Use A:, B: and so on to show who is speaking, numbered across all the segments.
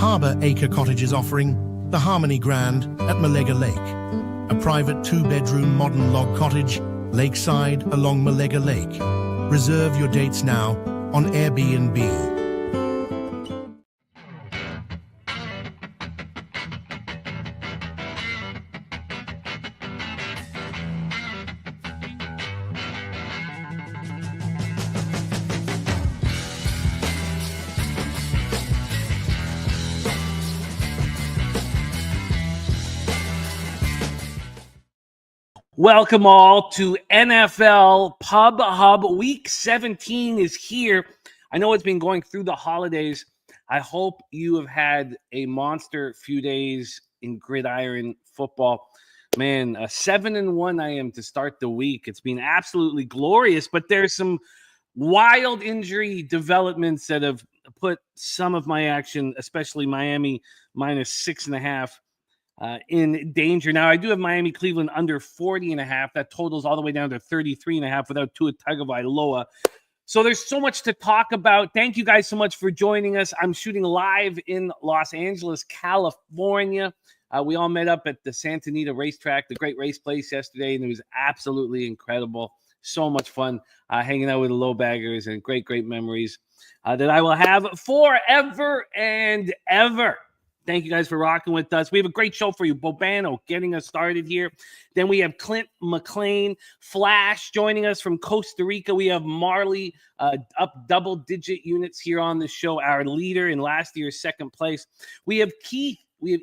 A: Harbour Acre Cottages offering the Harmony Grand at Malega Lake, a private 2-bedroom modern log cottage lakeside along Malega Lake. Reserve your dates now on Airbnb.
B: Welcome all to NFL Pub Hub. Week 17 is here. I know it's been going through the holidays. I hope you have had a monster few days in gridiron football. Man, 7-1 I am to start the week. It's been absolutely glorious, but there's some wild injury developments that have put some of my action, especially Miami minus 6.5, in danger. Now, I do have Miami, Cleveland under 40.5. That totals all the way down to 33.5 without Tua Tagovailoa. So there's so much to talk about. Thank you guys so much for joining us. I'm shooting live in Los Angeles, California. We all met up at the Santa Anita racetrack, the great race place yesterday, and it was absolutely incredible. So much fun hanging out with the low baggers and great memories that I will have forever and ever. Thank you guys for rocking with us. We have a great show for you. Bobano getting us started here. Then we have Clint McLean, Flash, joining us from Costa Rica. We have Marley up double-digit units here on the show, our leader in last year's second place. We have Keith. We have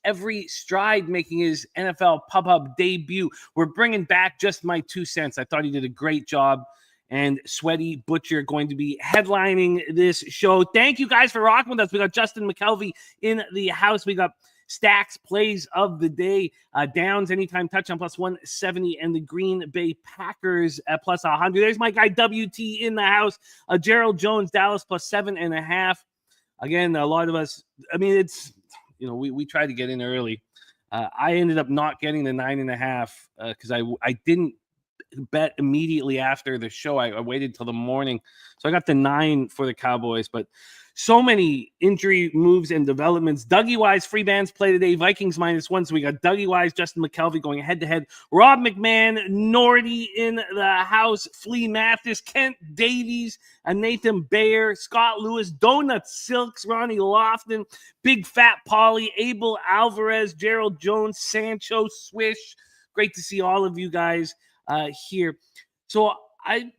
B: every stride making his NFL Pub Hub debut. We're bringing back Just My 2 cents. I thought he did a great job. And Sweaty Butcher going to be headlining this show. Thank you guys for rocking with us. We got Justin McKelvey in the house. We got Stacks plays of the day. Downs anytime touchdown plus 170, and the Green Bay Packers at plus 100. There's my guy WT in the house. Gerald Jones, Dallas plus 7.5. Again, a lot of us, I mean, it's, you know, we tried to get in early. I ended up not getting the 9.5 because I didn't bet immediately after the show. I waited till the morning. So I got the 9 for the Cowboys, but so many injury moves and developments. Dougie Wise, free bands play today. Vikings -1. So we got Dougie Wise, Justin McKelvey going head-to-head. Rob McMahon, Nordy in the house. Flea Mathis, Kent Davies, Nathan Bayer, Scott Lewis, Donut Silks, Ronnie Lofton, Big Fat Polly, Abel Alvarez, Gerald Jones, Sancho, Swish. Great to see all of you guys here. So I'm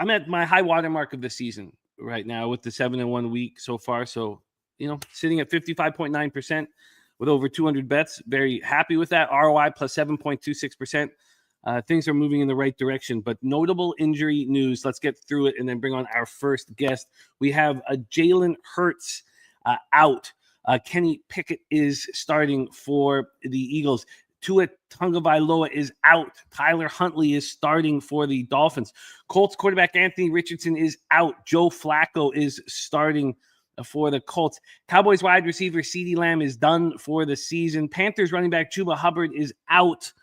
B: at my high water mark of the season right now with the 7-1 week so far. So, you know, sitting at 55.9% with over 200 bets. Very happy with that. ROI plus 7.26%. Things are moving in the right direction, but notable injury news. Let's get through it and then bring on our first guest. We have Jalen Hurts out. Kenny Pickett is starting for the Eagles. Tua Tagovailoa is out. Tyler Huntley is starting for the Dolphins. Colts quarterback Anthony Richardson is out. Joe Flacco is starting for the Colts. Cowboys wide receiver CeeDee Lamb is done for the season. Panthers running back Chuba Hubbard is out.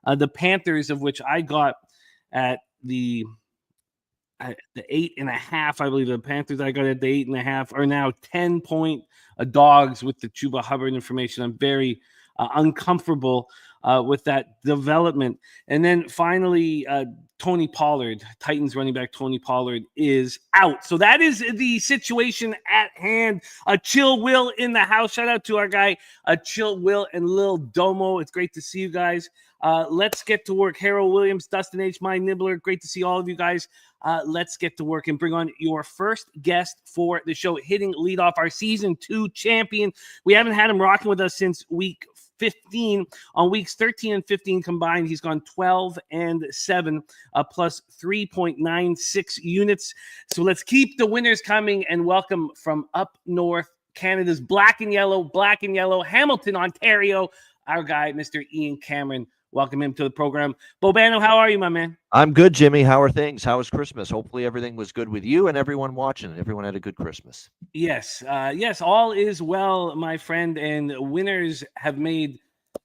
B: The Panthers, of which I got at the 8.5, I believe the Panthers I got at the 8.5 are now 10-point dogs with the Chuba Hubbard information. I'm very uncomfortable with that development. And then finally, Tony Pollard, Titans running back Tony Pollard is out. So that is the situation at hand. Chill Will in the house. Shout out to our guy, Chill Will and Lil Domo. It's great to see you guys. Let's get to work. Harold Williams, Dustin H., My Nibbler. Great to see all of you guys. Let's get to work and bring on your first guest for the show, hitting lead off our season 2 champion. We haven't had him rocking with us since week 15. On weeks 13 and 15 combined, he's gone 12-7, plus 3.96 units. So let's keep the winners coming and welcome from up north, Canada's black and yellow, Hamilton, Ontario, our guy, Mr. Ian Cameron. Welcome him to the program. Bobano, how are you, my man?
C: I'm good, Jimmy. How are things? How was Christmas? Hopefully everything was good with you and everyone watching. Everyone had a good Christmas.
B: Yes, all is well, my friend, and winners have made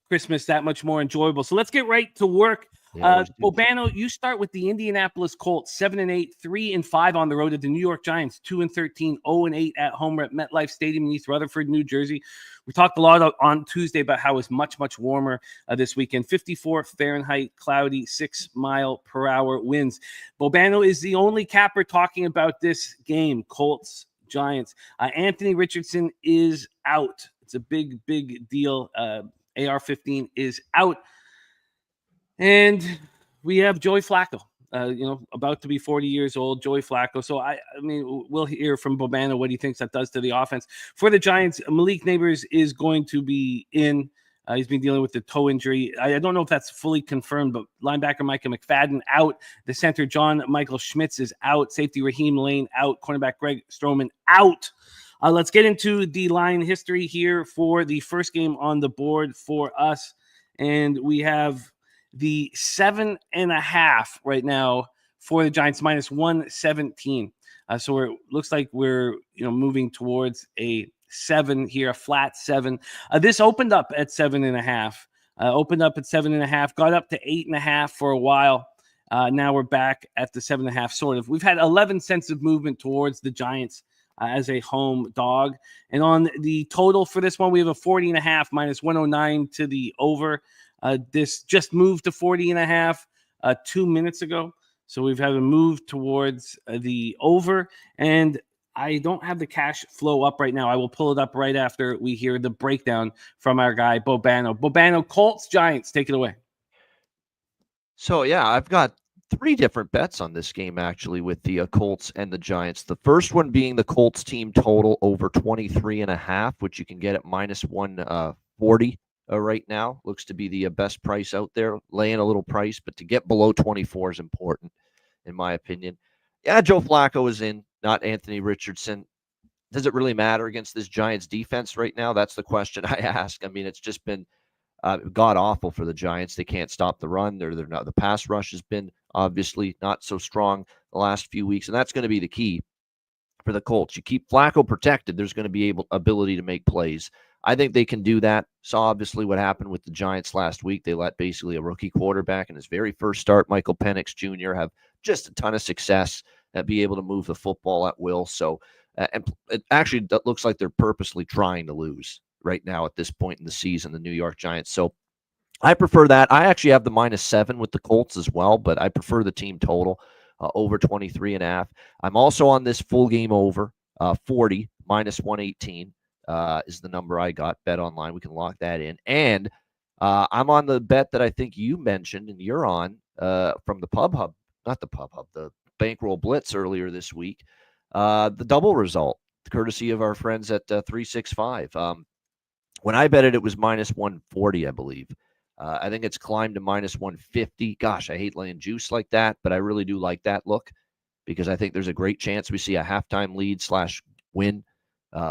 B: Christmas that much more enjoyable. So let's get right to work.
C: They always do.
B: Bobano, you start with the Indianapolis Colts, 7-8, 3-5 on the road at the New York Giants, 2-13, 0-8 at home at MetLife Stadium in East Rutherford, New Jersey. We talked a lot on Tuesday about how it's much, much warmer this weekend. 54 Fahrenheit, cloudy, 6-mile-per-hour winds. Bobano is the only capper talking about this game, Colts, Giants. Anthony Richardson is out. It's a big, big deal. AR-15 is out. And we have Joey Flacco, about to be 40 years old, Joey Flacco. So, I mean, we'll hear from Bobano what he thinks that does to the offense. For the Giants, Malik Neighbors is going to be in. He's been dealing with the toe injury. I don't know if that's fully confirmed, but linebacker Micah McFadden out. The center John Michael Schmitz is out. Safety Raheem Lane out. Cornerback Greg Stroman out. Let's get into the line history here for the first game on the board for us. And we have the 7.5 right now for the Giants, minus 117. So it looks like we're moving towards a 7 here, a flat 7. This opened up at 7.5. Opened up at 7.5, got up to 8.5 for a while. Now we're back at the 7.5, sort of. We've had 11 cents of movement towards the Giants as a home dog. And on the total for this one, we have a 40.5 minus 109 to the over. This just moved to 40.5 2 minutes ago. So we've had a move towards the over. And I don't have the cash flow up right now. I will pull it up right after we hear the breakdown from our guy, Bobano. Bobano, Colts, Giants, take it away.
C: So, yeah, I've got 3 different bets on this game, actually, with the Colts and the Giants. The first one being the Colts team total over 23.5, which you can get at minus 140 right now. Looks to be the best price out there, laying a little price, but to get below 24 is important, in my opinion. Yeah, Joe Flacco is in, not Anthony Richardson. Does it really matter against this Giants defense right now? That's the question I ask. I mean, it's just been god-awful for the Giants. They can't stop the run. They're not. The pass rush has been obviously not so strong the last few weeks, and that's going to be the key for the Colts. You keep Flacco protected, there's going to be ability to make plays. I think they can do that. Saw obviously what happened with the Giants last week. They let basically a rookie quarterback in his very first start, Michael Penix Jr., have just a ton of success and be able to move the football at will. So, and it actually looks like they're purposely trying to lose right now at this point in the season, the New York Giants. So I prefer that. I actually have the minus 7 with the Colts as well, but I prefer the team total over 23.5. I'm also on this full game over 40 minus 118 is the number I got. Bet online. We can lock that in. And I'm on the bet that I think you mentioned and you're on from the Pub Hub, not the Pub Hub, the Bankroll Blitz earlier this week. The double result, courtesy of our friends at 365. When I bet it, it was minus 140, I believe. I think it's climbed to minus 150. Gosh, I hate laying juice like that, but I really do like that look because I think there's a great chance we see a halftime lead / win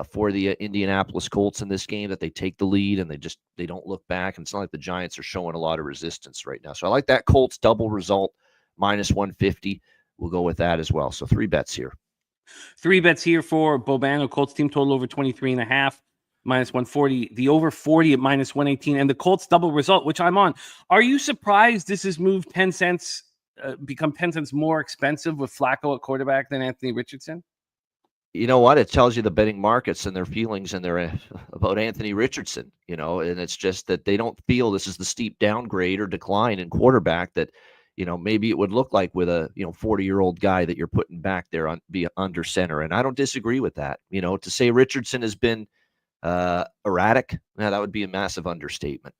C: for the Indianapolis Colts in this game, that they take the lead and they don't look back. And it's not like the Giants are showing a lot of resistance right now. So I like that Colts double result, minus 150. We'll go with that as well. So 3 bets here.
B: 3 bets here for Bobano. Colts team total over 23.5. Minus 140, the over 40 at minus 118, and the Colts double result, which I'm on. Are you surprised this has moved 10 cents, become 10 cents more expensive with Flacco at quarterback than Anthony Richardson?
C: You know what? It tells you the betting markets and their feelings and their about Anthony Richardson, and it's just that they don't feel this is the steep downgrade or decline in quarterback that, maybe it would look like with a, 40-year-old guy that you're putting back there be under center. And I don't disagree with that. To say Richardson has been erratic, that would be a massive understatement.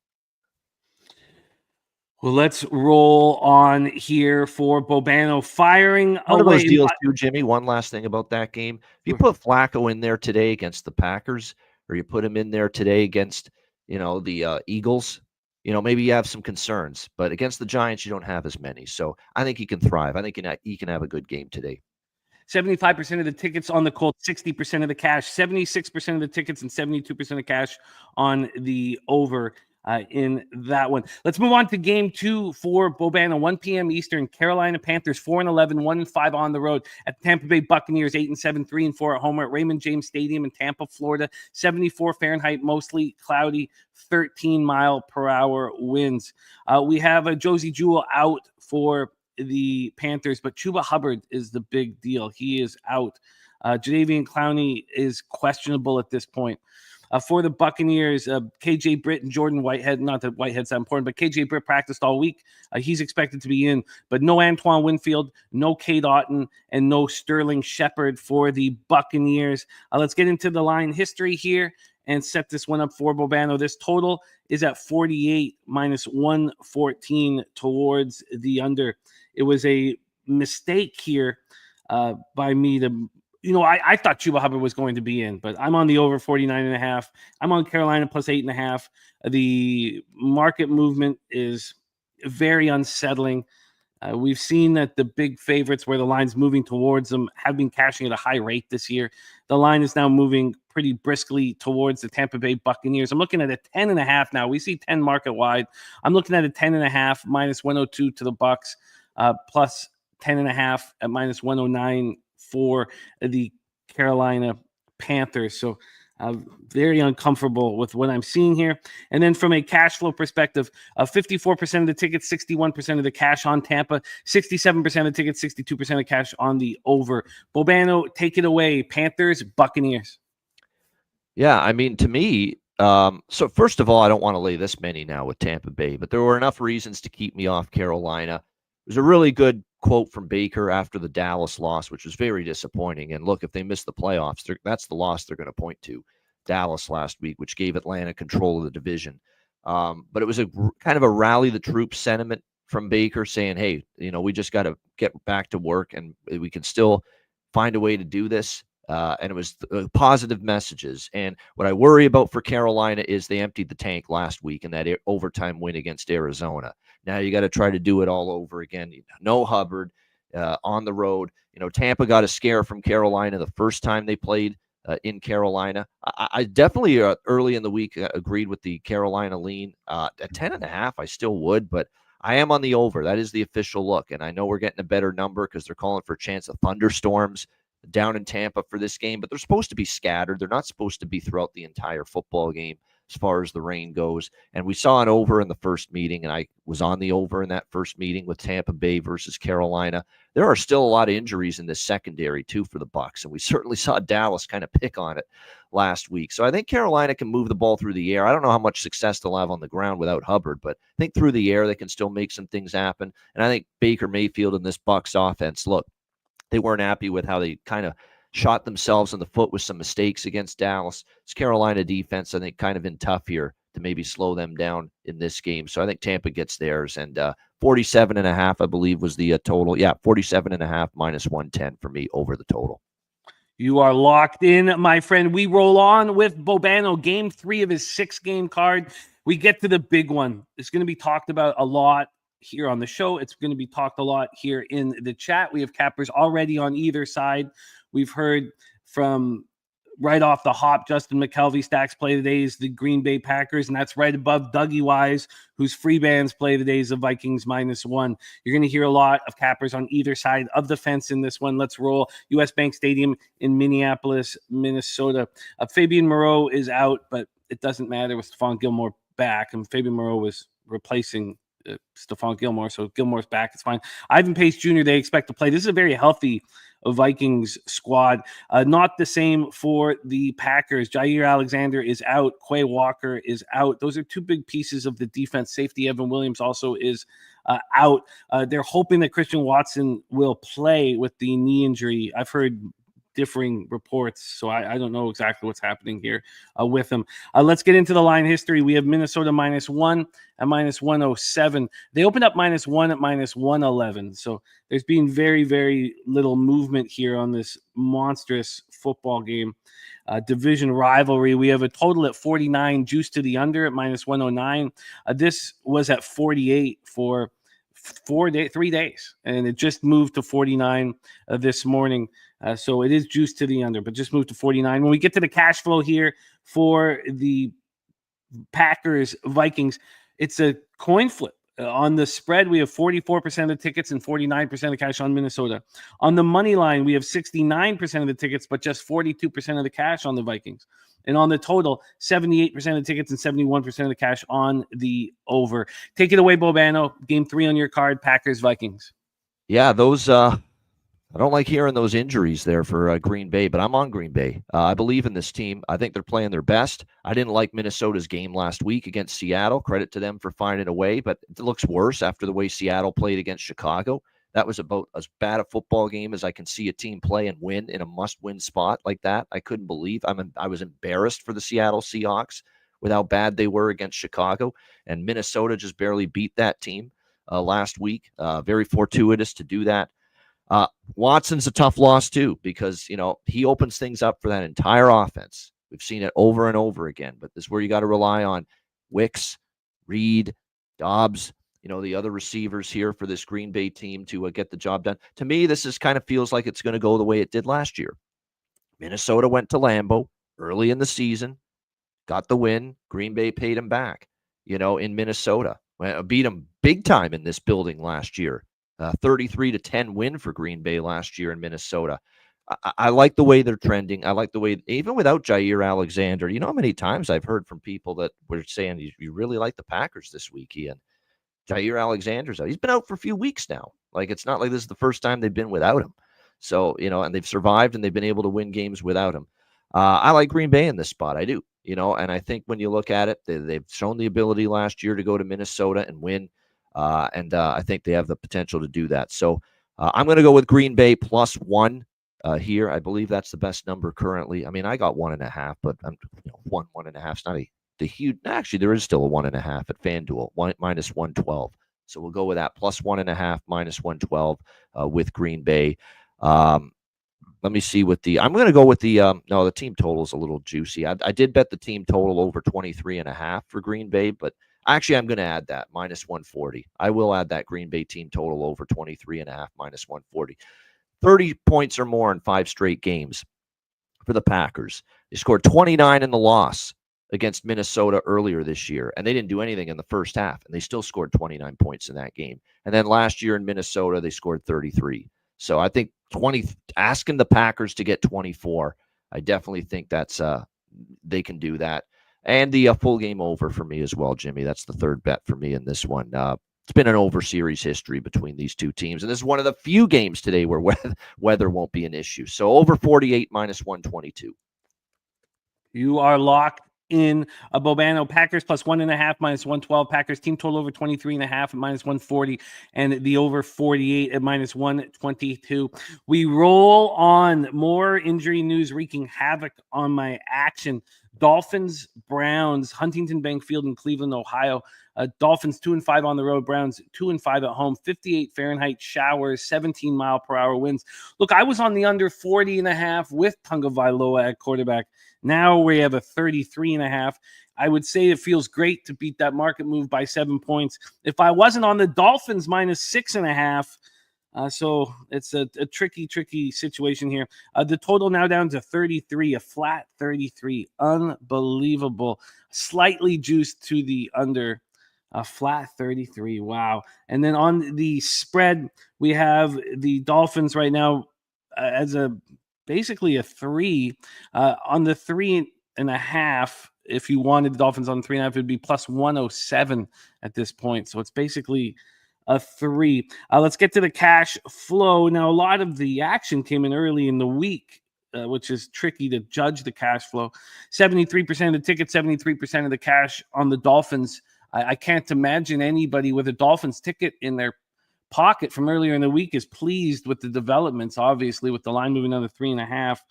B: Well, let's roll on here for Bobano firing
C: One
B: away.
C: of those deals too, Jimmy. One last thing about that game. If you put Flacco in there today against the Packers, or you put him in there today against, the Eagles, maybe you have some concerns. But against the Giants, you don't have as many. So I think he can thrive. I think he can have a good game today.
B: 75% of the tickets on the Colts, 60% of the cash, 76% of the tickets, and 72% of cash on the over. in that one. Let's move on to game 2 for Bobana, 1 p.m. Eastern. Carolina Panthers 4-11, 1-5 on the road at the Tampa Bay Buccaneers, 8-7, 3-4 at home at Raymond James Stadium in Tampa, Florida. 74 Fahrenheit, mostly cloudy, 13-mile-per-hour winds. We have Josie Jewell out for the Panthers, but Chuba Hubbard is the big deal. He is out. Jadeveon Clowney is questionable at this point. For the Buccaneers, KJ Britt and Jordan Whitehead, not that Whitehead's that important, but KJ Britt practiced all week. He's expected to be in, but no Antoine Winfield, no Cade Otton, and no Sterling Shepard for the Buccaneers. Let's get into the line history here and set this one up for Bobano. This total is at 48 minus 114 towards the under. It was a mistake here by me to... I thought Chuba Hubbard was going to be in, but I'm on the over 49.5. I'm on Carolina plus 8.5. The market movement is very unsettling. We've seen that the big favorites where the line's moving towards them have been cashing at a high rate this year. The line is now moving pretty briskly towards the Tampa Bay Buccaneers. I'm looking at a 10.5 now. We see 10 market wide. I'm looking at a 10.5 minus 102 to the Bucs, plus 10.5 at minus 109 for the Carolina Panthers. So very uncomfortable with what I'm seeing here. And then from a cash flow perspective, 54% of the tickets, 61% of the cash on Tampa, 67% of the tickets, 62% of cash on the over. Bobano, take it away. Panthers, Buccaneers.
C: Yeah, I mean, to me, so first of all, I don't want to lay this many now with Tampa Bay, but there were enough reasons to keep me off Carolina. It was a really good quote from Baker after the Dallas loss, which was very disappointing. And look, if they miss the playoffs, that's the loss they're going to point to. Dallas last week, which gave Atlanta control of the division. But it was a kind of a rally the troops sentiment from Baker saying, hey, we just got to get back to work and we can still find a way to do this. And it was positive messages. And what I worry about for Carolina is they emptied the tank last week in that overtime win against Arizona. Now you got to try to do it all over again. No Hubbard on the road. Tampa got a scare from Carolina the first time they played in Carolina. I definitely early in the week agreed with the Carolina lean. At 10.5, I still would, but I am on the over. That is the official look. And I know we're getting a better number because they're calling for a chance of thunderstorms down in Tampa for this game, but they're supposed to be scattered. They're not supposed to be throughout the entire football game as far as the rain goes. And we saw an over in the first meeting, and I was on the over in that first meeting with Tampa Bay versus Carolina. There are still a lot of injuries in this secondary, too, for the Bucs, and we certainly saw Dallas kind of pick on it last week. So I think Carolina can move the ball through the air. I don't know how much success they'll have on the ground without Hubbard, but I think through the air they can still make some things happen. And I think Baker Mayfield and this Bucs offense, look, they weren't happy with how they kind of shot themselves in the foot with some mistakes against Dallas. It's Carolina defense, I think, kind of in tough here to maybe slow them down in this game. So I think Tampa gets theirs. And 47.5, I believe, was the total. Yeah, 47.5 minus 110 for me over the total.
B: You are locked in, my friend. We roll on with Bobano, game 3 of his 6-game card. We get to the big one. It's going to be talked about a lot here on the show. It's going to be talked a lot here in the chat. We have cappers already on either side. We've heard from right off the hop, Justin McKelvey stacks play the days the Green Bay Packers, and that's right above Dougie Wise, whose free bands play the days of Vikings -1. You're going to hear a lot of cappers on either side of the fence in this one. Let's roll. US Bank Stadium in Minneapolis, Minnesota. Fabian Moreau is out, but it doesn't matter with Stephon Gilmore back, and Fabian Moreau was replacing Stephon Gilmore, so Gilmore's back. It's fine. Ivan Pace Jr., they expect to play. This is a very healthy Vikings squad. Not the same for the Packers. Jair Alexander is out. Quay Walker is out. Those are two big pieces of the defense. Safety Evan Williams also is out. They're hoping that Christian Watson will play with the knee injury. I've heard differing reports, so I don't know exactly what's happening here with him. Let's get into the line history. We have Minnesota -1 at -107. They opened up -1 at -111. So there's been very, very little movement here on this monstrous football game. Division rivalry. We have a total at 49, juice to the under at -109. This was at 48 for 3 days, and it just moved to 49 this morning. So it is juiced to the under, but just moved to 49. When we get to the cash flow here for the Packers, Vikings. It's a coin flip. On the spread, we have 44% of the tickets and 49% of the cash on Minnesota. On the money line, we have 69% of the tickets, but just 42% of the cash on the Vikings. And on the total, 78% of the tickets and 71% of the cash on the over. Take it away, Bobano. Game 3 on your card, Packers, Vikings.
C: Yeah, those I don't like hearing those injuries there for Green Bay, but I'm on Green Bay. I believe in this team. I think they're playing their best. I didn't like Minnesota's game last week against Seattle. Credit to them for finding a way, but it looks worse after the way Seattle played against Chicago. That was about as bad a football game as I can see a team play and win in a must-win spot like that. I couldn't believe. I was embarrassed for the Seattle Seahawks with how bad they were against Chicago, and Minnesota just barely beat that team last week. Very fortuitous to do that. Watson's a tough loss too, because, he opens things up for that entire offense. We've seen it over and over again, but this is where you got to rely on Wicks, Reed, Dobbs, the other receivers here for this Green Bay team to get the job done. To me, this is kind of feels like it's going to go the way it did last year. Minnesota went to Lambeau early in the season, got the win. Green Bay paid him back, in Minnesota. Beat him big time in this building last year. 33-10 win for Green Bay last year in Minnesota. I like the way they're trending. I like the way, even without Jair Alexander, how many times I've heard from people that were saying you really like the Packers this week, Ian. Jair Alexander's out. He's been out for a few weeks now. Like, it's not like this is the first time they've been without him. So, and they've survived and they've been able to win games without him. I like Green Bay in this spot. I do, and I think when you look at it, they've shown the ability last year to go to Minnesota and win. And I think they have the potential to do that. So I'm going to go with Green Bay +1 here. I believe that's the best number currently. I mean, I got 1.5, but I'm 1.5 is not the huge. Actually, there is still a 1.5 at FanDuel, -112. So we'll go with that +1.5, -112 with Green Bay. Let me see what I'm going to go with the team total is a little juicy. I did bet the team total over 23.5 for Green Bay, but actually, I'm going to add that -140. I will add that Green Bay team total over 23.5 -140. 30 points or more in 5 straight games for the Packers. They scored 29 in the loss against Minnesota earlier this year, and they didn't do anything in the first half, and they still scored 29 points in that game. And then last year in Minnesota, they scored 33. So I think asking the Packers to get 24, I definitely think that's they can do that. And the full game over for me as well, Jimmy. That's the third bet for me in this one. It's been an over series history between these two teams. And this is one of the few games today where weather won't be an issue. So over 48 -122.
B: You are locked in a Bobano. Packers +1.5 -112. Packers team total over 23.5 at -140, and the over 48 at -122. We roll on more injury news wreaking havoc on my action. Dolphins, Browns, Huntington Bank Field in Cleveland, Ohio. Dolphins 2-5 on the road. Browns 2-5 at home. 58 Fahrenheit showers, 17-mile-per-hour winds. Look, I was on the under 40.5 with Tagovailoa at quarterback. Now we have a 33.5. I would say it feels great to beat that market move by 7 points. If I wasn't on the Dolphins -6.5, so it's a tricky situation here. The total now down to 33, a flat 33. Unbelievable. Slightly juiced to the under, a flat 33. Wow. And then on the spread, we have the Dolphins right now as basically a 3. On the 3.5, if you wanted the Dolphins on 3.5, it would be +107 at this point. So it's basically a 3. Let's get to the cash flow. Now, a lot of the action came in early in the week, which is tricky to judge the cash flow. 73% of the tickets, 73% of the cash on the Dolphins. I can't imagine anybody with a Dolphins ticket in their pocket from earlier in the week is pleased with the developments, obviously, with the line moving on to 3.5.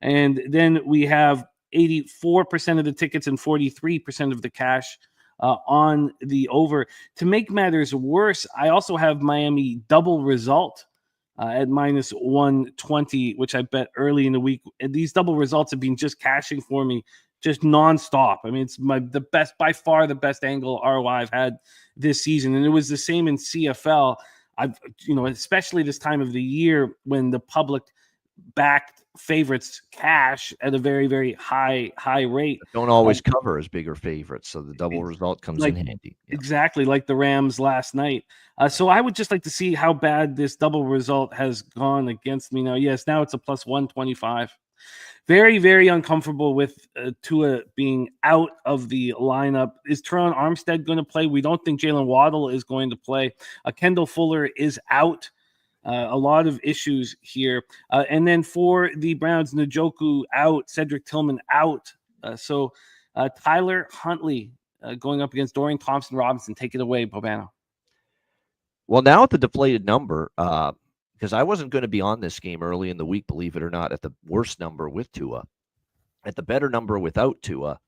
B: And then we have 84% of the tickets and 43% of the cash on the over. To make matters worse, I also have Miami double result at -120, which I bet early in the week. And these double results have been just cashing for me, just nonstop. I mean, it's by far the best angle ROI I've had this season. And it was the same in CFL. Especially this time of the year when the public backed favorites cash at a very, very high rate.
C: Don't always cover as bigger favorites, so the double result comes in handy. Yeah.
B: Exactly, like the Rams last night. So I would just like to see how bad this double result has gone against me now. Yes, now it's a plus 125. Very, very uncomfortable with Tua being out of the lineup. Is Teron Armstead going to play? We don't think Jalen Waddle is going to play. Kendall Fuller is out. A lot of issues here. And then for the Browns, Njoku out, Cedric Tillman out. So Tyler Huntley going up against Dorian Thompson-Robinson. Take it away, Bobano.
C: Well, now at the deflated number, because I wasn't going to be on this game early in the week, believe it or not, at the worst number with Tua. At the better number without Tua,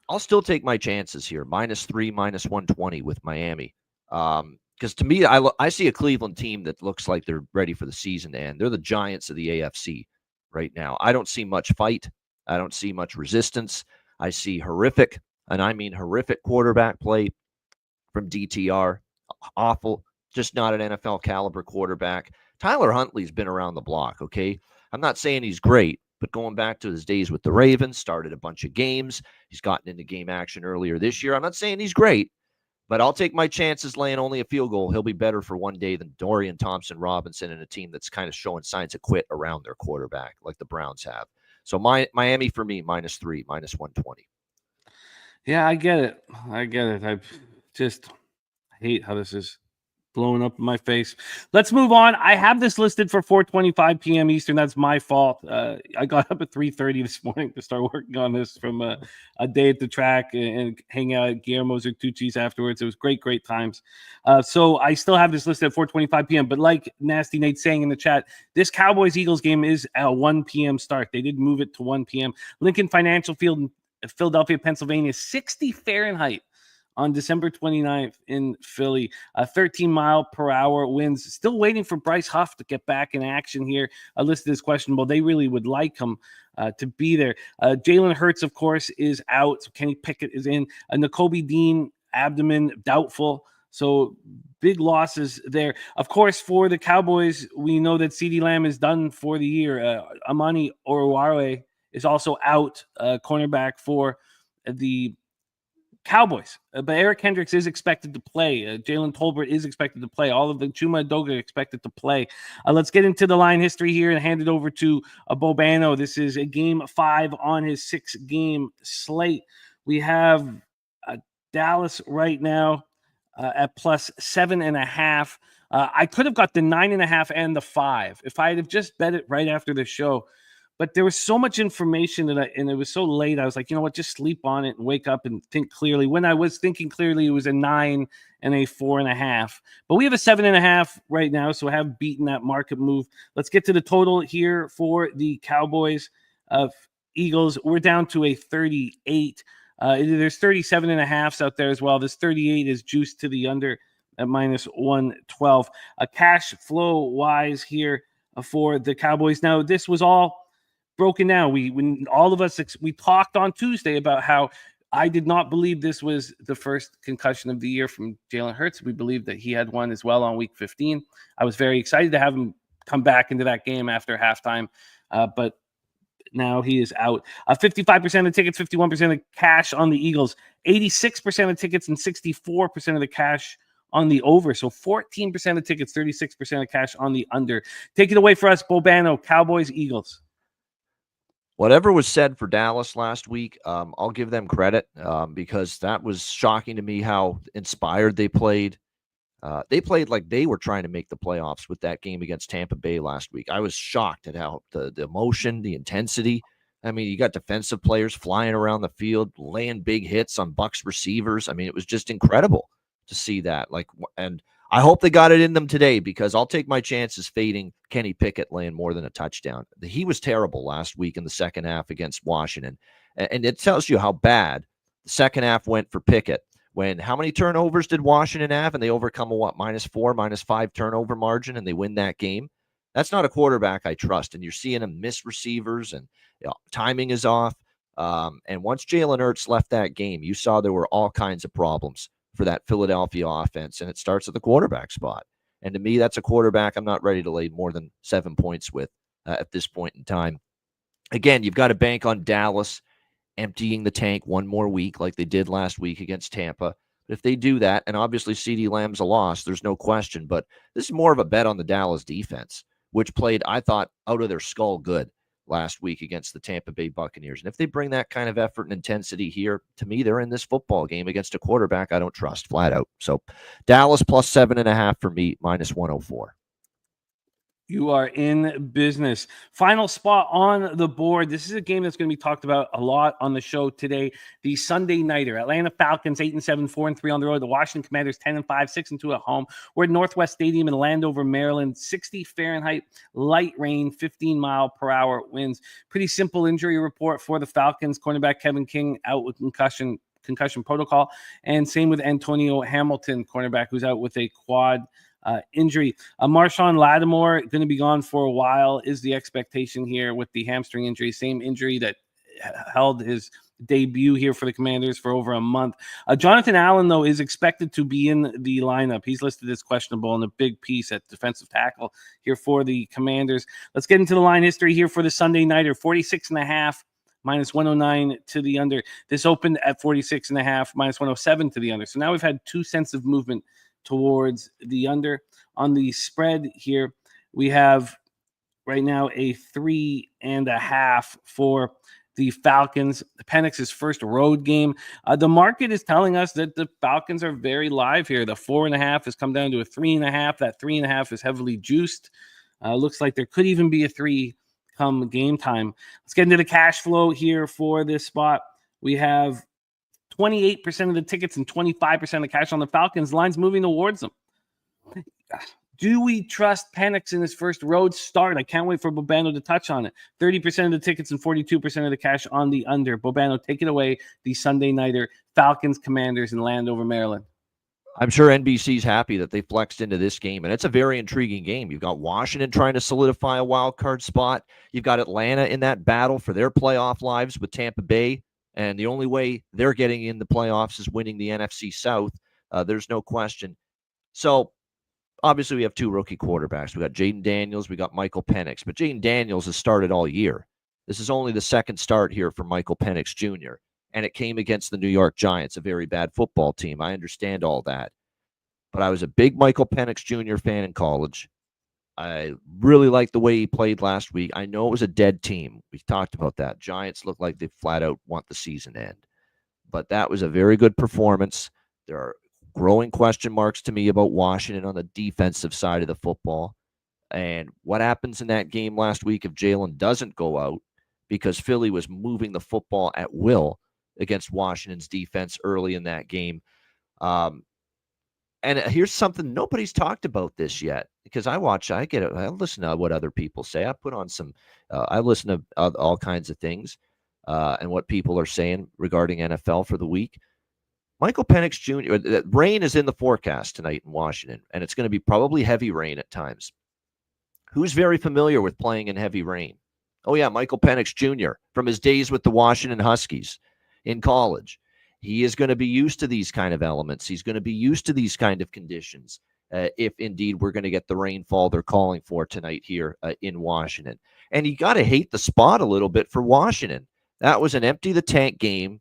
C: I'll still take my chances here. -3, -120 with Miami. Because to me, I see a Cleveland team that looks like they're ready for the season to end. They're the Giants of the AFC right now. I don't see much fight. I don't see much resistance. I see horrific, and I mean horrific quarterback play from DTR. Awful. Just not an NFL caliber quarterback. Tyler Huntley's been around the block, okay? I'm not saying he's great, but going back to his days with the Ravens, started a bunch of games. He's gotten into game action earlier this year. I'm not saying he's great, but I'll take my chances laying only a field goal. He'll be better for one day than Dorian Thompson-Robinson and a team that's kind of showing signs of quit around their quarterback like the Browns have. So Miami for me, -3, -120.
B: Yeah, I get it. I just hate how this is blowing up in my face. Let's move on. I have this listed for 4:25 p.m. Eastern. That's my fault. I got up at 3:30 this morning to start working on this from a day at the track and hang out at Guillermo's or Tucci's afterwards. It was great times. So I still have this listed at 4:25 p.m. But like Nasty Nate saying in the chat, this Cowboys-Eagles game is a 1 p.m. start. They did move it to 1 p.m. Lincoln Financial Field in Philadelphia, Pennsylvania, 60 Fahrenheit on December 29th in Philly. 13-mile-per-hour winds. Still waiting for Bryce Huff to get back in action here. Listed as questionable. They really would like him to be there. Jalen Hurts, of course, is out. So Kenny Pickett is in. Nakobe Dean, abdomen, doubtful. So big losses there. Of course, for the Cowboys, we know that CeeDee Lamb is done for the year. Amani Oruwariye is also out, cornerback for the Cowboys. But Eric Hendricks is expected to play. Jalen Tolbert is expected to play. All of the Chuma Edoga are expected to play. Let's get into the line history here and hand it over to Bobano. This is a game 5 on his 6-game slate. We have Dallas right now at plus 7.5. I could have got the 9.5 and the 5 if I had have just bet it right after the show. But there was so much information and it was so late. I was like, you know what, just sleep on it and wake up and think clearly. When I was thinking clearly, it was a 9 and a 4.5. But we have a 7.5 right now, so I have beaten that market move. Let's get to the total here for the Cowboys of Eagles. We're down to a 38. There's 37.5s out there as well. This 38 is juiced to the under at -112. Cash flow wise here for the Cowboys. Now, this was all broken down. When all of us we talked on Tuesday about how I did not believe this was the first concussion of the year from Jalen Hurts. We believed that he had one as well on week 15. I was very excited to have him come back into that game after halftime, but now he is out. 55% of tickets, 51% of cash on the Eagles, 86% of tickets, and 64% of the cash on the over. So 14% of tickets, 36% of cash on the under. Take it away for us, Bobano, Cowboys, Eagles.
C: Whatever was said for Dallas last week, I'll give them credit because that was shocking to me how inspired they played. They played like they were trying to make the playoffs with that game against Tampa Bay last week. I was shocked at how the emotion, the intensity. I mean, you got defensive players flying around the field, laying big hits on Bucs receivers. I mean, it was just incredible to see that. And I hope they got it in them today because I'll take my chances fading Kenny Pickett laying more than a touchdown. He was terrible last week in the second half against Washington. And it tells you how bad the second half went for Pickett. How many turnovers did Washington have? And they overcome a -4, -5 turnover margin and they win that game. That's not a quarterback I trust. And you're seeing him miss receivers and timing is off. And once Jalen Hurts left that game, you saw there were all kinds of problems for that Philadelphia offense, and it starts at the quarterback spot. And to me, that's a quarterback I'm not ready to lay more than 7 points with at this point in time. Again, you've got to bank on Dallas emptying the tank one more week like they did last week against Tampa. But if they do that, and obviously CeeDee Lamb's a loss, there's no question, but this is more of a bet on the Dallas defense, which played, I thought, out of their skull good last week against the Tampa Bay Buccaneers. And if they bring that kind of effort and intensity here, to me, they're in this football game against a quarterback I don't trust, flat out. So Dallas plus 7.5 for me, minus 104.
B: You are in business. Final spot on the board. This is a game that's going to be talked about a lot on the show today. The Sunday nighter. Atlanta Falcons 8-7, 4-3 on the road. The Washington Commanders 10-5, 6-2 at home. We're at Northwest Stadium in Landover, Maryland. 60 Fahrenheit, light rain, 15-mile-per-hour winds. Pretty simple injury report for the Falcons. Cornerback Kevin King out with concussion protocol, and same with Antonio Hamilton, cornerback, who's out with a quad injury. Marshawn Lattimore going to be gone for a while is the expectation here with the hamstring injury, same injury that held his debut here for the Commanders for over a month. Jonathan Allen, though, is expected to be in the lineup. He's listed as questionable in a big piece at defensive tackle here for the Commanders. Let's get into the line history here for the Sunday nighter. 46.5 minus 109 to the under. This opened at 46.5 minus 107 to the under. So now we've had 2 cents of movement towards the under. On the spread here, we have right now a 3.5 for the Falcons. The Penix's first road game. The market is telling us that the Falcons are very live here. The 4.5 has come down to a 3.5. That 3.5 is heavily juiced. Looks like there could even be a 3 come game time. Let's get into the cash flow here for this spot. We have 28% of the tickets and 25% of the cash on the Falcons. Line's moving towards them. Do we trust Penix in his first road start? I can't wait for Bobano to touch on it. 30% of the tickets and 42% of the cash on the under. Bobano, take it away. The Sunday nighter, Falcons Commanders in Landover, Maryland.
C: I'm sure NBC's happy that they flexed into this game, and it's a very intriguing game. You've got Washington trying to solidify a wild card spot. You've got Atlanta in that battle for their playoff lives with Tampa Bay. And the only way they're getting in the playoffs is winning the NFC South. There's no question. So, obviously, we have 2 rookie quarterbacks. We got Jaden Daniels. We got Michael Penix. But Jaden Daniels has started all year. This is only the second start here for Michael Penix Jr., and it came against the New York Giants, a very bad football team. I understand all that. But I was a big Michael Penix Jr. fan in college. I really liked the way he played last week. I know it was a dead team. We talked about that. Giants look like they flat out want the season to end. But that was a very good performance. There are growing question marks to me about Washington on the defensive side of the football. And what happens in that game last week if Jalen doesn't go out, because Philly was moving the football at will against Washington's defense early in that game. And here's something nobody's talked about this yet, because I listen to what other people say. I put on I listen to all kinds of things and what people are saying regarding NFL for the week. Michael Penix Jr., rain is in the forecast tonight in Washington, and it's going to be probably heavy rain at times. Who's very familiar with playing in heavy rain? Oh, yeah, Michael Penix Jr. from his days with the Washington Huskies in college. He is going to be used to these kind of elements. He's going to be used to these kind of conditions if indeed we're going to get the rainfall they're calling for tonight here in Washington. And you got to hate the spot a little bit for Washington. That was an empty the tank game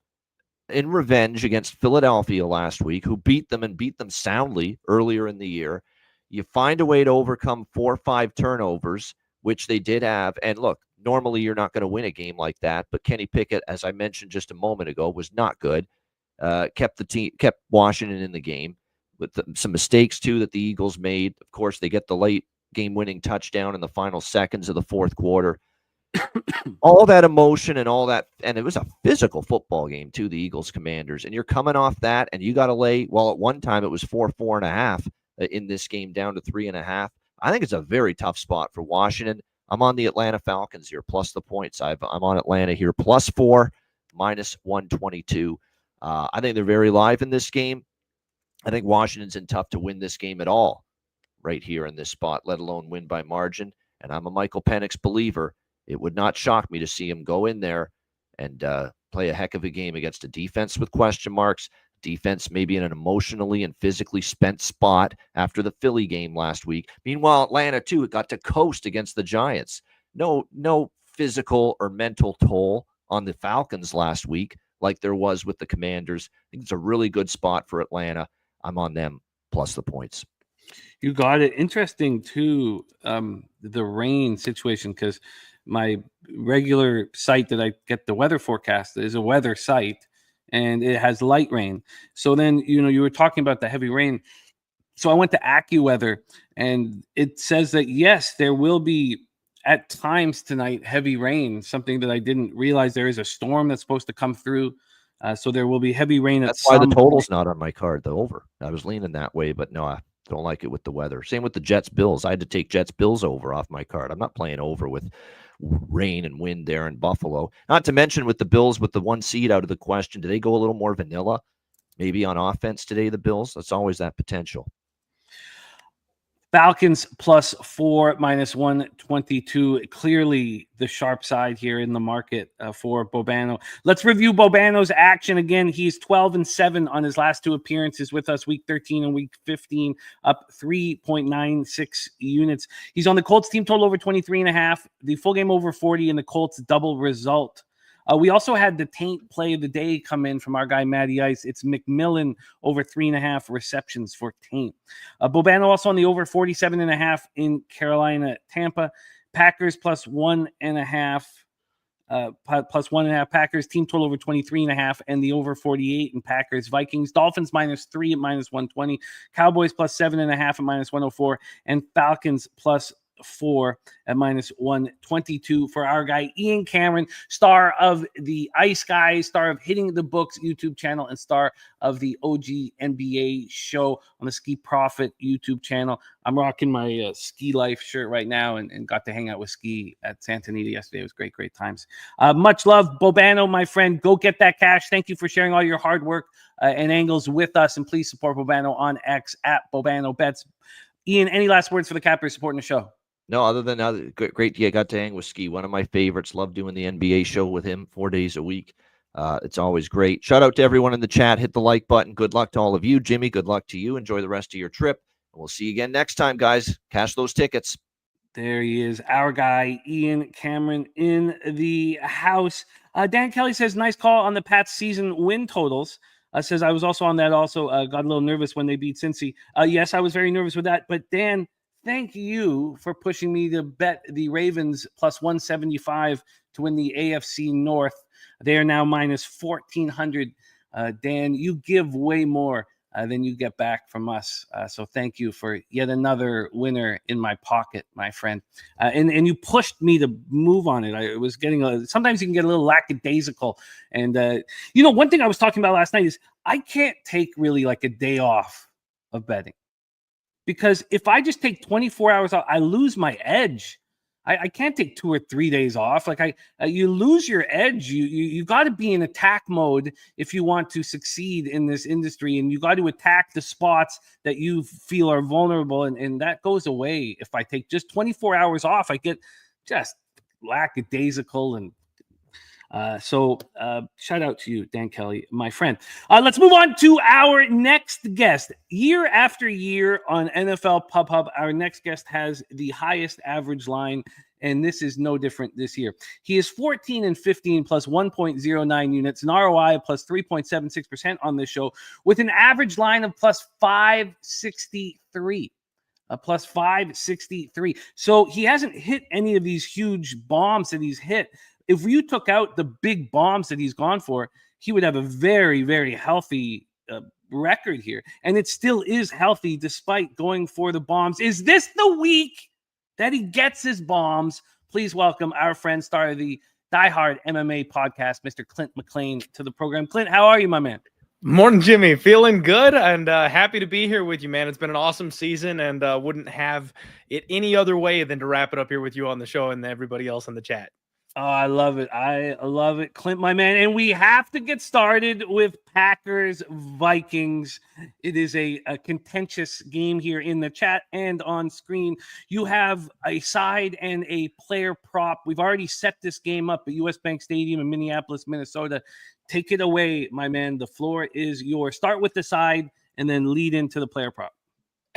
C: in revenge against Philadelphia last week, who beat them soundly earlier in the year. You find a way to overcome 4 or 5 turnovers, which they did have. And look, normally you're not going to win a game like that, but Kenny Pickett, as I mentioned just a moment ago, was not good. Kept Washington in the game with some mistakes too that the Eagles made. Of course, they get the late game-winning touchdown in the final seconds of the fourth quarter. All that emotion and all that, and it was a physical football game too, the Eagles Commanders, and you're coming off that, and you got to lay. Well, at one time it was 4.5 in this game, down to 3.5. I think it's a very tough spot for Washington. I'm on the Atlanta Falcons here, plus the points. I'm on Atlanta here, +4, minus 122. I think they're very live in this game. I think Washington's in tough to win this game at all right here in this spot, let alone win by margin. And I'm a Michael Penix believer. It would not shock me to see him go in there and play a heck of a game against a defense with question marks, defense maybe in an emotionally and physically spent spot after the Philly game last week. Meanwhile, Atlanta, too, got to coast against the Giants. no physical or mental toll on the Falcons last week like there was with the Commanders. I think it's a really good spot for Atlanta. I'm on them plus the points.
B: You got it. Interesting too, the rain situation, because my regular site that I get the weather forecast is a weather site, and it has light rain. So then, you were talking about the heavy rain. So I went to AccuWeather, and it says that, yes, there will be at times tonight heavy rain, something that I didn't realize. There is a storm that's supposed to come through. So there will be heavy rain.
C: That's why the total's not on my card, the over. I was leaning that way, but no, I don't like it with the weather. Same with the Jets-Bills. I had to take Jets-Bills over off my card. I'm not playing over with rain and wind there in Buffalo. Not to mention with the Bills, with the 1 seed out of the question, do they go a little more vanilla maybe on offense today, the Bills? That's always that potential.
B: Falcons +4, -122. Clearly the sharp side here in the market for Bobano. Let's review Bobano's action again. He's 12-7 on his last 2 appearances with us, week 13 and week 15, up 3.96 units. He's on the Colts team total over 23.5, the full game over 40, and the Colts double result. We also had the taint play of the day come in from our guy Matty Ice. It's McMillan over 3.5 receptions for taint. Bobano also on the over 47.5 in Carolina, Tampa. Packers +1.5. +1.5 Packers, team total over 23.5, and the over 48 in Packers. Vikings, Dolphins -3 at -120. Cowboys +7.5 at -104, and Falcons +4 at -122 for our guy Ian Cameron, star of the Ice Guys, star of Hitting the Books YouTube channel, and star of the OG NBA show on the Ski Profit YouTube channel. I'm rocking my Ski Life shirt right now, and got to hang out with Ski at Santa Anita yesterday. It was great times. Much love, Bobano, my friend. Go get that cash. Thank you for sharing all your hard work and angles with us, and please support Bobano on X at Bobano Bets. Ian, any last words for the cappers supporting the show?
C: No, other than great. Yeah, got to hang with Ski. One of my favorites. Love doing the NBA show with him 4 days a week. It's always great. Shout out to everyone in the chat. Hit the like button. Good luck to all of you. Jimmy, good luck to you. Enjoy the rest of your trip. We'll see you again next time, guys. Cash those tickets.
B: There he is, our guy, Ian Cameron, in the house. Dan Kelly says, nice call on the Pats season win totals. Says, I was also on that also. Got a little nervous when they beat Cincy. Yes, I was very nervous with that. But Dan, thank you for pushing me to bet the Ravens +175 to win the AFC North. They are now -1,400. Dan, you give way more than you get back from us. So thank you for yet another winner in my pocket, my friend. And you pushed me to move on it. I was getting sometimes you can get a little lackadaisical. And, one thing I was talking about last night is I can't take really like a day off of betting. Because if I just take 24 hours off, I lose my edge. I can't take 2 or 3 days off. Like you lose your edge. You got to be in attack mode if you want to succeed in this industry, and you got to attack the spots that you feel are vulnerable. And that goes away if I take just 24 hours off. I get just lackadaisical and. So shout out to you, Dan Kelly, my friend. Let's move on to our next guest. Year after year on NFL Pub Hub, our next guest has the highest average line, and this is no different this year. He is 14-15 plus 1.09 units, an ROI of plus 3.76% on this show, with an average line of plus 563. Plus 563. So he hasn't hit any of these huge bombs that he's hit. If you took out the big bombs that he's gone for, he would have a very, very healthy record here. And it still is healthy despite going for the bombs. Is this the week that he gets his bombs? Please welcome our friend, star of the Die Hard MMA podcast, Mr. Clint McLean, to the program. Clint, how are you, my man?
D: Morning, Jimmy. Feeling good and happy to be here with you, man. It's been an awesome season, and wouldn't have it any other way than to wrap it up here with you on the show and everybody else in the chat.
B: Oh, I love it. I love it, Clint, my man. And we have to get started with Packers Vikings. It is a contentious game here in the chat and on screen. You have a side and a player prop. We've already set this game up at US Bank Stadium in Minneapolis, Minnesota. Take it away, my man. The floor is yours. Start with the side and then lead into the player prop.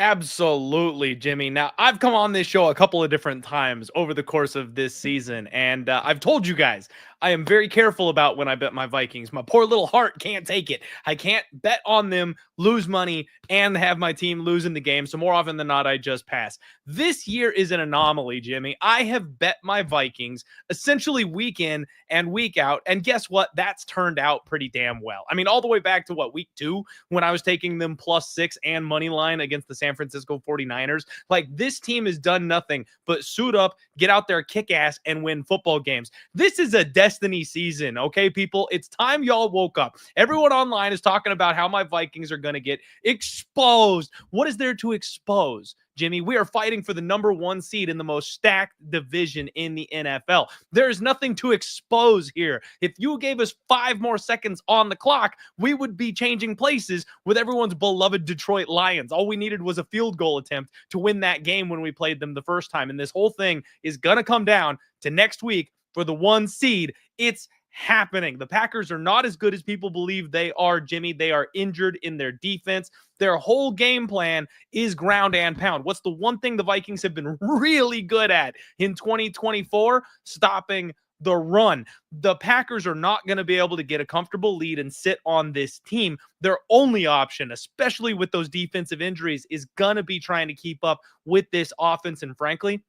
D: Absolutely, Jimmy. Now, I've come on this show a couple of different times over the course of this season, and I've told you guys I am very careful about when I bet my Vikings. My poor little heart can't take it. I can't bet on them, lose money, and have my team lose in the game. So more often than not, I just pass. This year is an anomaly, Jimmy. I have bet my Vikings essentially week in and week out, and guess what? That's turned out pretty damn well. I mean, all the way back to week 2 when I was taking them +6 and money line against the San Francisco 49ers. Like, this team has done nothing but suit up, get out there, kick ass, and win football games. This is a destiny season, okay, people? It's time y'all woke up. Everyone online is talking about how my Vikings are going to get exposed. What is there to expose, Jimmy? We are fighting for the number 1 seed in the most stacked division in the NFL. There's nothing to expose here. If you gave us 5 more seconds on the clock, we would be changing places with everyone's beloved Detroit Lions. All we needed was a field goal attempt to win that game when we played them the first time. And this whole thing is going to come down to next week for the 1 seed. It's happening. The Packers are not as good as people believe they are, Jimmy. They are injured in their defense. Their whole game plan is ground and pound. What's the one thing the Vikings have been really good at in 2024? Stopping the run. The Packers are not going to be able to get a comfortable lead and sit on this team. Their only option, especially with those defensive injuries, is going to be trying to keep up with this offense. And frankly,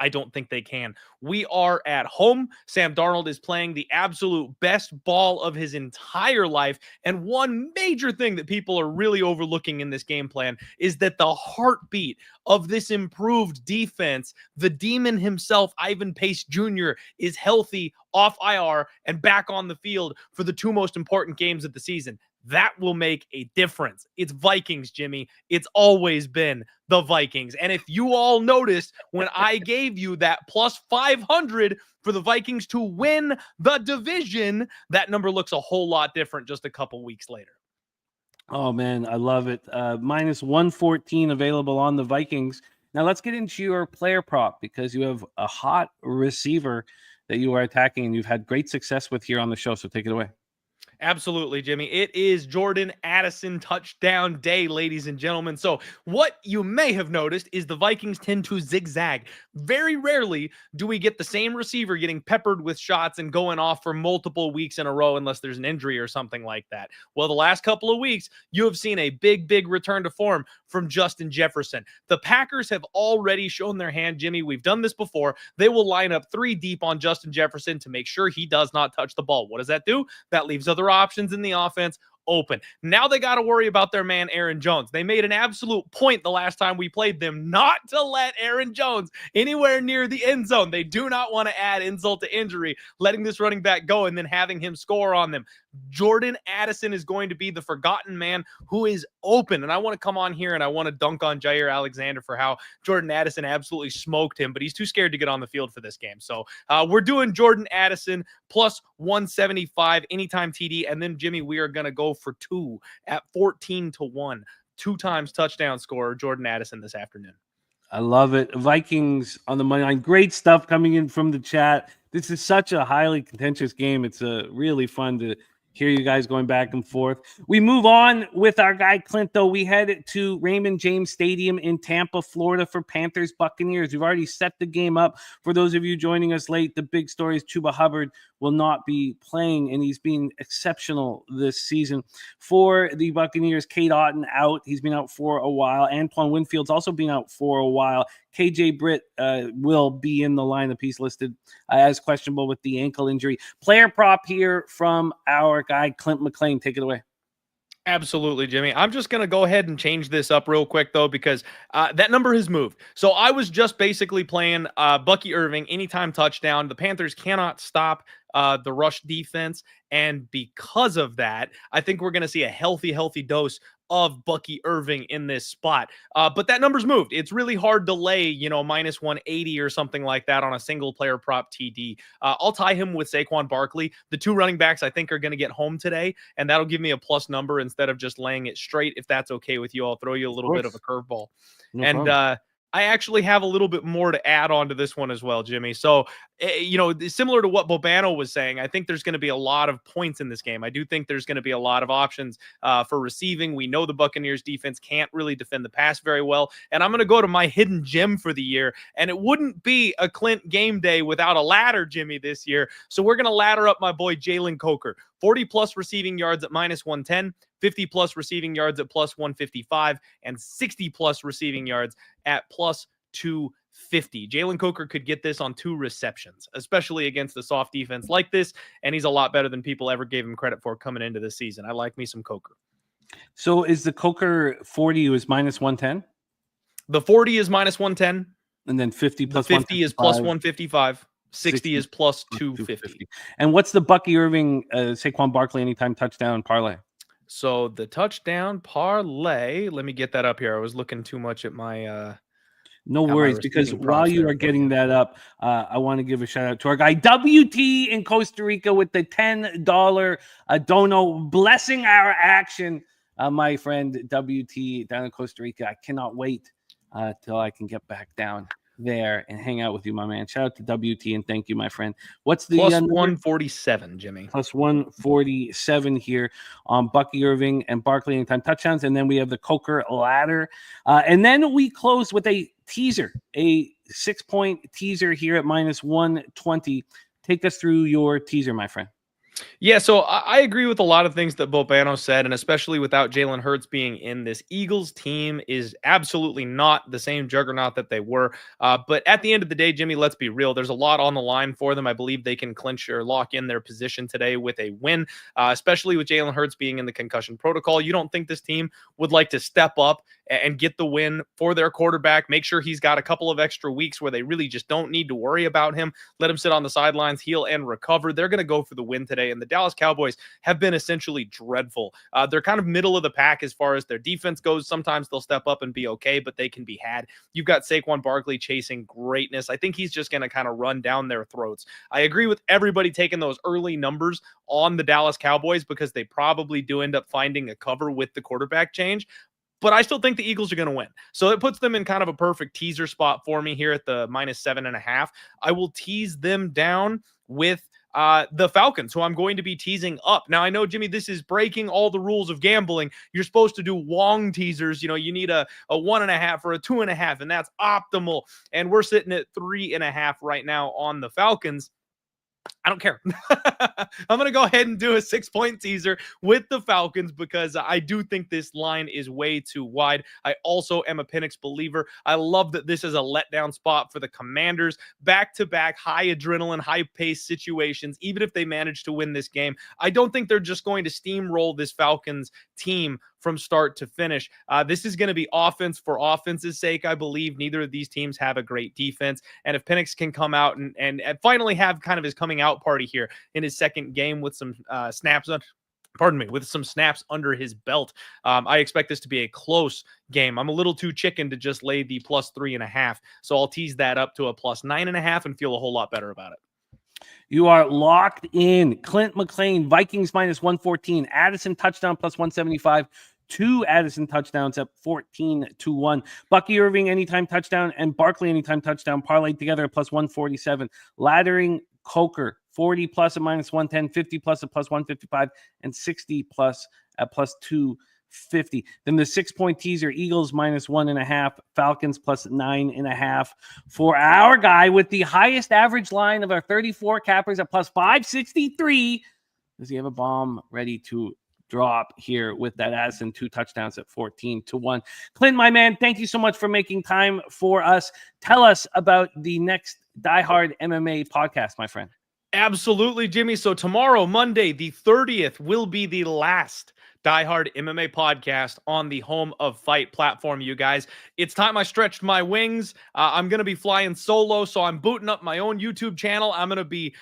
D: I don't think they can. We are at home. Sam Darnold is playing the absolute best ball of his entire life. And one major thing that people are really overlooking in this game plan is that the heartbeat of this improved defense, the demon himself, Ivan Pace Jr., is healthy, off IR, and back on the field for the 2 most important games of the season. That will make a difference. It's Vikings, Jimmy. It's always been the Vikings. And if you all noticed when I gave you that +500 for the Vikings to win the division, that number looks a whole lot different just a couple weeks later.
B: Oh, man, I love it. -114 available on the Vikings. Now let's get into your player prop, because you have a hot receiver that you are attacking and you've had great success with here on the show. So take it away.
D: Absolutely, Jimmy. It is Jordan Addison touchdown day, ladies and gentlemen. So what you may have noticed is the Vikings tend to zigzag. Very rarely do we get the same receiver getting peppered with shots and going off for multiple weeks in a row unless there's an injury or something like that. Well, the last couple of weeks, you have seen a big return to form from Justin Jefferson. The Packers have already shown their hand, Jimmy. We've done this before. They will line up 3 deep on Justin Jefferson to make sure he does not touch the ball. What does that do? That leaves other options in the offense open. Now they got to worry about their man Aaron Jones. They made an absolute point the last time we played them not to let Aaron Jones anywhere near the end zone. They do not want to add insult to injury, letting this running back go and then having him score on them. Jordan Addison is going to be the forgotten man who is open. And I want to come on here and I want to dunk on Jair Alexander for how Jordan Addison absolutely smoked him, but he's too scared to get on the field for this game. So we're doing Jordan Addison +175 anytime TD. And then, Jimmy, we are going to go for 2 at 14-1. 2 times touchdown scorer Jordan Addison this afternoon.
B: I love it. Vikings on the money line. Great stuff coming in from the chat. This is such a highly contentious game. It's really fun to hear you guys going back and forth. We move on with our guy Clint, though. We head to Raymond James Stadium in Tampa, Florida for Panthers Buccaneers. We've already set the game up. For those of you joining us late, the big story is Chuba Hubbard will not be playing, and he's been exceptional this season. For the Buccaneers, Cade Otton out. He's been out for a while. Antoine Winfield's also been out for a while. KJ Britt will be in the lineup. He's listed as questionable with the ankle injury. Player prop here from our guy, Clint McLean. Take it away.
D: Absolutely, Jimmy. I'm just going to go ahead and change this up real quick, though, because that number has moved. So I was just basically playing Bucky Irving, anytime touchdown. The Panthers cannot stop the rush defense. And because of that, I think we're going to see a healthy dose of Bucky Irving in this spot. But that number's moved. It's really hard to lay, -180 or something like that on a single player prop TD. I'll tie him with Saquon Barkley. The 2 running backs I think are going to get home today, and that'll give me a plus number instead of just laying it straight. If that's okay with you, I'll throw you a little bit of a curveball. I actually have a little bit more to add on to this one as well, Jimmy. So, similar to what Bobano was saying, I think there's going to be a lot of points in this game. I do think there's going to be a lot of options for receiving. We know the Buccaneers defense can't really defend the pass very well. And I'm going to go to my hidden gem for the year. And it wouldn't be a Clint game day without a ladder, Jimmy, this year. So we're going to ladder up my boy Jalen Coker. 40-plus receiving yards at -110, 50-plus receiving yards at +155, and 60-plus receiving yards at +250. Jalen Coker could get this on 2 receptions, especially against a soft defense like this, and he's a lot better than people ever gave him credit for coming into this season. I like me some Coker.
B: So is the Coker 40 was -110?
D: The 40 is -110.
B: And then 50 plus
D: the 50 is +155. 60 is +250.
B: And what's the Bucky Irving, Saquon Barkley anytime touchdown parlay?
D: So the touchdown parlay, let me get that up here. I was looking too much at my
B: no worries, because while you are getting that up, I want to give a shout out to our guy WT in Costa Rica with the $10 dono, blessing our action. My friend WT down in Costa Rica. I cannot wait till I can get back down there and hang out with you, my man. Shout out to WT and thank you, my friend. What's the
D: +147, Jimmy?
B: +147 here on Bucky Irving and Barkley anytime touchdowns, and then we have the Coker ladder, and then we close with a teaser, a 6-point teaser here at -120. Take us through your teaser, my friend.
D: Yeah, so I agree with a lot of things that Bobano said, and especially without Jalen Hurts being in, this Eagles team is absolutely not the same juggernaut that they were. But at the end of the day, Jimmy, let's be real. There's a lot on the line for them. I believe they can clinch or lock in their position today with a win, especially with Jalen Hurts being in the concussion protocol. You don't think this team would like to step up and get the win for their quarterback, make sure he's got a couple of extra weeks where they really just don't need to worry about him, let him sit on the sidelines, heal and recover. They're going to go for the win today. And the Dallas Cowboys have been essentially dreadful. They're kind of middle of the pack as far as their defense goes. Sometimes they'll step up and be okay, but they can be had. You've got Saquon Barkley chasing greatness. I think he's just going to kind of run down their throats. I agree with everybody taking those early numbers on the Dallas Cowboys because they probably do end up finding a cover with the quarterback change. But I still think the Eagles are going to win. So it puts them in kind of a perfect teaser spot for me here at the -7.5. I will tease them down with the Falcons, who I'm going to be teasing up. Now, I know, Jimmy, this is breaking all the rules of gambling. You're supposed to do Wong teasers. You know, you need a 1.5 or a 2.5, and that's optimal. And we're sitting at 3.5 right now on the Falcons. I don't care. I'm going to go ahead and do a 6-point teaser with the Falcons because I do think this line is way too wide. I also am a Penix believer. I love that this is a letdown spot for the Commanders. Back-to-back high adrenaline, high-paced situations, even if they manage to win this game. I don't think they're just going to steamroll this Falcons team from start to finish. This is going to be offense for offense's sake, I believe. Neither of these teams have a great defense. And if Penix can come out and finally have kind of his coming out party here in his second game with some snaps under his belt, I expect this to be a close game. I'm a little too chicken to just lay the +3.5. So I'll tease that up to a +9.5 and feel a whole lot better about it.
B: You are locked in. Clint McLean, Vikings -114. Addison touchdown +175. 2 Addison touchdowns at 14-1. Bucky Irving anytime touchdown and Barkley anytime touchdown parlayed together at +147. Laddering Coker 40 plus at -110, 50 plus at +155, and 60 plus at +250. Then the 6-point teaser, Eagles -1.5, Falcons +9.5 for our guy with the highest average line of our 34 cappers at +563. Does he have a bomb ready to drop here with that Addison 2 touchdowns at 14-1? Clint, my man, thank you so much for making time for us. Tell us about the next Die Hard MMA podcast, my friend.
D: Absolutely, Jimmy. So tomorrow, Monday, the 30th, will be the last Die Hard MMA podcast on the Home of Fight platform, you guys. It's time I stretched my wings. I'm going to be flying solo, so I'm booting up my own YouTube channel. I'm going to be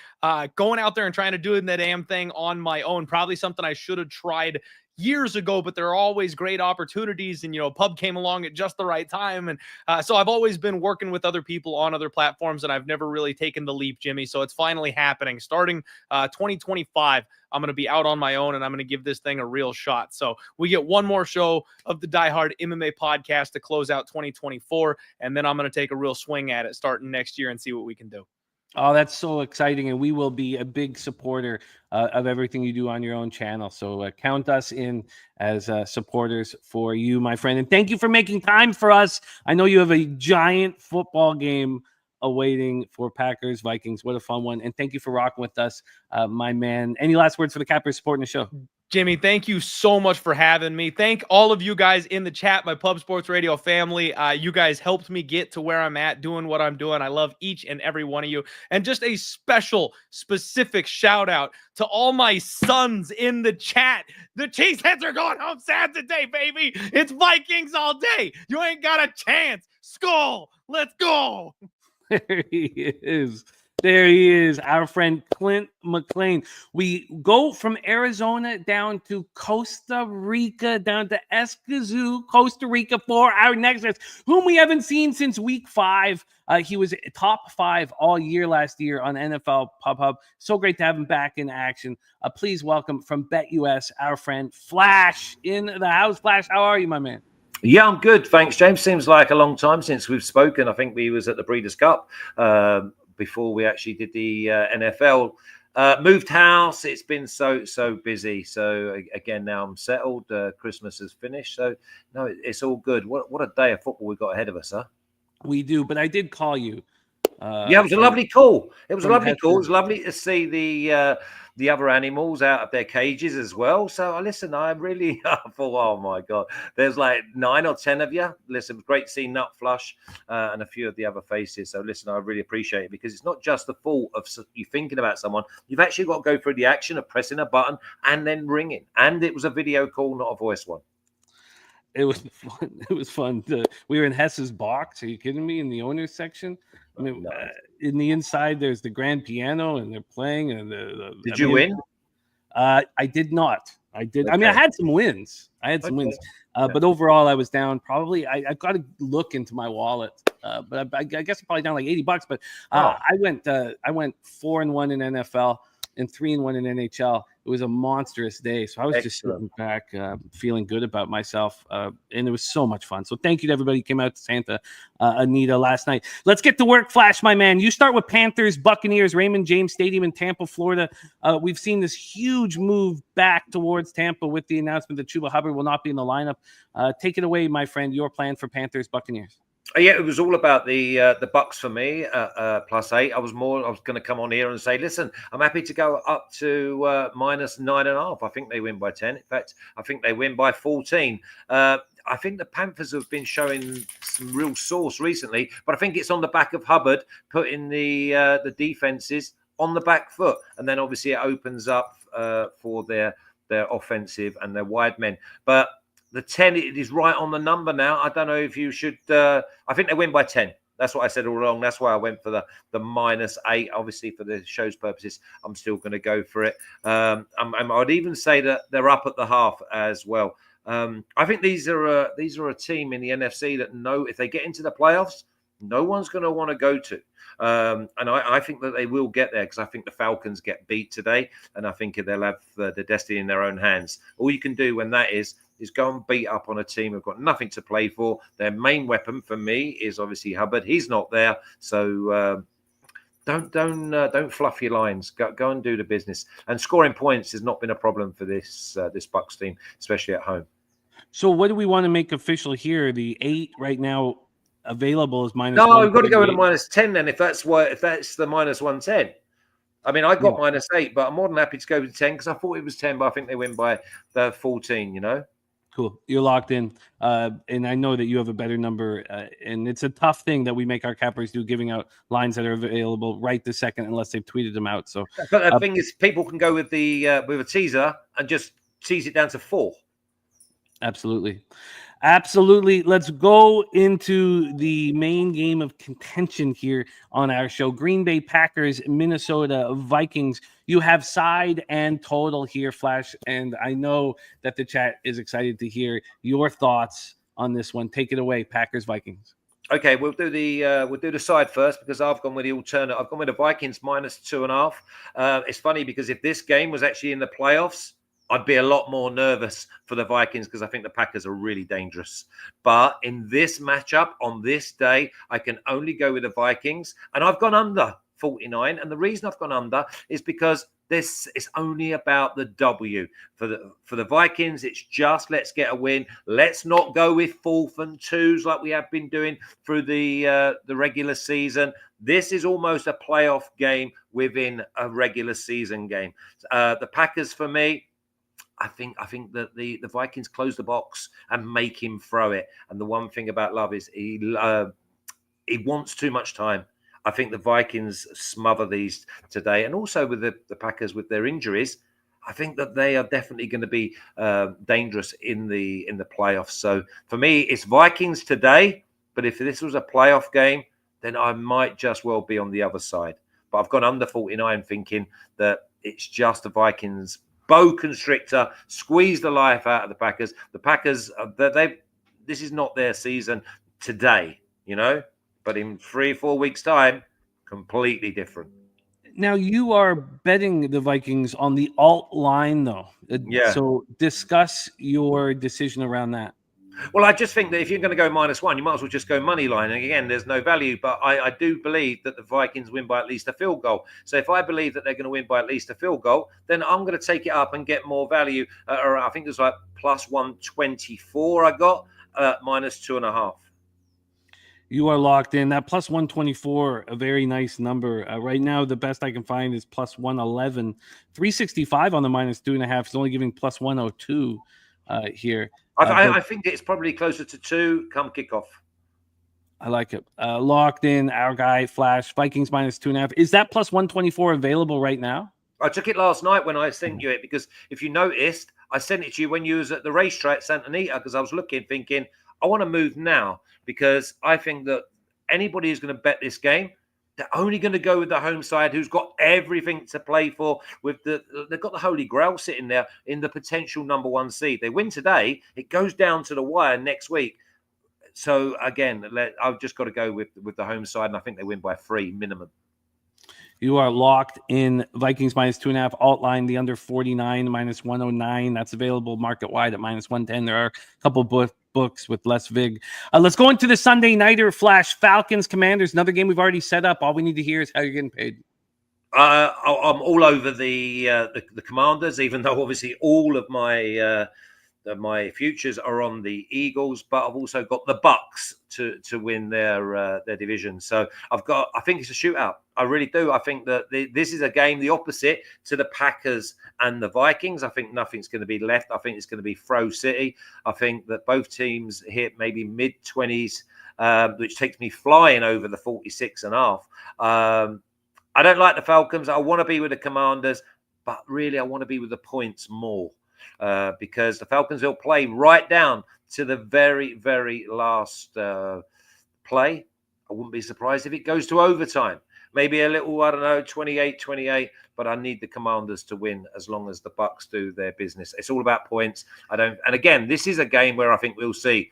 D: going out there and trying to do that damn thing on my own. Probably something I should have tried years ago, but there are always great opportunities. And, Pub came along at just the right time. And so I've always been working with other people on other platforms, and I've never really taken the leap, Jimmy. So it's finally happening. Starting 2025, I'm going to be out on my own, and I'm going to give this thing a real shot. So we get one more show of the Die Hard MMA podcast to close out 2024, and then I'm going to take a real swing at it starting next year and see what we can do.
B: Oh, that's so exciting. And we will be a big supporter of everything you do on your own channel. So count us in as supporters for you, my friend. And thank you for making time for us. I know you have a giant football game awaiting for Packers, Vikings. What a fun one. And thank you for rocking with us, my man. Any last words for the Cappers supporting the show?
D: Jimmy, thank you so much for having me. Thank all of you guys in the chat, my Pub Sports Radio family. You guys helped me get to where I'm at, doing what I'm doing. I love each and every one of you. And just a special, specific shout out to all my sons in the chat. The Cheeseheads are going home sad today, baby. It's Vikings all day. You ain't got a chance. Skull, let's go.
B: There he is. There he is, our friend Clint McLean. We go from Arizona down to Costa Rica, down to Escazú, Costa Rica for our next guest, whom we haven't seen since week 5. He was top 5 all year last year on NFL Pub Hub. So great to have him back in action. Please welcome from BetUS, our friend Flash in the house. Flash, how are you, my man?
E: Yeah, I'm good. Thanks, James. Seems like a long time since we've spoken. I think we was at the Breeders' Cup before we actually did the NFL. Moved house. It's been so busy. So again, now I'm settled. Christmas is finished. So no, it's all good. What a day of football we've got ahead of us, huh?
B: We do, but I did call you.
E: Yeah, it was a lovely call. It was a lovely call. It was lovely to see the other animals out of their cages as well. So listen, I really thought, oh my God, there's like 9 or 10 of you. Listen, great to see Nut Flush and a few of the other faces. So listen, I really appreciate it, because it's not just the fault of you thinking about someone. You've actually got to go through the action of pressing a button and then ringing. And it was a video call, not a voice one.
B: It was fun. It was fun. We were in Hess's box. Are you kidding me? In the owner's section. I mean, in the inside, there's the grand piano, and they're playing. And
E: did you win?
B: I did not. I did. Okay. I mean, I had some wins. Wins. But overall, I was down. Probably, I got to look into my wallet. But I guess I'm probably down like $80. But I went 4-1 in NFL and 3-1 in NHL. It was a monstrous day. So I was just sitting back, feeling good about myself. And it was so much fun. So thank you to everybody who came out to Santa Anita last night. Let's get to work, Flash, my man. You start with Panthers, Buccaneers, Raymond James Stadium in Tampa, Florida. We've seen this huge move back towards Tampa with the announcement that Chuba Hubbard will not be in the lineup. Take it away, my friend, your plan for Panthers, Buccaneers.
E: Yeah, it was all about the Bucs for me, +8. I was going to come on here and say, listen, I'm happy to go up to -9.5. I think they win by 10. In fact, I think they win by 14. I think the Panthers have been showing some real sauce recently, but I think it's on the back of Hubbard putting the defenses on the back foot, and then obviously it opens up for their offensive and their wide men. But the 10, it is right on the number now. I don't know if you should. I think they win by 10. That's what I said all along. That's why I went for the -8. Obviously, for the show's purposes, I'm still going to go for it. I'd even say that they're up at the half as well. I think these are a team in the NFC that know if they get into the playoffs, no one's going to want to go to. And I think that they will get there, because I think the Falcons get beat today, and I think they'll have the destiny in their own hands. All you can do when that is go and beat up on a team who've got nothing to play for. Their main weapon for me is obviously Hubbard. He's not there, so don't fluff your lines. Go and do the business. And scoring points has not been a problem for this Bucs team, especially at home.
B: So what do we want to make official here? The 8 right now available is -1.
E: No, we've got to go with the -10 then. If that's the -110. I mean, I got -8, but I'm more than happy to go with 10, because I thought it was 10, but I think they win by the 14.
B: Cool. You're locked in. And I know that you have a better number. And it's a tough thing that we make our cappers do, giving out lines that are available right this second, unless they've tweeted them out. So,
E: but the thing is, people can go with with a teaser and just tease it down to 4.
B: Absolutely. Absolutely. Let's go into the main game of contention here on our show. Green Bay Packers, Minnesota Vikings. You have side and total here, Flash, and I know that the chat is excited to hear your thoughts on this one. Take it away, Packers Vikings.
E: Okay, we'll do the side first because I've gone with the alternate. I've gone with the Vikings -2.5. It's funny because if this game was actually in the playoffs, I'd be a lot more nervous for the Vikings because I think the Packers are really dangerous. But in this matchup on this day, I can only go with the Vikings, and I've gone under 49. And the reason I've gone under is because this is only about the W for the Vikings. It's just let's get a win. Let's not go with 4th and 2s like we have been doing through the regular season. This is almost a playoff game within a regular season game. The Packers, for me, I think that the Vikings close the box and make him throw it. And the one thing about Love is he wants too much time. I think the Vikings smother these today. And also with the Packers with their injuries, I think that they are definitely going to be dangerous in the playoffs. So for me, it's Vikings today. But if this was a playoff game, then I might just well be on the other side. But I've gone under 49 thinking that it's just the Vikings bow constrictor, squeeze the life out of the Packers. The Packers, this is not their season today, but in 3-4 weeks' time, completely different.
B: Now, you are betting the Vikings on the alt line, though.
E: Yeah.
B: So discuss your decision around that.
E: Well, I just think that if you're going to go -1, you might as well just go money line. And again, there's no value, but I do believe that the Vikings win by at least a field goal. So if I believe that they're going to win by at least a field goal, then I'm going to take it up and get more value. Or I think there's like +124 I got, -2.5.
B: You are locked in. That +124, a very nice number. Right now, the best I can find is +111. 365 on the -2.5 is only giving +102 here.
E: I think it's probably closer to 2 come kickoff.
B: I like it. Locked in, our guy, Flash, Vikings -2.5. Is that +124 available right now?
E: I took it last night when I sent you it because if you noticed, I sent it to you when you was at the racetrack at Santa Anita because I was looking, thinking, I want to move now because I think that anybody who's going to bet this game, they're only going to go with the home side who's got everything to play for. They've got the Holy Grail sitting there in the potential #1 seed. They win today, it goes down to the wire next week. So again, I've just got to go with the home side, and I think they win by 3 minimum.
B: You are locked in. Vikings -2.5 alt line, the under 49 -109. That's available market wide at -110. There are a couple books with less vig. Let's go into the Sunday nighter, Flash. Falcons Commanders, another game we've already set up. All we need to hear is how you're getting paid.
E: I'm all over the Commanders, even though obviously all of my futures are on the Eagles, but I've also got the Bucs to win their division. So I think it's a shootout. I really do. I think that this is a game the opposite to the Packers and the Vikings. I think nothing's going to be left. I think it's going to be Throw City. I think that both teams hit maybe mid-20s, which takes me flying over the 46.5. I don't like the Falcons. I want to be with the Commanders, but really I want to be with the points more. Because the Falcons will play right down to the very, very last play. I wouldn't be surprised if it goes to overtime. Maybe a little, 28-28, but I need the Commanders to win as long as the Bucs do their business. It's all about points. And again, this is a game where I think we'll see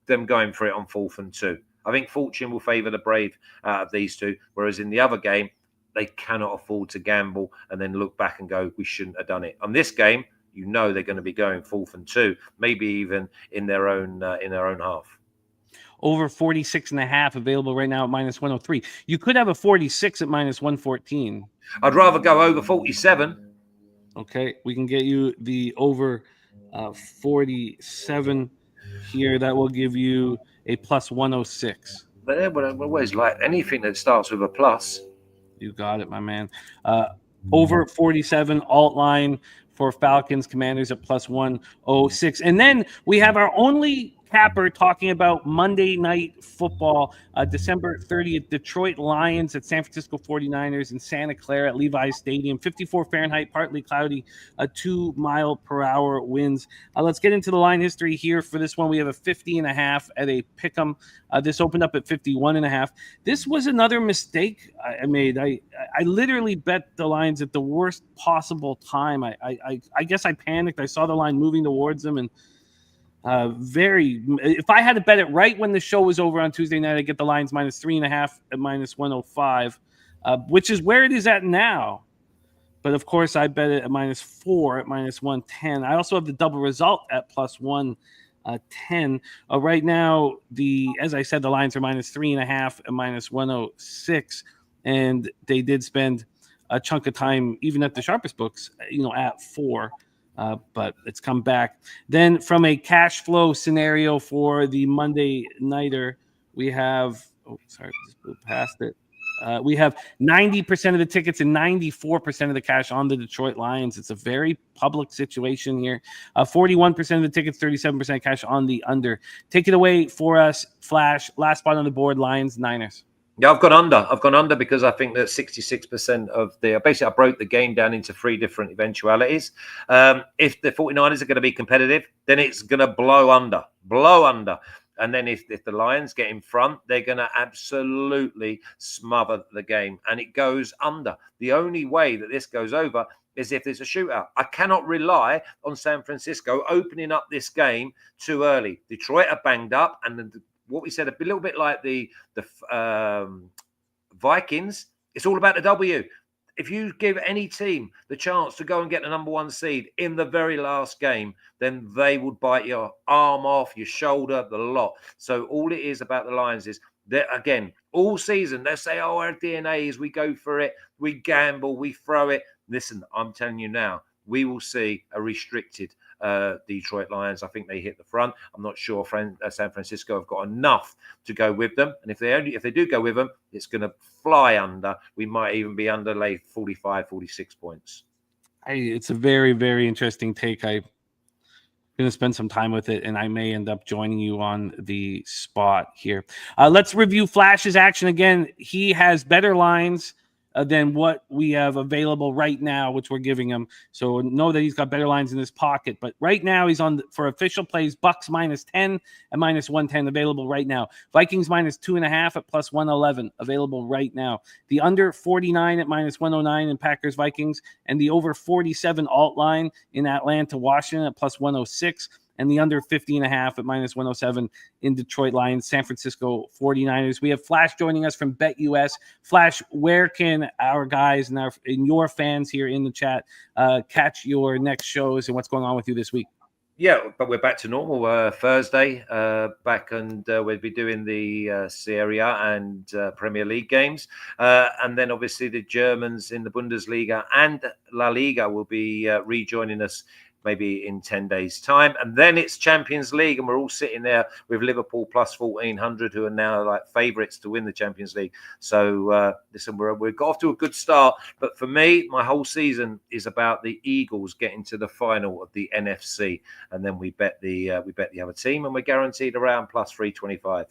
E: them going for it on 4th and 2. I think fortune will favour the brave out of these two, whereas in the other game, they cannot afford to gamble and then look back and go, we shouldn't have done it. On this game, they're going to be going 4th and 2, maybe even in their own half.
B: Over 46.5 available right now at -103. You could have a 46 at -114.
E: I'd rather go over 47.
B: Okay, we can get you the over 47 here. That will give you a +106.
E: But everyone always like anything that starts with a plus.
B: You got it, my man. Over 47 alt line for Falcons Commanders at +106. And then we have our only capper talking about Monday Night Football, December 30th, Detroit Lions at San Francisco 49ers in Santa Clara at Levi's Stadium, 54 Fahrenheit, partly cloudy, 2-mile-per-hour winds. Let's get into the line history here. For this one, we have a 50.5 at a pick'em. This opened up at 51.5. This was another mistake I made. I literally bet the lines at the worst possible time. I guess I panicked. I saw the line moving towards them, and if I had to bet it right when the show was over on Tuesday night, I'd get the Lions -3.5 at -105, which is where it is at now. But of course, I bet it at -4 at -110. I also have the double result at +110. Right now, as I said, the Lions are -3.5 at -106, and they did spend a chunk of time, even at the sharpest books, at 4. But it's come back. Then from a cash flow scenario for the Monday Nighter, we have just blew past it. We have 90% of the tickets and 94% of the cash on the Detroit Lions. It's a very public situation here. 41% of the tickets, 37% cash on the under. Take it away for us, Flash. Last spot on the board, Lions, Niners.
E: Yeah, I've gone under because I think that 66% of basically I broke the game down into 3 different eventualities. If the 49ers are going to be competitive, then it's going to blow under. And then if the Lions get in front, they're going to absolutely smother the game, and it goes under. The only way that this goes over is if there's a shootout. I cannot rely on San Francisco opening up this game too early. Detroit are banged up, and what we said, a little bit like the Vikings, it's all about the W. If you give any team the chance to go and get the number 1 seed in the very last game, then they would bite your arm off, your shoulder, the lot. So all it is about the Lions is that, again, all season, they say, oh, our DNA is we go for it, we gamble, we throw it. Listen, I'm telling you now, we will see a restricted Detroit Lions. I think they hit the front. I'm not sure San Francisco have got enough to go with them. And if they do go with them, it's going to fly under. We might even be under 45, 46 points.
B: It's a very, very interesting take. I'm going to spend some time with it, and I may end up joining you on the spot here. Let's review Flash's action again. He has better lines than what we have available right now, which we're giving him. So know that he's got better lines in his pocket. But right now he's on for official plays, Bucs -10 at -110 available right now. Vikings -2.5 at +111 available right now. The under 49 at -109 in Packers Vikings, and the over 47 alt line in Atlanta Washington at +106. And the under 50.5 at -107 in Detroit Lions, San Francisco 49ers. We have Flash joining us from BetUS. Flash, where can our guys and your fans here in the chat catch your next shows and what's going on with you this week?
E: Yeah, but we're back to normal Thursday, back, and we'll be doing the Serie A and Premier League games. And then obviously the Germans in the Bundesliga and La Liga will be rejoining us maybe in 10 days' time. And then it's Champions League, and we're all sitting there with Liverpool +1,400, who are now like favourites to win the Champions League. So listen, we've got off to a good start. But for me, my whole season is about the Eagles getting to the final of the NFC. And then we bet the other team, and we're guaranteed around +325.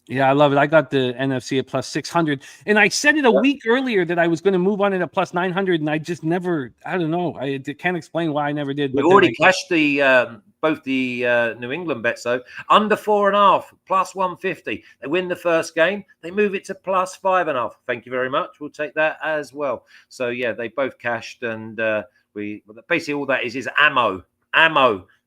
B: Yeah, I love it. I got the NFC at +600. And I said it a week earlier that I was going to move on it at +900, and I just never, I don't know. I can't explain why I never did.
E: We've already cashed both the New England bets, though. Under 4.5, +150. They win the first game. They move it to +5.5. Thank you very much. We'll take that as well. So, yeah, they both cashed, and basically all that is ammo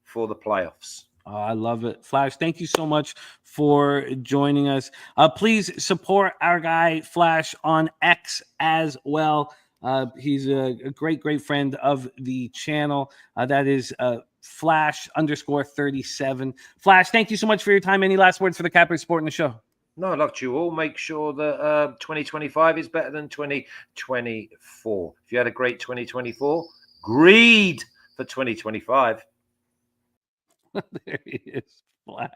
E: for the playoffs.
B: Oh, I love it. Flash, thank you so much for joining us. Please support our guy Flash on X as well. He's a great friend of the channel. That is Flash_37. Flash, thank you so much for your time. Any last words for the Capper supporting the show?
E: No, luck to you all. Make sure that 2025 is better than 2024. If you had a great 2024, greed for 2025.
B: There he is, Flash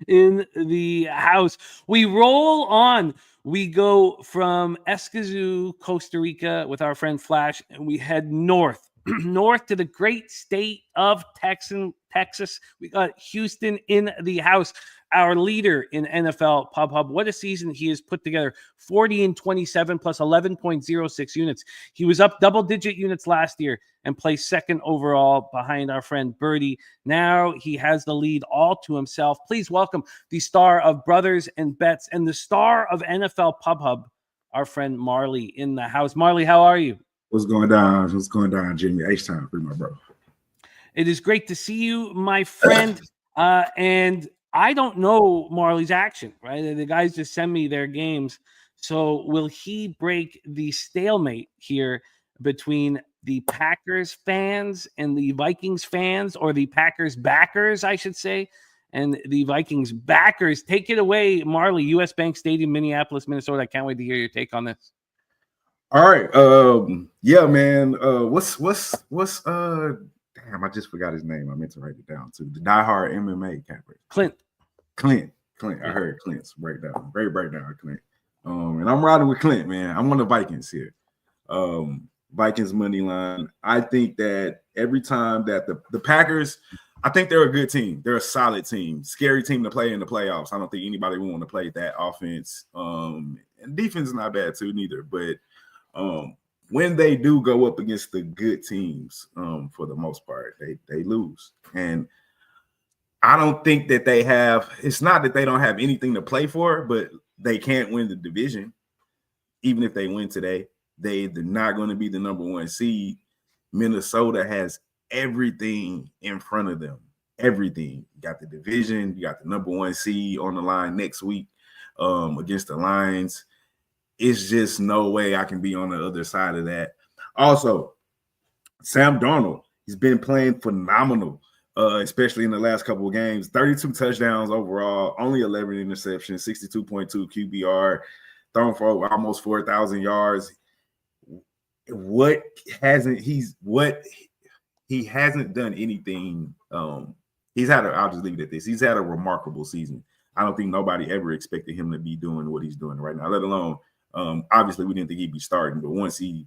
B: in the house. We roll on. We go from Escazú, Costa Rica with our friend Flash, and we head north north to the great state of Texas. We got Houston in the house, our leader in NFL Pub Hub. What a season he has put together. 40-27 plus 11.06 units. He was up double-digit units last year and placed second overall behind our friend Birdie. Now he has the lead all to himself. Please welcome the star of Brothers and Bets and the star of NFL Pub Hub, our friend Marley in the house. Marley, how are you?
F: What's going down? What's going down, Jimmy? H-Time for my bro.
B: It is great to see you, my friend. And I don't know Marley's action, right? The guys just send me their games. So will he break the stalemate here between the Packers fans and the Vikings fans, or the Packers backers, I should say, and the Vikings backers? Take it away, Marley. US Bank Stadium, Minneapolis, Minnesota. I can't wait to hear your take on this.
F: All right. Yeah, man. Damn, I just forgot his name. I meant to write it down too. The diehard MMA capper.
B: Clint.
F: I heard Clint's breakdown. Great breakdown, Clint. And I'm riding with Clint, man. I'm on the Vikings here. Vikings money line. I think that every time that the Packers, I think they're a good team. They're a solid team. Scary team to play in the playoffs. I don't think anybody would want to play that offense. And defense is not bad too, neither. But when they do go up against the good teams, for the most part, they lose. And I don't think that they have – it's not that they don't have anything to play for, but they can't win the division. Even if they win today, they're not going to be the number one seed. Minnesota has everything in front of them. Everything. You got the division. You got the number one seed on the line next week against the Lions. It's just no way I can be on the other side of that. Also, Sam Darnold, he's been playing phenomenal, especially in the last couple of games. 32 touchdowns overall, only 11 interceptions, 62.2 QBR, thrown for almost 4,000 yards. He hasn't done anything. I'll just leave it at this. He's had a remarkable season. I don't think nobody ever expected him to be doing what he's doing right now, let alone obviously we didn't think he'd be starting, but once he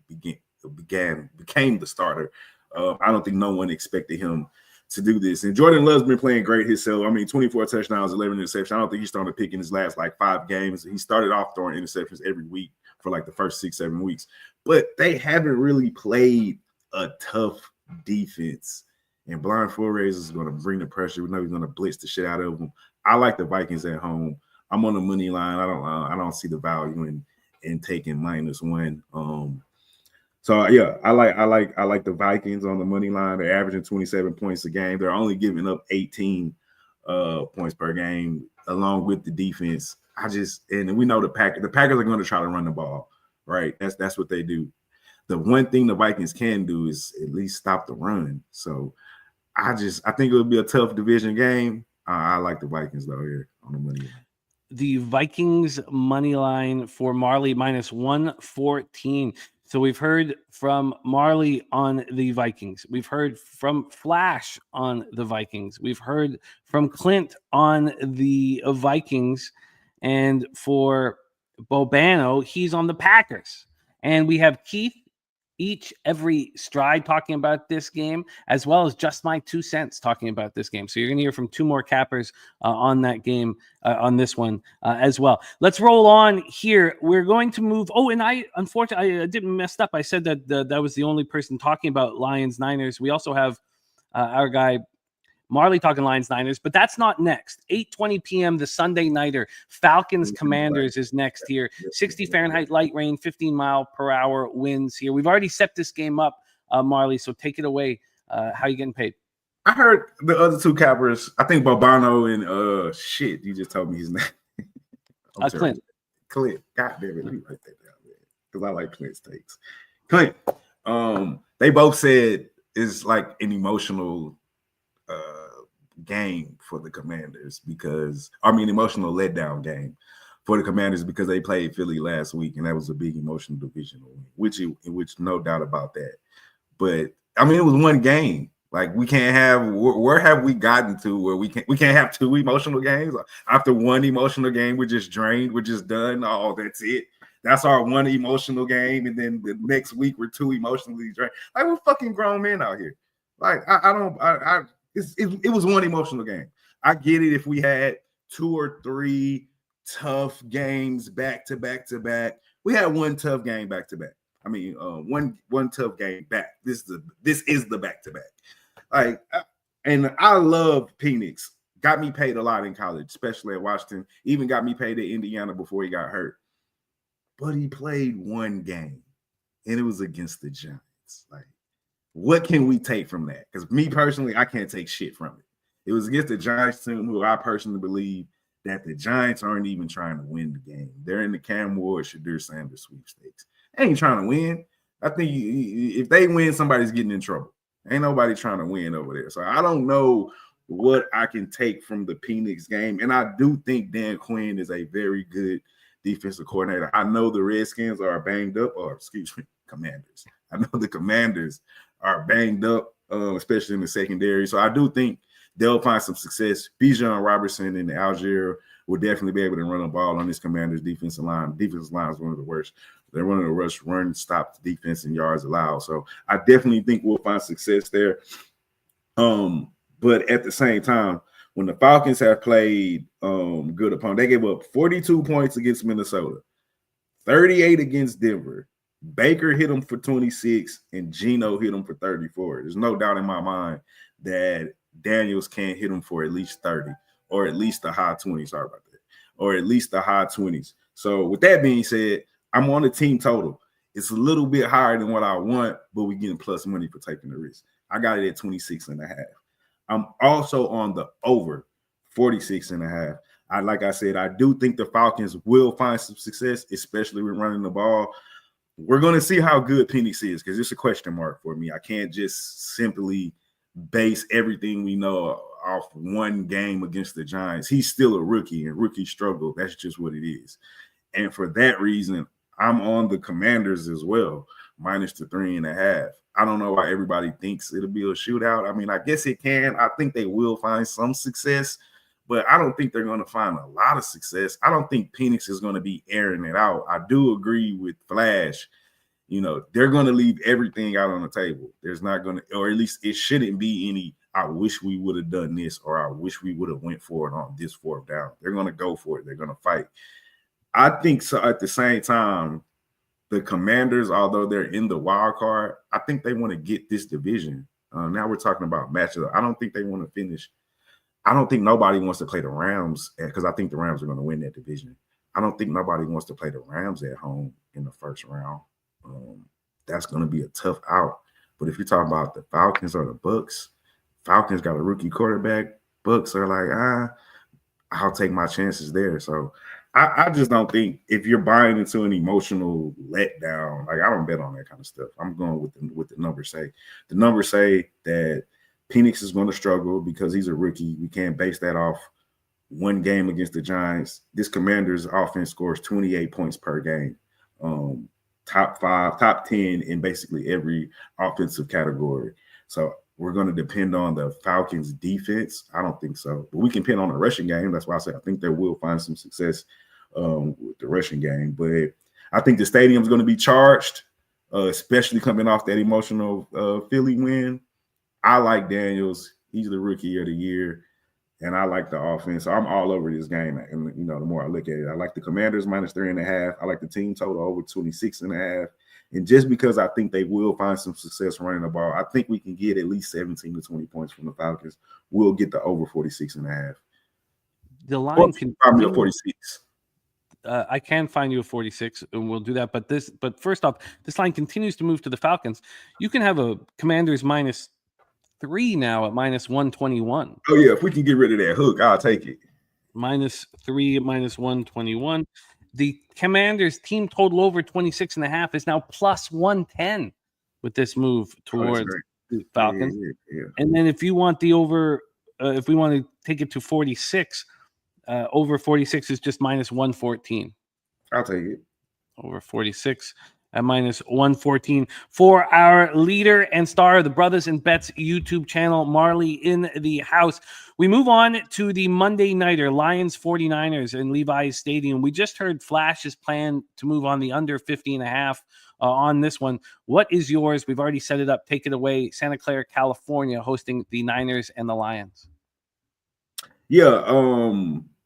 F: became the starter, I don't think no one expected him to do this. And Jordan Love's been playing great himself. I mean, 24 touchdowns, 11 interceptions. I don't think he's starting to pick in his last 5 games. He started off throwing interceptions every week for the first 6-7 weeks, but they haven't really played a tough defense. And Blind Flores is going to bring the pressure. We know he's going to blitz the shit out of them. I like the Vikings at home. I'm on the money line. I don't see the value in taking -1. So yeah, I like the Vikings on the money line. They're averaging 27 points a game. They're only giving up 18 points per game, along with the defense. And we know the Packers are going to try to run the ball, right? That's what they do. The one thing the Vikings can do is at least stop the run. So I think it'll be a tough division game. I like the Vikings though here on the money line.
B: The Vikings money line for Marley -114. So we've heard from Marley on the Vikings. We've heard from Flash on the Vikings. We've heard from Clint on the Vikings. And for Bobano, he's on the Packers. And we have Keith every stride talking about this game, as well as just my 2 cents talking about this game. So you're going to hear from 2 more cappers on that game, on this one as well. Let's roll on here. We're going to move. Oh, and unfortunately, I didn't mess up. I said that that was the only person talking about Lions-Niners. We also have our guy Marley talking Lions-Niners, but that's not next. 8:20 p.m. the Sunday nighter. Falcons Commanders is next here. 60 Fahrenheit light rain, 15 mile per hour winds here. We've already set this game up, Marley, so take it away. How are you getting paid?
F: I heard the other 2 cappers. I think Bobano and you just told me his name.
B: Clint.
F: Clint. God damn it. Let me write that down, man. Because I like Clint's takes. Clint. They both said it's like an emotional game for the Commanders emotional letdown game for the Commanders because they played Philly last week and that was a big emotional divisional win, which no doubt about that. But I mean, it was one game. We can't have. Where have we gotten to where we can't have 2 emotional games? After one emotional game, we're just drained. We're just done. Oh, that's it. That's our one emotional game, and then the next week we're two emotionally drained. Like, we're fucking grown men out here. Like, it was one emotional game. I get it if we had 2 or 3 tough games back to back. We had one tough game back to back. I mean, one tough game back. This is the back to back. Like, and I love Penix. Got me paid a lot in college, especially at Washington. Even got me paid at Indiana before he got hurt. But he played one game, and it was against the Giants. Like, what can we take from that? Because me personally, I can't take shit from it. It was against the Giants team, who I personally believe that the Giants aren't even trying to win the game. They're in the Cam Ward, Shadur Sanders sweepstakes. They ain't trying to win. I think if they win, somebody's getting in trouble. Ain't nobody trying to win over there. So I don't know what I can take from the Penix game. And I do think Dan Quinn is a very good defensive coordinator. I know the Redskins are banged up, or Commanders. I know the Commanders are banged up, especially in the secondary. So I do think they'll find some success. Bijan Robertson and Algier will definitely be able to run a ball on this Commanders defensive line. Defensive line is one of the worst. They're one of the worst run stop defense and yards allowed. So I definitely think we'll find success there. But at the same time, when the Falcons have played good opponents, they gave up 42 points against Minnesota, 38 against Denver. Baker hit them for 26, and Geno hit them for 34. There's no doubt in my mind that Daniels can't hit them for at least 30, or at least the high 20s. Sorry about that. Or at least the high 20s. So with that being said, I'm on the team total. It's a little bit higher than what I want, but we're getting plus money for taking the risk. I got it at 26.5. I'm also on the over 46.5. Like I said, I do think the Falcons will find some success, especially with running the ball. We're going to see how good Penix is, because it's a question mark for me. I can't just simply base everything we know off one game against the Giants. He's still a rookie, and rookies struggle. That's just what it is. And for that reason, I'm on the Commanders as well, minus the 3.5. I don't know why everybody thinks it'll be a shootout. I mean, I guess it can. I think they will find some success, but I don't think they're going to find a lot of success. I don't think Penix is going to be airing it out. I do agree with Flash. You know, they're going to leave everything out on the table. There's not going to, or at least it shouldn't be any, I wish we would have done this, or I wish we would have went for it on this 4th down. They're going to go for it. They're going to fight. I think so. At the same time, the Commanders, although they're in the wild card, I think they want to get this division. Now we're talking about matchup. I don't think they want to finish. I don't think nobody wants to play the Rams, because I think the Rams are going to win that division. I don't think nobody wants to play the Rams at home in the first round. That's going to be a tough out. But if you're talking about the Falcons or the Bucs, Falcons got a rookie quarterback. Bucs are like, I'll take my chances there. So I just don't think, if you're buying into an emotional letdown, like, I don't bet on that kind of stuff. I'm going with the numbers say. The numbers say that Penix is going to struggle because he's a rookie. We can't base that off one game against the Giants. This Commanders offense scores 28 points per game. Top 5, top 10 in basically every offensive category. So we're going to depend on the Falcons defense. I don't think so, but we can depend on the rushing game. That's why I say I think they will find some success with the rushing game. But I think the stadium's going to be charged, especially coming off that emotional Philly win. I like Daniels. He's the rookie of the year, and I like the offense. So I'm all over this game. And, you know, the more I look at it, I like the Commanders minus 3.5. I like the team total over 26.5. And just because I think they will find some success running the ball, I think we can get at least 17 to 20 points from the Falcons. We'll get the over 46.5.
B: The line can
F: find me a 46.
B: I can find you a 46, and we'll do that. But first off, this line continues to move to the Falcons. You can have a Commanders minus 3 now at minus 121.
F: Oh yeah, if we can get rid of that hook, I'll take it.
B: Minus 3 at minus 121. The Commanders team total over 26.5 is now plus 110 with this move towards the Falcons.
F: Yeah.
B: And then if you want the over, if we want to take it to 46, over 46 is just minus 114.
F: I'll take it.
B: Over 46. at -114 for our leader and star of the Brothers and Bets YouTube channel, Marley in the house. We move on to the Monday nighter, Lions 49ers in Levi's Stadium. We just heard Flash's plan to move on the under 50.5 on this one. What is yours? We've already set it up. Take it away. Santa Clara, California, hosting the Niners and the Lions.
F: Yeah,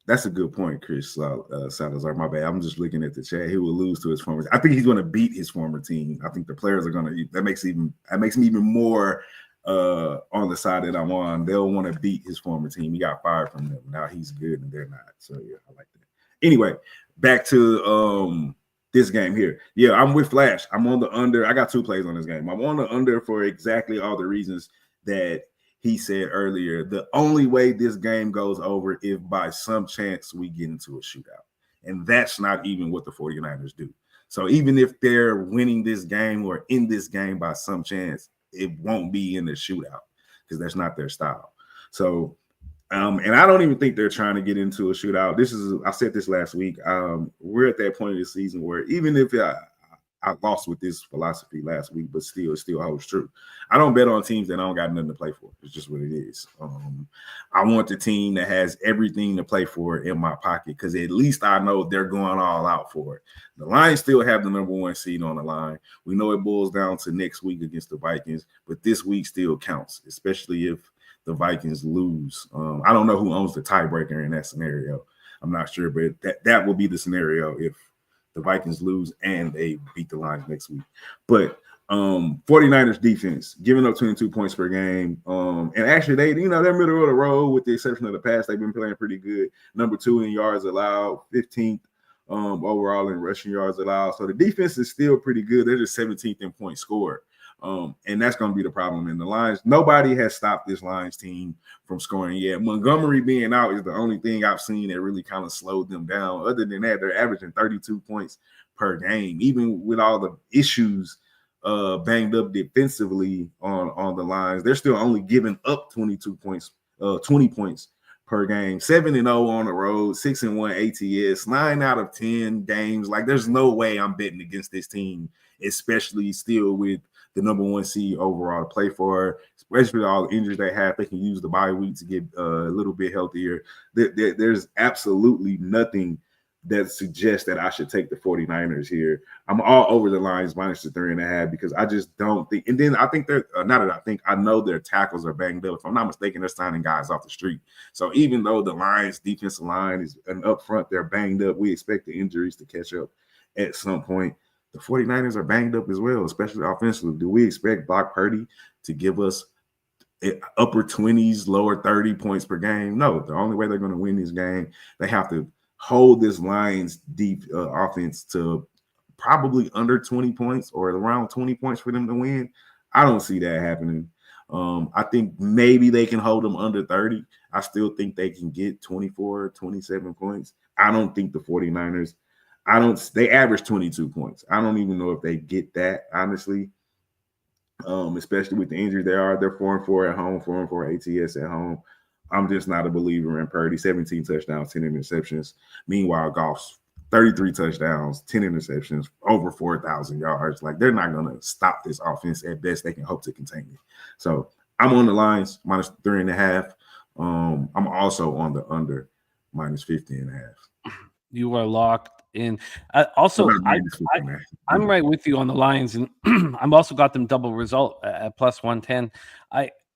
F: that's a good point, Chris Salazar. My bad. I'm just looking at the chat. He will lose to his former. I think he's going to beat his former team. I think the players are going to. That makes me even more on the side that I'm on. They'll want to beat his former team. He got fired from them. Now he's good and they're not. So yeah, I like that. Anyway, back to this game here. Yeah, I'm with Flash. I'm on the under. I got 2 plays on this game. I'm on the under for exactly all the reasons that he said earlier. The only way this game goes over if by some chance we get into a shootout. And that's not even what the 49ers do. So even if they're winning this game or in this game by some chance, it won't be in the shootout because that's not their style. So, and I don't even think they're trying to get into a shootout. I said this last week. We're at that point of the season where even if I lost with this philosophy last week, but still holds true. I don't bet on teams that I don't got nothing to play for. It's just what it is. I want the team that has everything to play for in my pocket because at least I know they're going all out for it. The Lions still have the number 1 seed on the line. We know it boils down to next week against the Vikings, but this week still counts, especially if the Vikings lose. I don't know who owns the tiebreaker in that scenario. I'm not sure, but that will be the scenario if the Vikings lose and they beat the Lions next week. But 49ers defense giving up 22 points per game. And actually they're middle of the road with the exception of the pass. They've been playing pretty good. Number 2 in yards allowed, 15th overall in rushing yards allowed. So the defense is still pretty good. They're just 17th in points scored. And that's going to be the problem in the Lions. Nobody has stopped this Lions team from scoring yet. Montgomery being out is the only thing I've seen that really kind of slowed them down. Other than that, they're averaging 32 points per game, even with all the issues banged up defensively on the Lions. They're still only giving up 20 points per game, 7-0 on the road, 6-1 ATS, 9 out of 10 games. Like there's no way I'm betting against this team, especially still with the number 1 seed overall to play for, especially with all the injuries they have. They can use the bye week to get a little bit healthier. There's absolutely nothing that suggests that I should take the 49ers here. I'm all over the Lions minus the 3.5 because I just don't think. And then I think I know their tackles are banged up. If I'm not mistaken, they're signing guys off the street. So even though the Lions defensive line is up front, they're banged up. We expect the injuries to catch up at some point. The 49ers are banged up as well, especially offensively. Do we expect Brock Purdy to give us upper 20s, lower 30 points per game? No. The only way they're going to win this game, they have to hold this Lions deep offense to probably under 20 points or around 20 points for them to win. I don't see that happening. I think maybe they can hold them under 30. I still think they can get 24, 27 points. I don't think the 49ers they average 22 points. I don't even know if they get that, honestly. Especially with the injuries they're 4-4 at home, 4-4 ATS at home. I'm just not a believer in Purdy. 17 touchdowns, 10 interceptions. Meanwhile, Goff's 33 touchdowns, 10 interceptions, over 4,000 yards. Like they're not going to stop this offense. At best, they can hope to contain it. So I'm on the Lions minus 3.5. I'm also on the under minus 50.5.
B: You are locked in. I'm right with you on the Lions, and I've also got them double result at plus 110.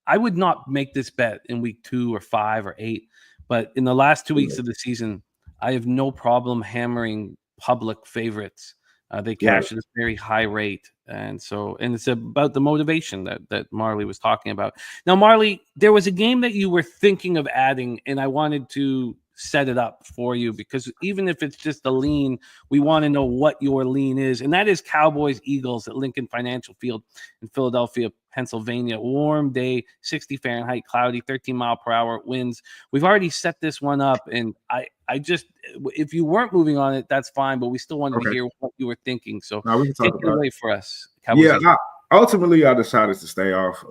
B: I would not make this bet in week 2 or 5 or 8, but in the last 2 weeks of the season, I have no problem hammering public favorites. They cash at a very high rate. And it's about the motivation that Marley was talking about. Now, Marley, there was a game that you were thinking of adding, and I wanted to set it up for you because even if it's just a lean, we want to know what your lean is. And that is Cowboys Eagles at Lincoln Financial Field in Philadelphia, Pennsylvania. Warm day, 60 Fahrenheit, cloudy, 13 mile per hour winds. We've already set this one up, and I just, if you weren't moving on it, that's fine, but we still wanted to hear what you were thinking. So
F: we can
B: take it away for us. Cowboys
F: ultimately I decided to stay off.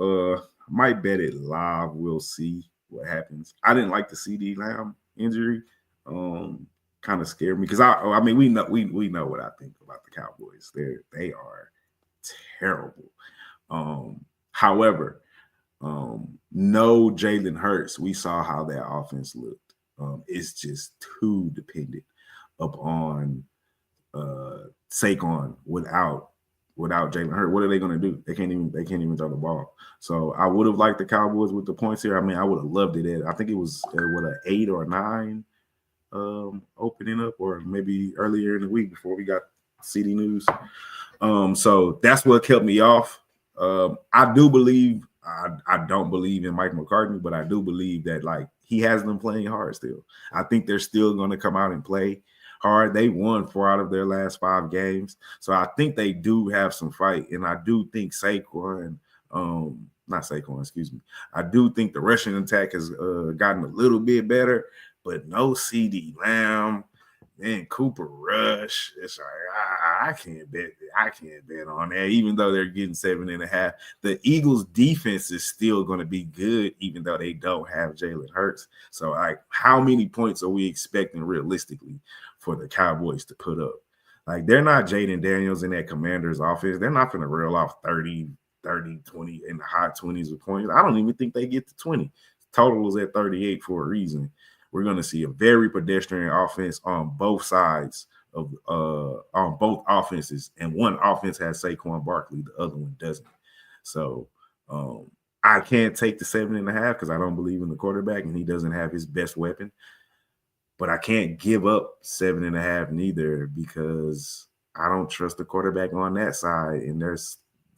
F: Might bet it live. We'll see what happens. I didn't like the CD Lamb injury. kind of scared me because I mean we know what I think about the Cowboys. They are terrible. However, no Jalen Hurts. We saw how that offense looked. It's just too dependent upon Saquon without Jalen Hurts. What are they going to do? They can't even throw the ball. So I would have liked the Cowboys with the points here. I mean, I would have loved it. I think it was an 8 or 9 opening up, or maybe earlier in the week before we got CD News. So that's what kept me off. I do believe I don't believe in Mike McCartney, but I do believe that like he has them playing hard still. I think they're still going to come out and play hard. They won 4 out of their last 5 games. So I think they do have some fight. And I do think I do think the rushing attack has gotten a little bit better, but no CeeDee Lamb and Cooper Rush. It's like I can't bet on that, even though they're getting 7.5. The Eagles defense is still going to be good, even though they don't have Jalen Hurts. So like, how many points are we expecting realistically for the Cowboys to put up? Like, they're not Jaden Daniels in that Commanders offense. They're not going to reel off 30, 20 in the high 20s of points. I don't even think they get to 20. Total is at 38 for a reason. We're going to see a very pedestrian offense on both sides of on both offenses, and one offense has Saquon Barkley, the other one doesn't. So I can't take the 7.5 because I don't believe in the quarterback and he doesn't have his best weapon. But I can't give up 7.5 neither because I don't trust the quarterback on that side, and they're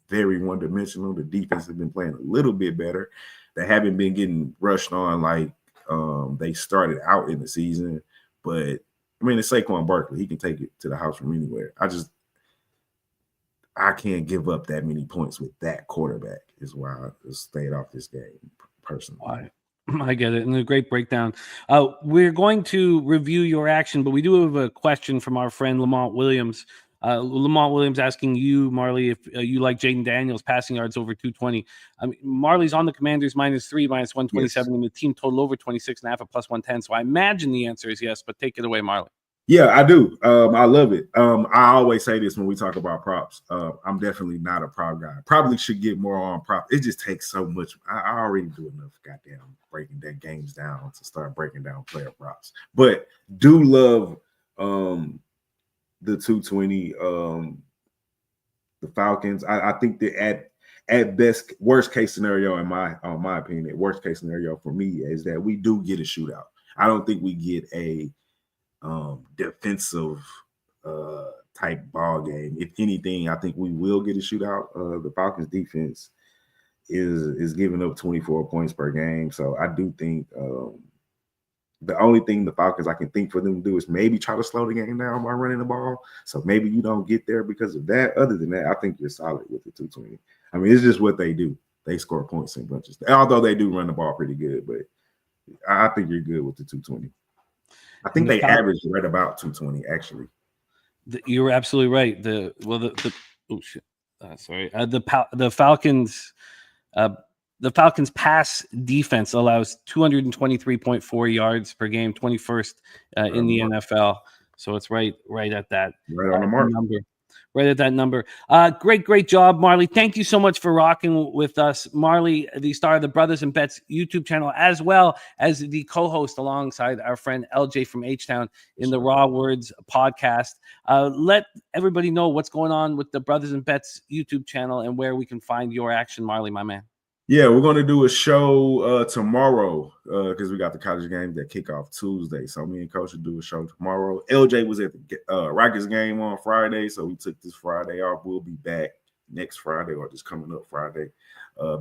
F: very one-dimensional. The defense has been playing a little bit better. They haven't been getting rushed on like they started out in the season. But, I mean, it's Saquon Barkley. He can take it to the house from anywhere. I can't give up that many points with that quarterback is why I just stayed off this game personally.
B: I get it. And a great breakdown. We're going to review your action, but we do have a question from our friend Lamont Williams. Lamont Williams asking you, Marley, if you like Jaden Daniels passing yards over 220. I mean, Marley's on the Commanders -3, -127, yes, and the team total over 26.5 at +110. So I imagine the answer is yes, but take it away, Marley.
F: Yeah, I do. I love it. I always say this when we talk about props. I'm definitely not a prop guy. Probably should get more on props. It just takes so much. I already do enough goddamn breaking that games down to start breaking down player props. But do love the 220, the Falcons. I think that at best, worst case scenario in my opinion, worst case scenario for me is that we do get a shootout. I don't think we get a defensive type ball game. If anything, I think we will get a shootout. The Falcons defense is giving up 24 points per game. So I do think the only thing the Falcons I can think for them to do is maybe try to slow the game down by running the ball. So maybe you don't get there because of that. Other than that, I think you're solid with the 220. I mean, it's just what they do. They score points in bunches. Although they do run the ball pretty good, but I think you're good with the 220. I think they average right about 220, actually.
B: You're absolutely right. The Falcons pass defense allows 223.4 yards per game, 21st in the NFL. So it's right at that number. Right at that number. Great job, Marley. Thank you so much for rocking with us. Marley, the star of the Brothers and Bets YouTube channel, as well as the co-host alongside our friend LJ from H-Town in the Raw Words podcast. Let everybody know what's going on with the Brothers and Bets YouTube channel and where we can find your action, Marley, my man.
F: Yeah, we're going to do a show tomorrow because we got the college games that kick off Tuesday. So me and Coach will do a show tomorrow. LJ was at the Rockets game on Friday, so we took this Friday off. We'll be back next Friday or just coming up Friday,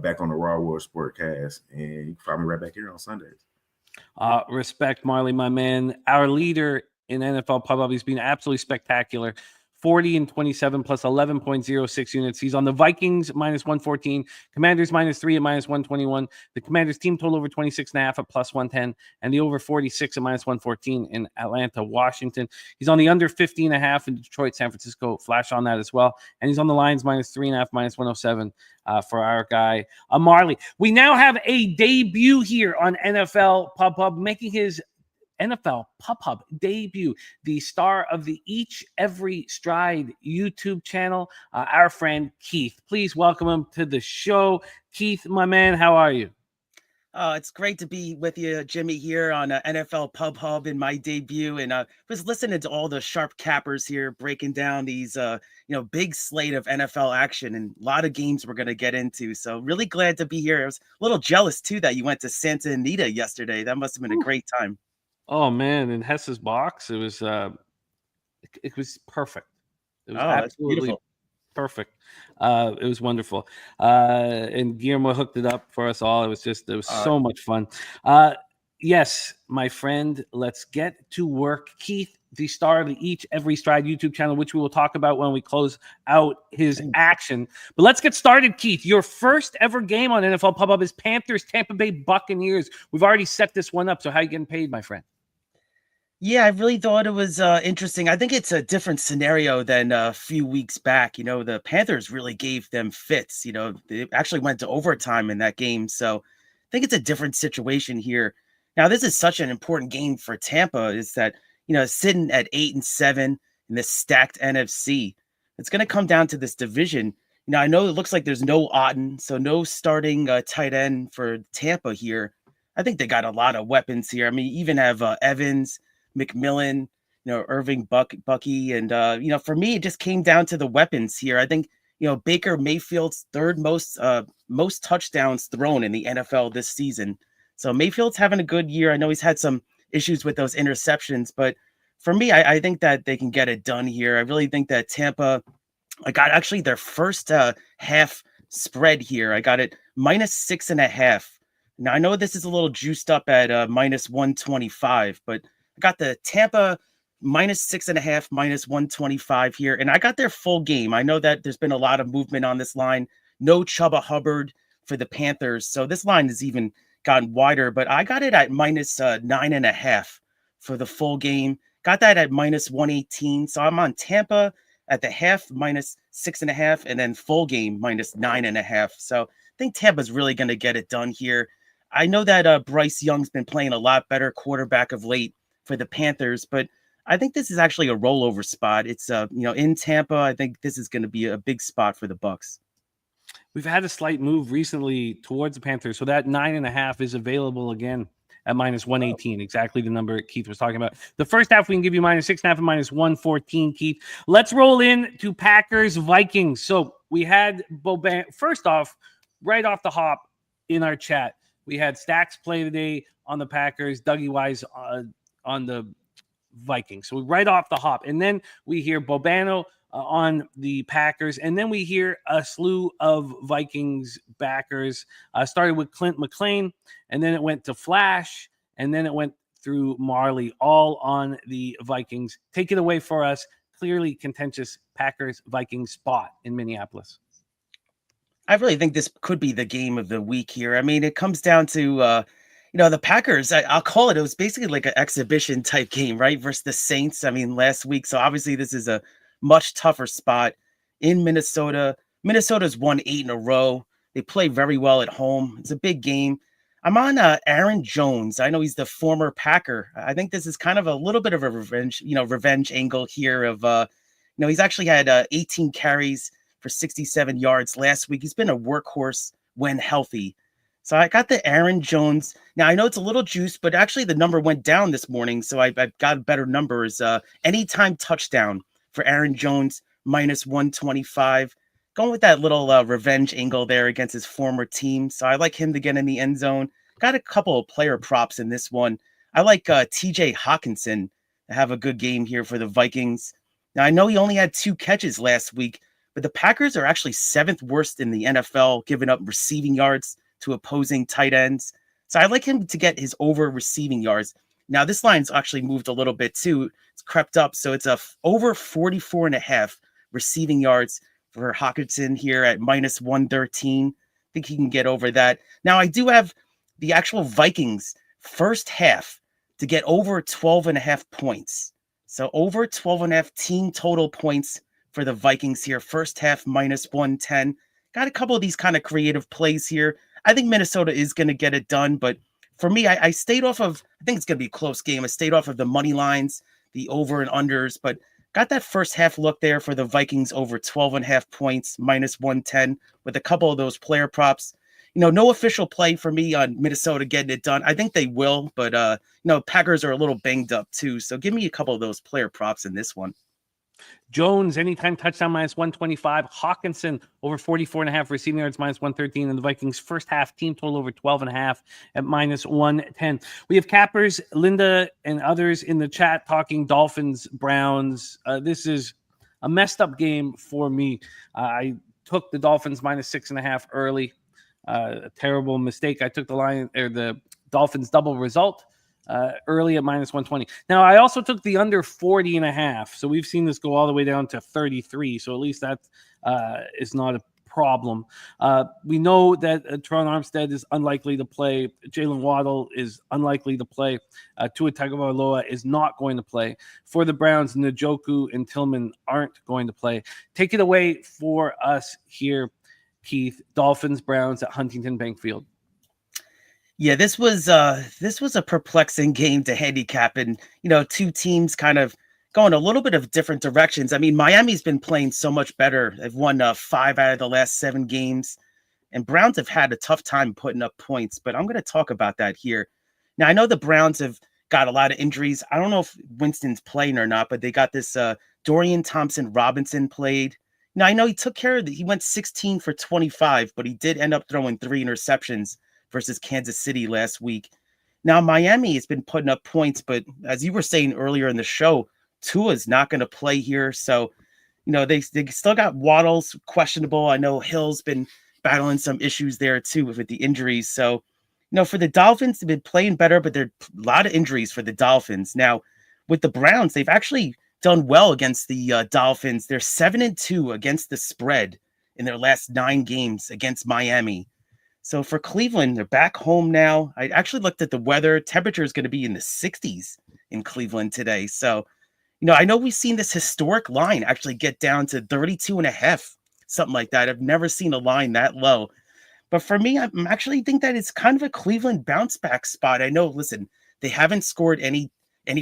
F: back on the Raw World Sportcast. And you can find me right back here on Sundays.
B: Respect, Marley, my man. Our leader in NFL Pub Hub, he's been absolutely spectacular. 40 and 27 plus 11.06 units. He's on the Vikings -114, Commanders -3 at -121, the Commanders team total over 26.5 at +110, and the over 46 at -114 in Atlanta, Washington. He's on the under 50.5 in Detroit, San Francisco. Flash on that as well. And he's on the Lions -3.5, -107 for our guy, Marley. We now have a debut here on NFL Pub Hub, making his NFL Pub Hub debut, the star of the Each Every Stride YouTube channel, our friend Keith. Please welcome him to the show. Keith, my man, how are you?
G: It's great to be with you, Jimmy, here on NFL Pub Hub in my debut, and was listening to all the sharp cappers here breaking down these, big slate of NFL action and a lot of games we're going to get into. So really glad to be here. I was a little jealous too that you went to Santa Anita yesterday. That must have been a great time.
B: Oh man, in Hess's box, it was perfect. It was absolutely
G: beautiful.
B: Perfect. It was wonderful. And Guillermo hooked it up for us all. It was so much fun. Yes, my friend, let's get to work. Keith, the star of the Each Every Stride YouTube channel, which we will talk about when we close out his action. But let's get started, Keith. Your first ever game on NFL Pub Hub is Panthers, Tampa Bay Buccaneers. We've already set this one up. So how are you getting paid, my friend?
G: Yeah, I really thought it was interesting. I think it's a different scenario than a few weeks back. The Panthers really gave them fits. They actually went to overtime in that game. So I think it's a different situation here. Now, this is such an important game for Tampa, is that, sitting at 8-7 in this stacked NFC, it's going to come down to this division. I know it looks like there's no Otten, so no starting tight end for Tampa here. I think they got a lot of weapons here. I mean, you even have Evans, McMillan, Irving, Bucky. And, for me, it just came down to the weapons here. I think, Baker Mayfield's third most touchdowns thrown in the NFL this season. So Mayfield's having a good year. I know he's had some issues with those interceptions, but for me, I think that they can get it done here. I really think that Tampa, I got actually their first half spread here. I got it -6.5. Now, I know this is a little juiced up at -125, but I got the Tampa -6.5, -125 here, and I got their full game. I know that there's been a lot of movement on this line. No Chuba Hubbard for the Panthers, so this line has even gotten wider, but I got it at -9.5 for the full game. Got that at -118, so I'm on Tampa at the half -6.5, and then full game -9.5. So I think Tampa's really going to get it done here. I know that Bryce Young's been playing a lot better quarterback of late for the Panthers, but I think this is actually a rollover spot. It's in Tampa. I think this is going to be a big spot for the Bucs.
B: We've had a slight move recently towards the Panthers, so that 9.5 is available again at -118, exactly the number Keith was talking about. The first half, we can give you -6.5 and -114, Keith. Let's roll in to Packers Vikings. So we had Boban. First off, right off the hop in our chat, we had Stacks play today on the Packers, Dougie Wise on the Vikings. So right off the hop. And then we hear Bobano on the Packers. And then we hear a slew of Vikings backers. Started with Clint McLean, and then it went to Flash, and then it went through Marley, all on the Vikings. Take it away for us. Clearly contentious Packers-Vikings spot in Minneapolis.
G: I really think this could be the game of the week here. I mean, it comes down to, the Packers, I'll call it, it was basically like an exhibition type game, right? Versus the Saints, last week. So obviously this is a much tougher spot in Minnesota. Minnesota's won 8 in a row. They play very well at home. It's a big game. I'm on Aaron Jones. I know he's the former Packer. I think this is kind of a little bit of a revenge angle here of, he's actually had 18 carries for 67 yards last week. He's been a workhorse when healthy. So I got the Aaron Jones. Now, I know it's a little juice, but actually the number went down this morning, so I've got better numbers. Anytime touchdown for Aaron Jones, -125. Going with that little revenge angle there against his former team. So I like him to get in the end zone. Got a couple of player props in this one. I like TJ Hawkinson to have a good game here for the Vikings. Now, I know he only had 2 catches last week, but the Packers are actually 7th worst in the NFL, giving up receiving yards to opposing tight ends. So I like him to get his over receiving yards. Now, this line's actually moved a little bit too. It's crept up. So it's over 44.5 receiving yards for Hawkinson here at -113. I think he can get over that. Now, I do have the actual Vikings first half to get over 12.5 points. So over 12.5 team total points for the Vikings here. First half -110. Got a couple of these kind of creative plays here. I think Minnesota is going to get it done, but for me, I stayed off of, I think it's going to be a close game. I stayed off of the money lines, the over and unders, but got that first half look there for the Vikings over 12.5 points, -110 with a couple of those player props. No official play for me on Minnesota getting it done. I think they will, but Packers are a little banged up too. So give me a couple of those player props in this one.
B: Jones, anytime touchdown -125. Hawkinson over 44.5 receiving yards -113. And the Vikings first half team total over 12.5 at -110. We have cappers, Linda and others in the chat talking Dolphins, Browns. This is a messed up game for me. I took the Dolphins -6.5 early. A terrible mistake. I took the Dolphins double result early at -120. Now, I also took the under 40.5. So we've seen this go all the way down to 33. So at least that is not a problem. We know that Teron Armstead is unlikely to play. Jalen Waddle is unlikely to play. Tua Tagovailoa is not going to play. For the Browns, Njoku and Tillman aren't going to play. Take it away for us here, Keith. Dolphins, Browns at Huntington Bank Field.
G: Yeah, this was a perplexing game to handicap, and two teams kind of going a little bit of different directions. I mean, Miami's been playing so much better. They've won 5 out of the last 7 games, and Browns have had a tough time putting up points. But I'm going to talk about that here. Now, I know the Browns have got a lot of injuries. I don't know if Winston's playing or not, but they got this Dorian Thompson-Robinson played. Now, I know he took care of it. He went 16 for 25, but he did end up throwing 3 interceptions versus Kansas City last week. Now, Miami has been putting up points, but as you were saying earlier in the show, Tua's not going to play here. So, they still got Waddle's questionable. I know Hill's been battling some issues there too with the injuries. So, for the Dolphins, they've been playing better, but there are a lot of injuries for the Dolphins. Now, with the Browns, they've actually done well against the Dolphins. They're 7-2 against the spread in their last 9 games against Miami. So for Cleveland, they're back home now. I actually looked at the weather. Temperature is going to be in the 60s in Cleveland today. So, I know we've seen this historic line actually get down to 32.5, something like that. I've never seen a line that low. But for me, I actually think that it's kind of a Cleveland bounce back spot. I know, listen, they haven't scored any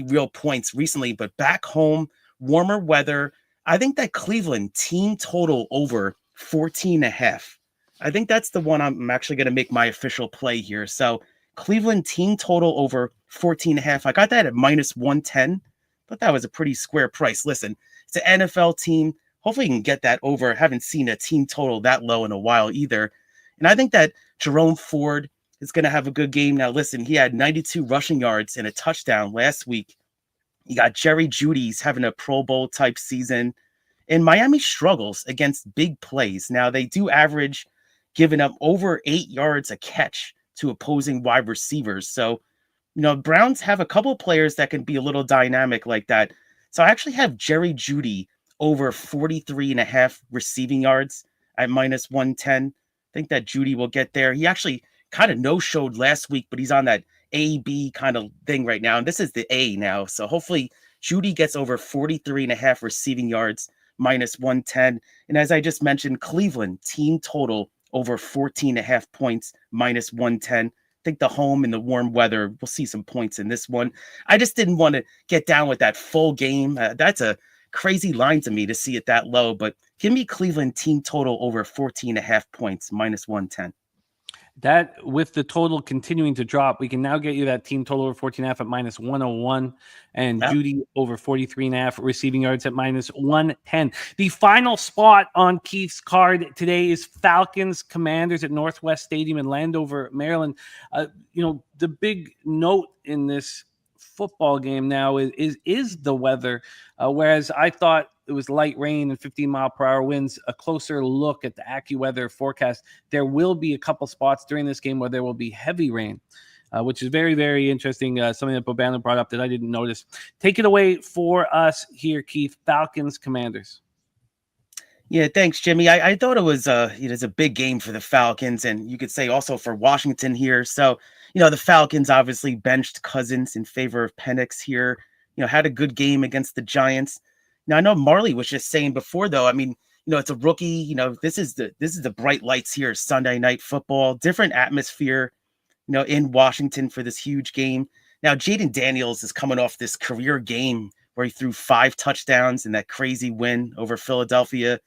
G: real points recently, but back home, warmer weather. I think that Cleveland team total over 14.5. I think that's the one I'm actually going to make my official play here. So Cleveland team total over 14.5. I got that at -110. Thought that was a pretty square price. Listen, it's an NFL team. Hopefully you can get that over. I haven't seen a team total that low in a while either. And I think that Jerome Ford is going to have a good game. Now, listen, he had 92 rushing yards and a touchdown last week. You got Jerry Jeudy's having a Pro Bowl type season. And Miami struggles against big plays. Now, they do average giving up over 8 yards a catch to opposing wide receivers. So, Browns have a couple players that can be a little dynamic like that. So I actually have Jerry Jeudy over 43.5 receiving yards at -110. I think that Jeudy will get there. He actually kind of no-showed last week, but he's on that A-B kind of thing right now. And this is the A now. So hopefully Jeudy gets over 43.5 receiving yards, -110. And as I just mentioned, Cleveland team total over 14.5 points, -110. I think the home and the warm weather, we'll see some points in this one. I just didn't want to get down with that full game. That's a crazy line to me to see it that low, but give me Cleveland team total over 14.5 points, -110.
B: That, with the total continuing to drop, we can now get you that team total over 14.5 at -101 and Jeudy over 43.5 receiving yards at -110. The final spot on Keith's card today is Falcons Commanders at Northwest Stadium in Landover, Maryland. The big note in this football game now is the weather, whereas I thought it was light rain and 15-mile-per-hour winds. A closer look at the AccuWeather forecast, there will be a couple spots during this game where there will be heavy rain, which is very, very interesting. Something that Bobano brought up that I didn't notice. Take it away for us here, Keith. Falcons, Commanders.
G: Yeah, thanks, Jimmy. I thought it was it's a big game for the Falcons, and you could say also for Washington here. So, the Falcons obviously benched Cousins in favor of Penix here. Had a good game against the Giants. Now, I know Marley was just saying before, though, I mean, it's a rookie. This is the bright lights here, Sunday Night Football, different atmosphere. in Washington for this huge game. Now, Jaden Daniels is coming off this career game where he threw 5 touchdowns in that crazy win over Philadelphia.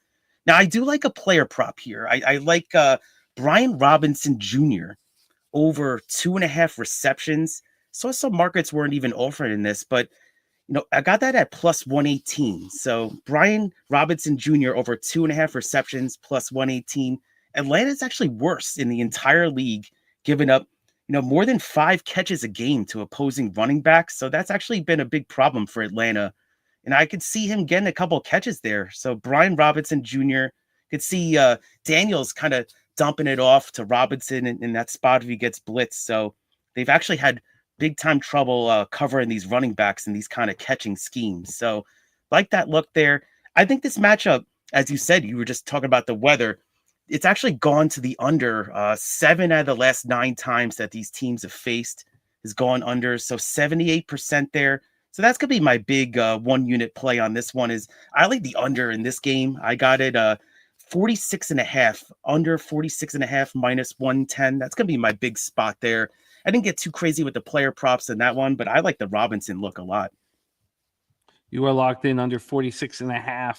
G: Now, I do like a player prop here. I like Brian Robinson Jr. over 2.5 receptions. So some markets weren't even offering this, but I got that at plus 118. So Brian Robinson Jr. over 2.5 receptions plus 118. Atlanta's actually worse in the entire league, giving up more than 5 catches a game to opposing running backs. So that's actually been a big problem for Atlanta. And I could see him getting a couple catches there. So Brian Robinson Jr. could see Daniels kind of dumping it off to Robinson in that spot if he gets blitzed. So they've actually had big time trouble covering these running backs in these kind of catching schemes. So like that look there. I think this matchup, as you said, you were just talking about the weather. It's actually gone to the under. 7 out of the last 9 times that these teams have faced has gone under. So 78% there. So that's going to be my big 1-unit play on this one. Is I like the under in this game. I got it 46.5, under 46.5 minus 110. That's going to be my big spot there. I didn't get too crazy with the player props in that one, but I like the Robinson look a lot.
B: You are locked in under 46.5,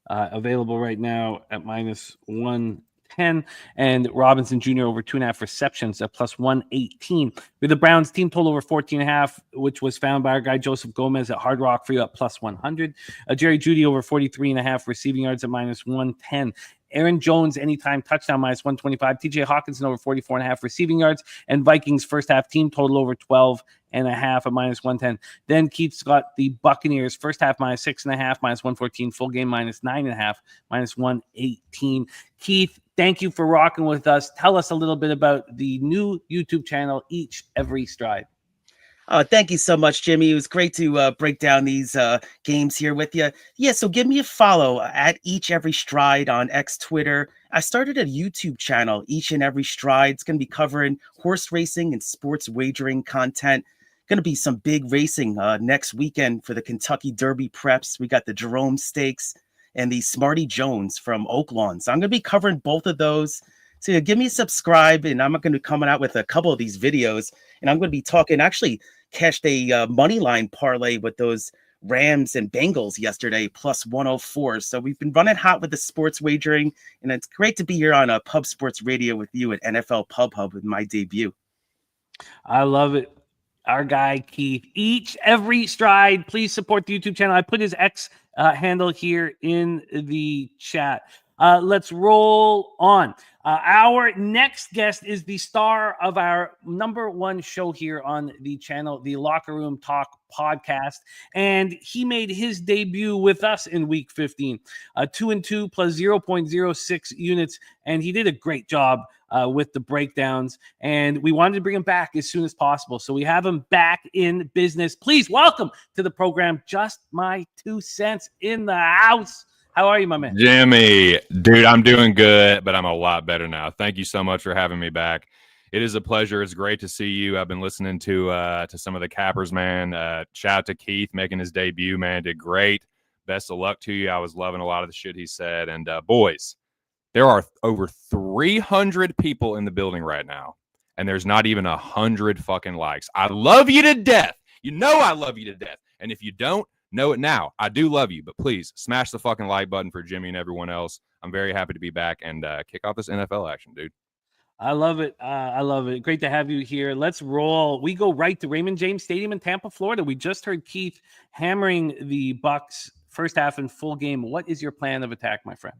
B: available right now at minus 110, and Robinson Jr. over 2.5 receptions at plus 118. With the Browns team total over 14.5, which was found by our guy Joseph Gomez at Hard Rock for you at plus 100. Jerry Jeudy over 43.5 receiving yards at minus 110. Aaron Jones anytime touchdown minus 125. TJ Hawkinson over 44.5 receiving yards, and Vikings first half team total over 12.5 at minus 110. Then Keith's got the Buccaneers first half minus 6.5 minus 114, full game minus 9.5 minus 118. Keith, thank you for rocking with us. Tell us a little bit about the new YouTube channel, Each Every Stride.
G: Thank you so much, Jimmy. It was great to break down these games here with you. Yeah, so give me a follow at Each Every Stride on X Twitter. I started a YouTube channel, Each and Every Stride. It's going to be covering horse racing and sports wagering content. Going to be some big racing next weekend for the Kentucky Derby preps. We got the Jerome Stakes and the Smarty Jones from Oaklawn. So I'm going to be covering both of those. So give me a subscribe, and I'm going to be coming out with a couple of these videos, and I'm going to be talking, actually cashed a money line parlay with those Rams and Bengals yesterday, plus 104. So we've been running hot with the sports wagering, and it's great to be here on Pub Sports Radio with you at NFL Pub Hub with my debut.
B: I love it. Our guy, Keith, Each Every Stride. Please support the YouTube channel. I put his X handle here in the chat. Let's roll on. Our next guest is the star of our +1 show here on the channel, the Locker Room Talk podcast, and he made his debut with us in Week 15, 2-2 plus 0.06 units, and he did a great job with the breakdowns, and we wanted to bring him back as soon as possible, so we have him back in business. Please welcome to the program, Just My 2 Cents in the house. How are you, my man?
H: Jimmy, dude, I'm doing good, but I'm a lot better now. Thank you so much for having me back. It is a pleasure. It's great to see you. I've been listening to some of the Cappers, man. Shout out to Keith making his debut, man. Did great. Best of luck to you. I was loving a lot of the shit he said. And boys, there are over 300 people in the building right now, and there's not even 100 fucking likes. I love you to death. You know I love you to death. And if you don't, know it now. I do love you, but please smash the fucking like button for Jimmy and everyone else. I'm very happy to be back and kick off this NFL action, dude.
B: I love it. I love it. Great to have you here. Let's roll. We go right to Raymond James Stadium in Tampa, Florida. We just heard Keith hammering the Bucs first half and full game. What is your plan of attack, my friend?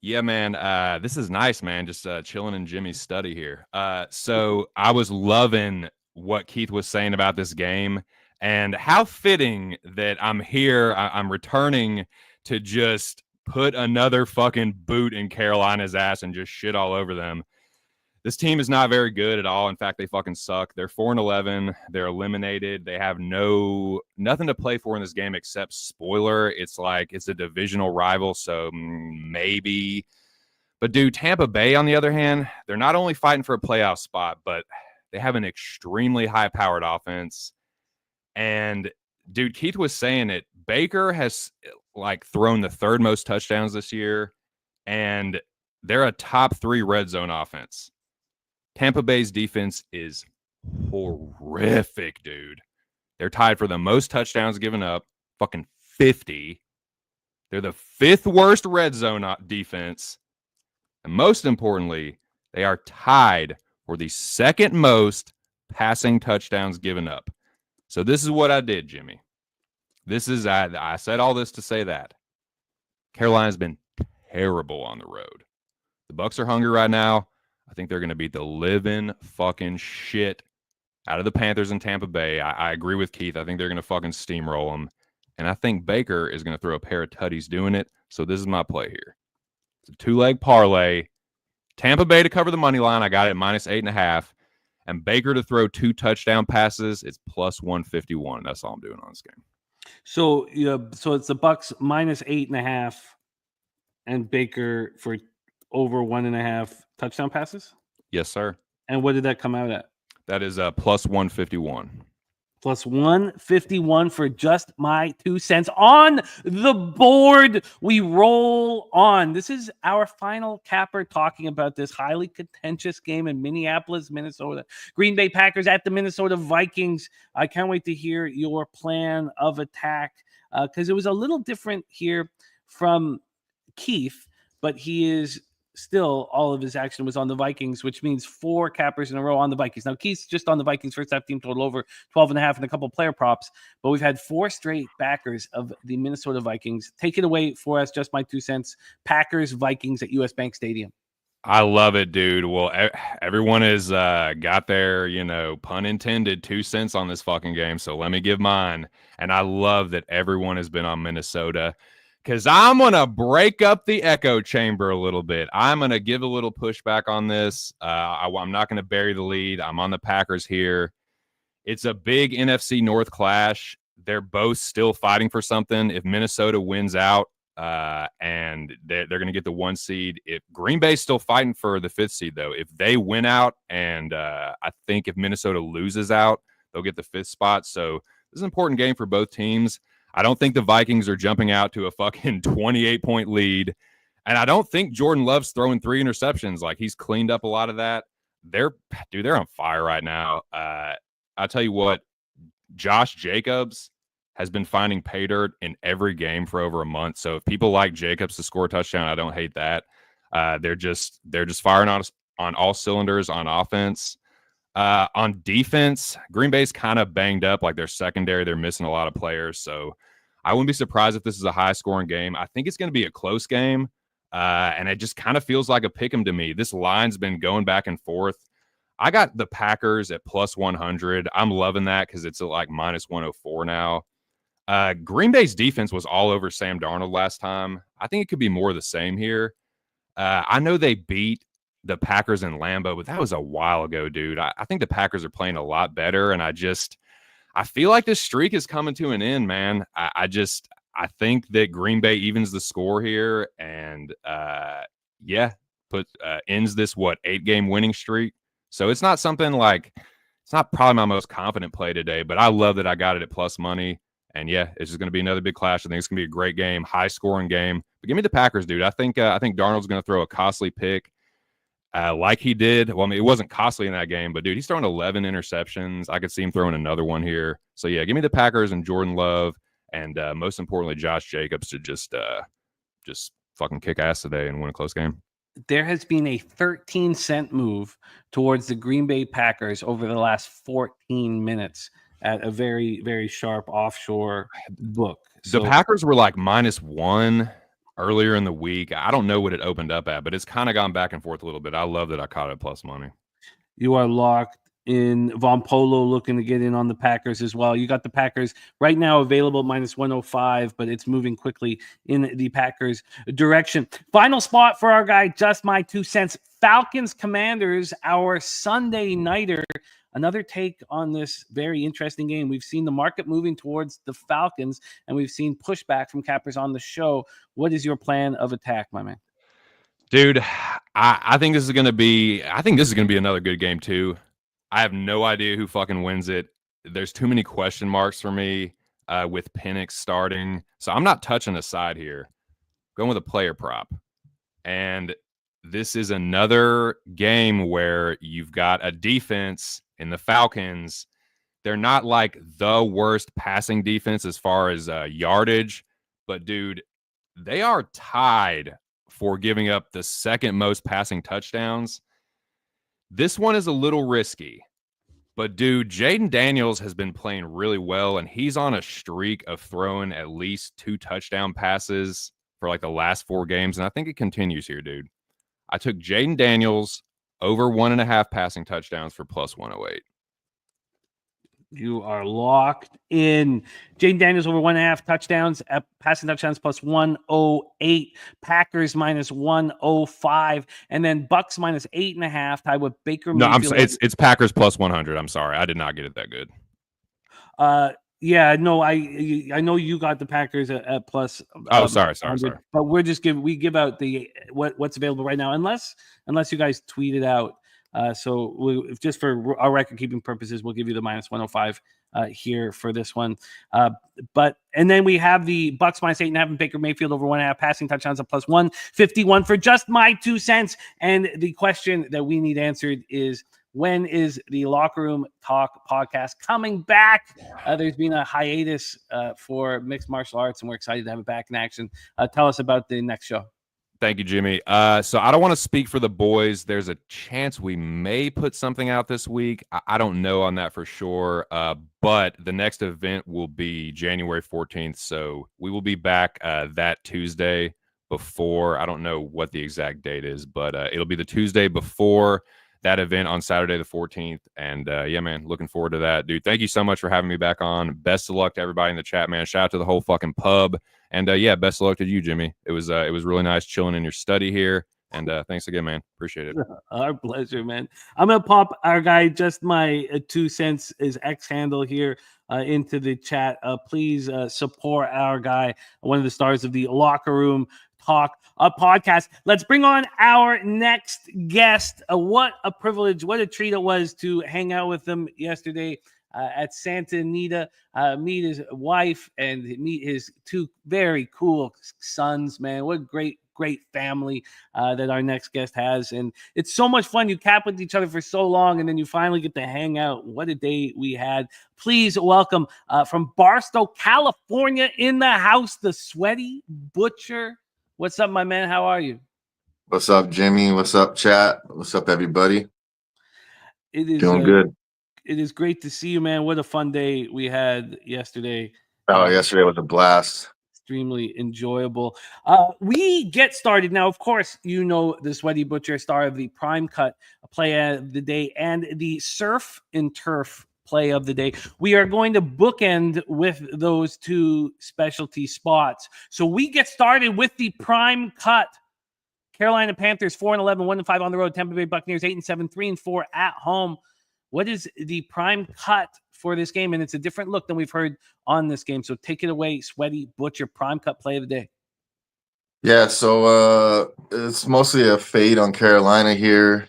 H: Yeah, man. This is nice, man. Just chilling in Jimmy's study here. So I was loving what Keith was saying about this game. And how fitting that I'm here. I'm returning to just put another fucking boot in Carolina's ass and just shit all over them. This team is not very good at all. In fact, they fucking suck. They're 4-11. They're eliminated. They have nothing to play for in this game except spoiler. It's like it's a divisional rival, so maybe. But dude, Tampa Bay, on the other hand, they're not only fighting for a playoff spot, but they have an extremely high-powered offense. And dude, Keith was saying it. Baker has like thrown the 3rd most touchdowns this year, and they're a top 3 red zone offense. Tampa Bay's defense is horrific, dude. They're tied for the most touchdowns given up, fucking 50. They're the 5th worst red zone defense. And most importantly, they are tied for the 2nd most passing touchdowns given up. So this is what I did, Jimmy. I said all this to say that Carolina's been terrible on the road. The Bucs are hungry right now. I think they're going to beat the living fucking shit out of the Panthers in Tampa Bay. I agree with Keith. I think they're going to fucking steamroll them. And I think Baker is going to throw a pair of tutties doing it. So this is my play here. It's a 2-leg parlay. Tampa Bay to cover the money line. I got it at -8.5. And Baker to throw 2 touchdown passes. It's +151. That's all I'm doing on this game.
B: So so it's the Bucs -8.5, and Baker for over 1.5 touchdown passes.
H: Yes, sir.
B: And what did that come out at?
H: That is +151.
B: +151 for just my 2 cents on the board. We roll on. This is our final capper talking about this highly contentious game in Minneapolis, Minnesota. Green Bay Packers at the Minnesota Vikings. I can't wait to hear your plan of attack because it was a little different here from Keith, but he is still, all of his action was on the Vikings, which means 4 cappers in a row on the Vikings. Now, Keith's just on the Vikings first half team total over 12.5 and a couple player props, but we've had 4 straight backers of the Minnesota Vikings. Take it away for us, just my 2 cents. Packers, Vikings at US Bank Stadium.
H: I love it, dude. Well, everyone has got their, pun intended, 2 cents on this fucking game, so let me give mine. And I love that everyone has been on Minnesota, because I'm going to break up the echo chamber a little bit. I'm going to give a little pushback on this. I'm not going to bury the lead. I'm on the Packers here. It's a big NFC North clash. They're both still fighting for something. If Minnesota wins out and they're going to get the 1 seed. If Green Bay's still fighting for the 5th seed, though, if they win out, and I think if Minnesota loses out, they'll get the 5th spot. So this is an important game for both teams. I don't think the Vikings are jumping out to a fucking 28-point lead. And I don't think Jordan Love's throwing 3 interceptions. Like, he's cleaned up a lot of that. They're on fire right now. I'll tell you what, Josh Jacobs has been finding pay dirt in every game for over a month. So if people like Jacobs to score a touchdown, I don't hate that. They're just firing on all cylinders on offense. On defense, Green Bay's kind of banged up. Like, their secondary, they're missing a lot of players. So I wouldn't be surprised if this is a high-scoring game. I think it's going to be a close game, and it just kind of feels like a pick'em to me. This line's been going back and forth. I got the Packers at +100. I'm loving that because it's at like -104 now. Green Bay's defense was all over Sam Darnold last time. I think it could be more of the same here. I know they beat the Packers in Lambeau, but that was a while ago, dude. I think the Packers are playing a lot better, and I feel like this streak is coming to an end, man. I think that Green Bay evens the score here, and ends this 8-game winning streak. So it's not something like, it's not probably my most confident play today, but I love that I got it at plus money. And yeah, it's just going to be another big clash. I think it's going to be a great game, high scoring game. But give me the Packers, dude. I think Darnold's going to throw a costly pick. Like he did. Well, I mean, it wasn't costly in that game, but dude, he's throwing 11 interceptions. I could see him throwing another one here. So yeah, give me the Packers and Jordan Love, and most importantly, Josh Jacobs to just fucking kick ass today and win a close game.
B: There has been a 13-cent move towards the Green Bay Packers over the last 14 minutes at a very, very sharp offshore book.
H: The Packers were like -1 earlier in the week. I don't know what it opened up at, but it's kind of gone back and forth a little bit. I love that I caught it plus money.
B: You are locked in. Von Polo looking to get in on the Packers as well. You got the Packers right now available -105, but it's moving quickly in the Packers direction. Final spot for our guy, just my 2 cents. Falcons Commanders, our Sunday nighter. Another take on this very interesting game. We've seen the market moving towards the Falcons, and we've seen pushback from cappers on the show. What is your plan of attack, my man?
H: Dude, I think this is going to be another good game too. I have no idea who fucking wins it. There's too many question marks for me with Penix starting. So I'm not touching a side here. Going with a player prop. And this is another game where you've got a defense in the Falcons. They're not like the worst passing defense as far as yardage, but dude, they are tied for giving up the second most passing touchdowns. This one is a little risky, but dude, Jaden Daniels has been playing really well, and he's on a streak of throwing at least 2 touchdown passes for like the last 4 games, and I think it continues here, dude. I took Jaden Daniels over 1.5 passing touchdowns for plus 108.
B: You are locked in. Jaden Daniels over 1.5 touchdowns, passing touchdowns plus 108. Packers minus 105, and then Bucs minus 8.5. Tied with Baker Mayfield.
H: No, it's Packers plus 100. I'm sorry, I did not get it that good.
B: Yeah, no, I know you got the Packers at plus.
H: Sorry.
B: But we're just give out the what's available right now, unless you guys tweet it out. Just for our record keeping purposes, we'll give you the minus 105 here for this one. And then we have the Bucs minus 8.5 and Baker Mayfield over 1.5 passing touchdowns at plus 151 for just my 2 cents. And the question that we need answered is, when is the Locker Room Talk podcast coming back? There's been a hiatus for mixed martial arts, and we're excited to have it back in action. Tell us about the next show.
H: Thank you, Jimmy. So I don't want to speak for the boys. There's a chance we may put something out this week. I don't know on that for sure. But the next event will be January 14th. So we will be back that Tuesday before. I don't know what the exact date is, but it'll be the Tuesday before that event on Saturday the 14th. And yeah, man, looking forward to that. Dude, thank you so much for having me back on. Best of luck to everybody in the chat, man. Shout out to the whole fucking pub. And yeah, best of luck to you, Jimmy. It was really nice chilling in your study here. And thanks again, man. Appreciate it.
B: Our pleasure, man. I'm gonna pop our guy just my 2 cents is X handle here into the chat. Please support our guy, one of the stars of the Locker Room Talk podcast. Let's bring on our next guest. What a privilege, what a treat it was to hang out with them yesterday at Santa Anita, meet his wife and meet his 2 very cool sons, man. What great family that our next guest has. And it's so much fun. You cap with each other for so long, and then you finally get to hang out. What a day we had. Please welcome from Barstow, California, in the house, the Sweaty Butcher. What's up, my man? How are you?
I: What's up, Jimmy? What's up, chat? What's up, everybody?
B: It is
I: doing good.
B: It is great to see you, man. What a fun day we had yesterday.
I: Yesterday was a blast.
B: Extremely enjoyable. We get started now. Of course, you know the Sweaty Butcher, star of the Prime Cut play of the day and the Surf and Turf play of the day. We are going to bookend with those 2 specialty spots. So we get started with the Prime Cut. Carolina Panthers 4-11, 1-5 on the road. Tampa Bay Buccaneers 8-7, 3-4 at home. What is the Prime Cut for this game? And it's a different look than we've heard on this game. So take it away, Sweaty Butcher, Prime Cut play of the day.
I: Yeah, so it's mostly a fade on Carolina here,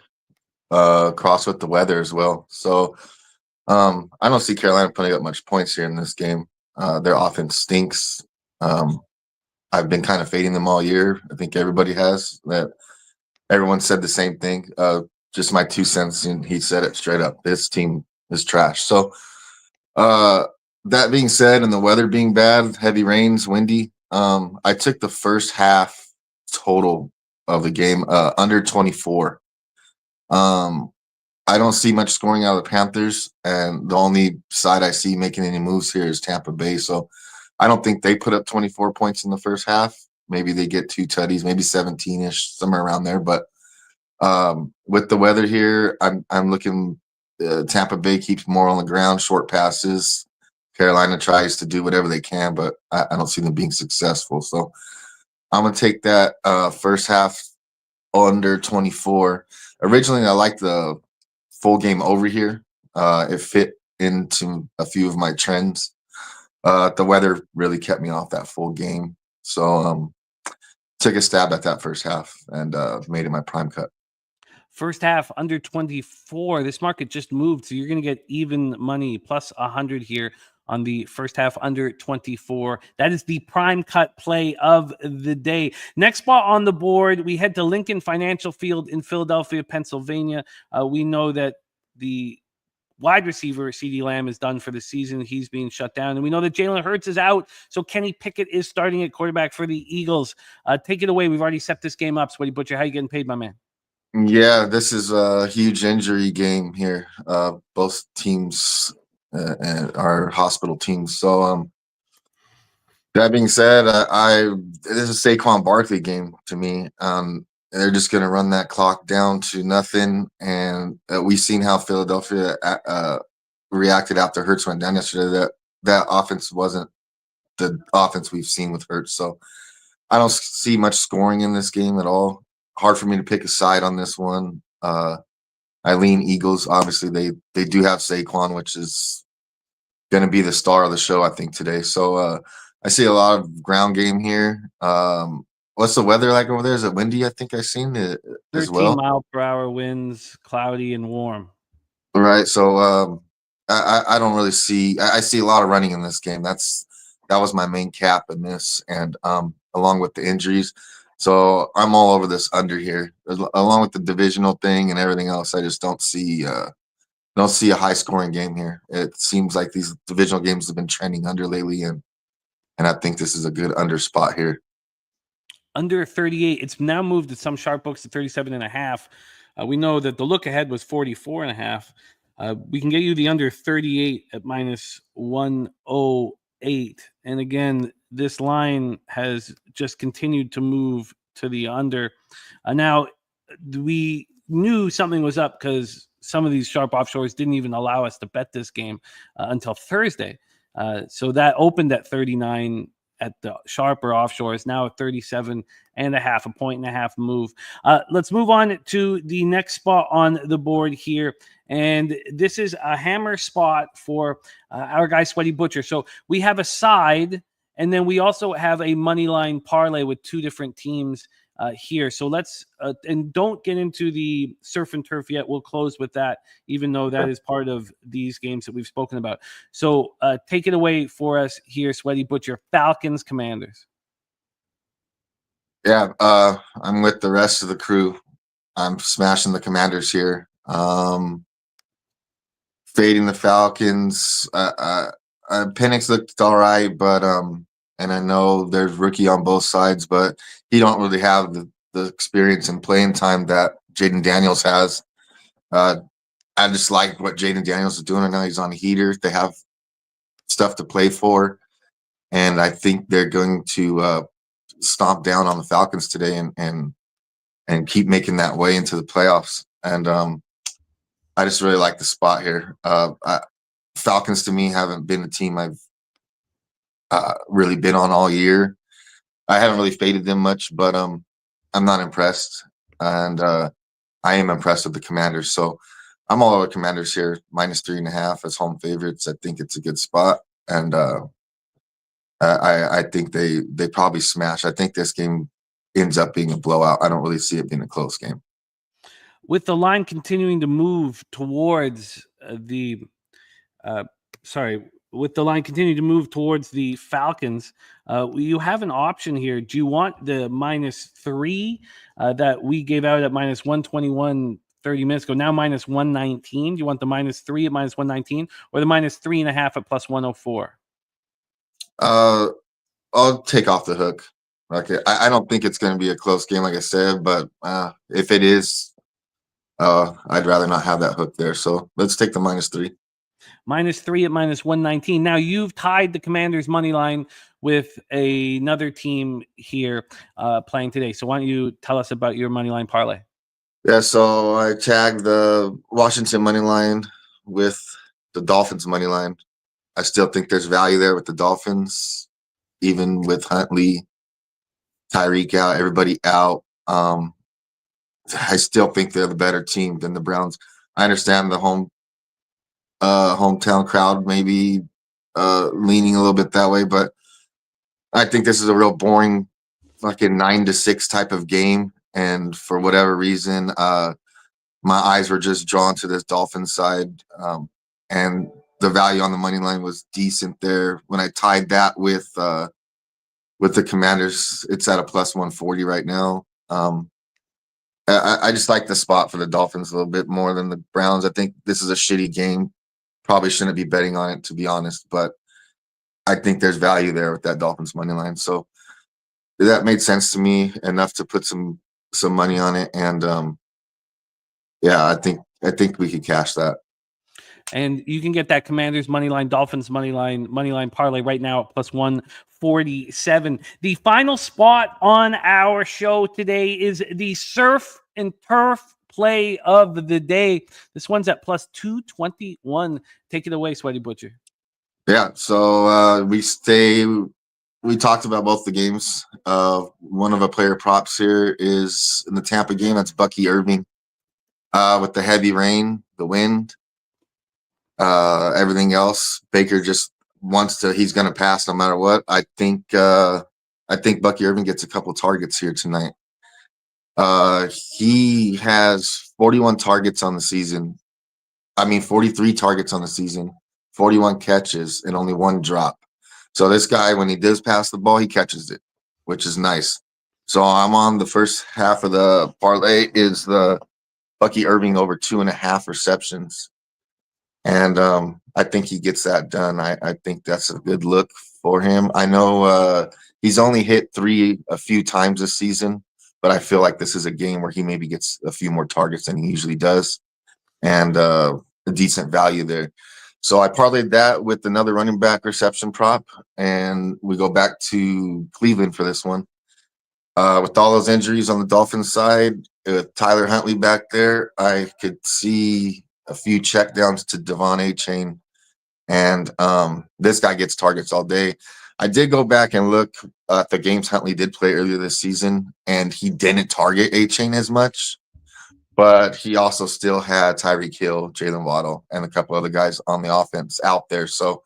I: cross with the weather as well. So I don't see Carolina putting up much points here in this game. Their offense stinks. I've been kind of fading them all year. I think everybody has. That everyone said the same thing. Just my 2 cents, and he said it straight up. This team is trash. So that being said, and the weather being bad, heavy rains, windy, I took the first half total of the game under 24. I don't see much scoring out of the Panthers, and the only side I see making any moves here is Tampa Bay. So I don't think they put up 24 points in the first half. Maybe they get 2 tutties, maybe 17-ish, somewhere around there. But with the weather here, I'm looking. Tampa Bay keeps more on the ground, short passes. Carolina tries to do whatever they can, but I don't see them being successful. So I'm gonna take that first half under 24. Originally, I liked the full game over here. It fit into a few of my trends. The weather really kept me off that full game, so took a stab at that first half and made it my Prime Cut.
B: First half under 24. This market just moved, so you're going to get even money plus 100 here on the first half under 24. That is the prime cut play of the day. Next spot on the board, we head to Lincoln Financial Field in Philadelphia, Pennsylvania. We know that the wide receiver CeeDee Lamb is done for the season. He's being shut down. And we know that Jalen Hurts is out, so Kenny Pickett is starting at quarterback for the Eagles. Take it away. We've already set this game up. Sweaty Butcher, how you getting paid, my man?
I: Yeah, this is a huge injury game here. Both teams are hospital teams. So that being said, this is a Saquon Barkley game to me. They're just going to run that clock down to nothing. And we've seen how Philadelphia reacted after Hurts went down yesterday. That offense wasn't the offense we've seen with Hurts. So I don't see much scoring in this game at all. Hard for me to pick a side on this one. I lean Eagles. Obviously, they do have Saquon, which is going to be the star of the show, I think, today. So I see a lot of ground game here. What's the weather like over there? Is it windy? I think I've seen it as well.
B: 13 mile per hour winds, cloudy and warm.
I: Right. So I don't really see. I see a lot of running in this game. That was my main cap in this, and along with the injuries. So I'm all over this under here, along with the divisional thing and everything else. I just don't see a high scoring game here. It seems like these divisional games have been trending under lately, and I think this is a good under spot here.
B: Under 38. It's now moved at some sharp books to 37.5. We know that the look ahead was 44.5. We can get you the under 38 at minus 108. And again, this line has just continued to move to the under. Now, we knew something was up because some of these sharp offshores didn't even allow us to bet this game until Thursday. So that opened at 39 at the sharper offshores, now at 37.5, a 1.5 move. Let's move on to the next spot on the board here. And this is a hammer spot for our guy, Sweaty Butcher. So we have a side, and then we also have a money line parlay with two different teams here. So let's and don't get into the surf and turf yet. We'll close with that, even though that is part of these games that we've spoken about. So take it away for us here, Sweaty Butcher. Falcons, Commanders.
I: Yeah, I'm with the rest of the crew. I'm smashing the Commanders here. Fading the Falcons. Penix looked all right, but and I know there's rookie on both sides, but he don't really have the experience and playing time that Jaden Daniels has. I just like what Jaden Daniels is doing right now. He's on a heater. They have stuff to play for, and I think they're going to stomp down on the Falcons today and keep making that way into the playoffs. And I just really like the spot here. Falcons to me haven't been a team I've really been on all year. I haven't really faded them much, but I'm not impressed, and I am impressed with the Commanders. So I'm all over Commanders here, minus 3.5 as home favorites. I think it's a good spot, and I think they probably smash. I think this game ends up being a blowout. I don't really see it being a close game.
B: With the line continuing to move towards with the line continuing to move towards the Falcons, you have an option here. Do you want the -3 that we gave out at minus 121 30 minutes ago, now minus 119? Do you want the -3 at minus 119 or the -3.5 at plus 104?
I: I'll take off the hook. Okay, I don't think it's going to be a close game, like I said, but if it is, I'd rather not have that hook there. So let's take the -3.
B: -3 at minus 119. Now you've tied the Commanders money line with another team here playing today. So why don't you tell us about your money line parlay?
I: Yeah, so I tagged the Washington money line with the Dolphins money line. I still think there's value there with the Dolphins, even with Huntley, Tyreek out, everybody out. I still think they're the better team than the Browns. I understand the hometown crowd maybe leaning a little bit that way, but I think this is a real boring fucking 9-6 type of game. And for whatever reason, my eyes were just drawn to this Dolphins side. And the value on the money line was decent there. When I tied that with the Commanders, it's at a plus 140 right now. I just like the spot for the Dolphins a little bit more than the Browns. I think this is a shitty game. Probably shouldn't be betting on it, to be honest, but I think there's value there with that Dolphins money line. So that made sense to me enough to put some money on it. And yeah, I think we could cash that.
B: And you can get that Commanders money line, Dolphins money line parlay right now at plus 147. The final spot on our show today is the surf and turf play of the day. This one's at plus 221. Take it away, Sweaty Butcher.
I: Yeah, so we talked about both the games. One of the player props here is in the Tampa game. That's Bucky Irving. With the heavy rain, the wind, everything else, Baker just he's going to pass no matter what. I think Bucky Irving gets a couple targets here tonight. He has 41 targets on the season. 43 targets on the season, 41 catches, and only one drop. So this guy, when he does pass the ball, he catches it, which is nice. So I'm on the first half of the parlay is the Bucky Irving over 2.5 receptions. And I think he gets that done. I think that's a good look for him. I know he's only hit 3 a few times this season, but I feel like this is a game where he maybe gets a few more targets than he usually does, and a decent value there. So I parlayed that with another running back reception prop, and we go back to Cleveland for this one. With all those injuries on the Dolphins side, with Tyler Huntley back there, I could see a few checkdowns to Devon A-Chain, and this guy gets targets all day. I did go back and look at the games Huntley did play earlier this season, and he didn't target A-Chain as much, but he also still had Tyreek Hill, Jalen Waddle, and a couple other guys on the offense out there. So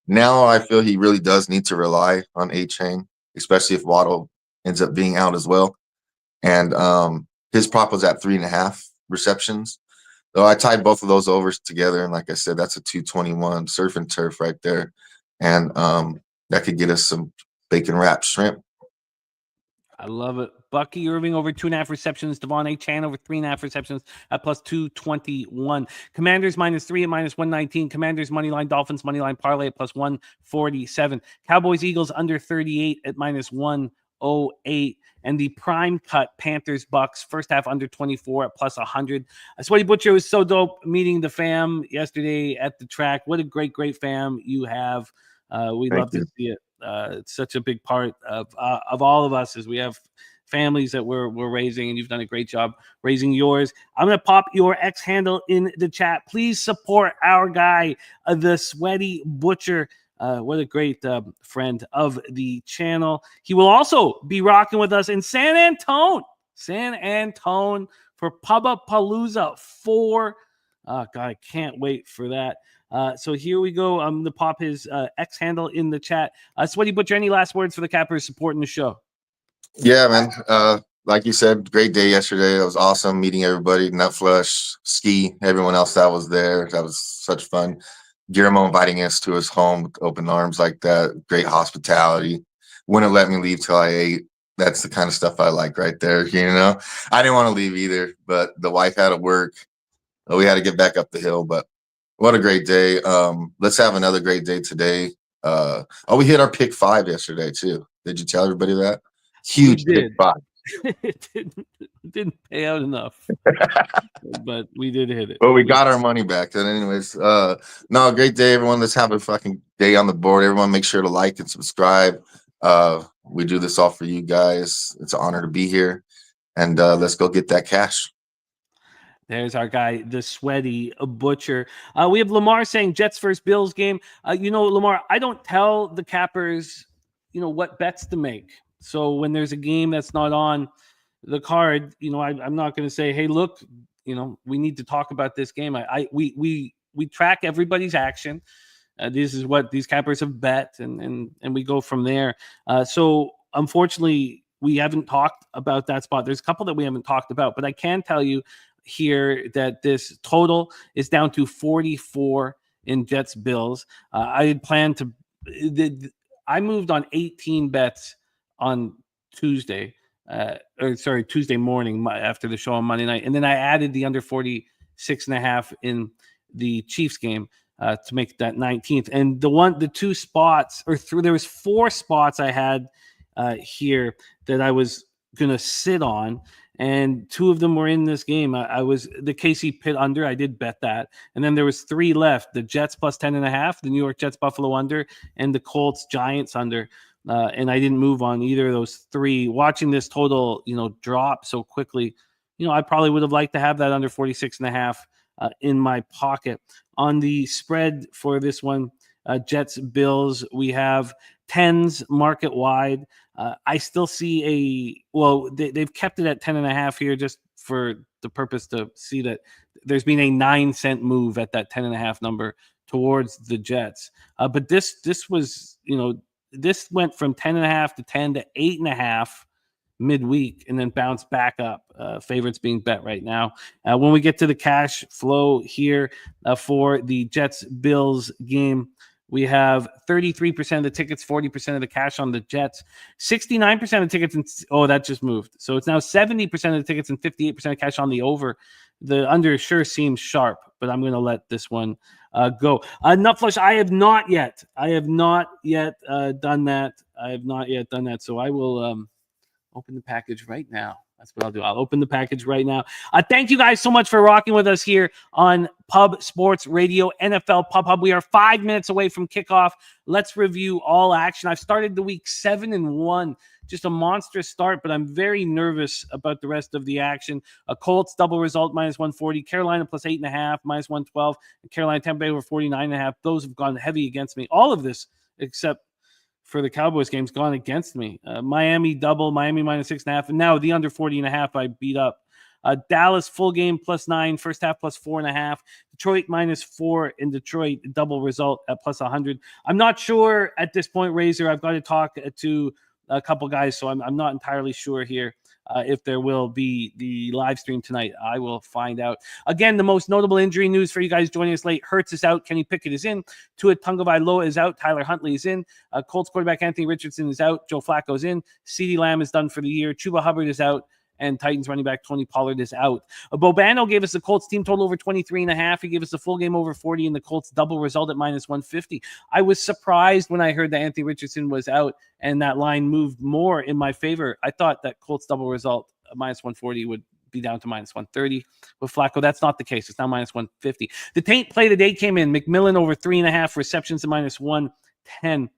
I: now I feel he really does need to rely on A-Chain, especially if Waddle ends up being out as well. And his prop was at 3.5 receptions. So I tied both of those overs together, and like I said, that's a 221 surf and turf right there. And that could get us some bacon wrapped shrimp.
B: I love it. Bucky Irving over 2.5 receptions. Devon A-Chan over 3.5 receptions at plus 221. Commanders -3 at minus 119. Commanders money line, Dolphins money line parlay at plus 147. Cowboys Eagles under 38 at minus 108. And the prime cut Panthers Bucs first half under 24 at plus 100. Sweaty Butcher was so dope meeting the fam yesterday at the track. What a great fam you have. We love to see it. It's such a big part of all of us as we have families that we're raising, and you've done a great job raising yours. I'm going to pop your X handle in the chat. Please support our guy, the Sweaty Butcher. What a great friend of the channel. He will also be rocking with us in San Antone for Pubapalooza 4. God, I can't wait for that. So here we go. I'm going to pop his X handle in the chat. Sweaty Butcher, any last words for the cappers supporting the show?
I: Yeah, man. Like you said, great day yesterday. It was awesome meeting everybody. Nutflush, Ski, everyone else that was there. That was such fun. Guillermo inviting us to his home with open arms like that. Great hospitality. Wouldn't let me leave till I ate. That's the kind of stuff I like right there. You know, I didn't want to leave either, but the wife had to work. We had to get back up the hill, but what a great day. Let's have another great day today. We hit our pick 5 yesterday too. Did you tell everybody that? Huge pick 5.
B: It didn't pay out enough, but we did hit it.
I: Well, we got our money back. And anyways, no, great day, everyone. Let's have a fucking day on the board. Everyone make sure to like and subscribe. We do this all for you guys. It's an honor to be here. And let's go get that cash.
B: There's our guy, the Sweaty Butcher. We have Lamar saying Jets versus Bills game. Lamar, I don't tell the cappers, what bets to make. So when there's a game that's not on the card, I'm not going to say, hey, look, we need to talk about this game. We track everybody's action. This is what these cappers have bet, and we go from there. So unfortunately, we haven't talked about that spot. There's a couple that we haven't talked about, but I can tell you here that this total is down to 44 in Jets Bills. I had planned to. I moved on 18 bets on Tuesday, Tuesday morning after the show on Monday night, and then I added the under 46.5 in the Chiefs game to make that 19th. And the two spots there was 4 spots I had here that I was gonna sit on, and 2 of them were in this game. I was the KC Pitt under. I did bet that, and then there was 3 left: the Jets plus 10.5, the New York Jets Buffalo under, and the Colts Giants under. And I didn't move on either of those 3. Watching this total, drop so quickly, I probably would have liked to have that under 46.5 in my pocket. On the spread for this one, Jets Bills, we have 10s market wide. I still see they've kept it at 10.5 here just for the purpose to see that there's been a 9-cent move at that 10.5 number towards the Jets. But this was, this went from 10.5 to 10 to 8.5 midweek and then bounced back up. Favorites being bet right now. When we get to the cash flow here for the Jets Bills game, we have 33% of the tickets, 40% of the cash on the Jets, 69% of tickets. That just moved. So it's now 70% of the tickets and 58% of cash on the over. The under sure seems sharp, but I'm going to let this one go. Nut flush. I have not yet done that. So I will open the package right now. That's what I'll do. I'll open the package right now. Thank you guys so much for rocking with us here on Pub Sports Radio, NFL Pub Hub. We are 5 minutes away from kickoff. Let's review all action. I've started the week 7-1. Just a monstrous start, but I'm very nervous about the rest of the action. Colts double result -140, Carolina plus 8.5 -112, and Carolina Tampa Bay over 49.5. Those have gone heavy against me. All of this except for the Cowboys game's gone against me. Miami double, Miami -6.5, and now the under 40.5 I beat up. Dallas full game +9, first half +4.5. Detroit -4 in Detroit, double result at +100. I'm not sure at this point, Razor. I've got to talk to a couple guys, so I'm not entirely sure here if there will be the live stream tonight. I will find out. Again, the most notable injury news for you guys joining us late: Hurts is out, Kenny Pickett is in, Tua Tagovailoa is out, Tyler Huntley is in, Colts quarterback Anthony Richardson is out, Joe Flacco is in, CeeDee Lamb is done for the year, Chuba Hubbard is out, and Titans running back Tony Pollard is out. Bobano gave us the Colts team total over 23.5. He gave us the full game over 40 and the Colts double result at -150. I was surprised when I heard that Anthony Richardson was out and that line moved more in my favor. I thought that Colts double result -140 would be down to -130 with Flacco. That's not the case. It's now -150. The taint play today came in. McMillan over 3.5 receptions to -110.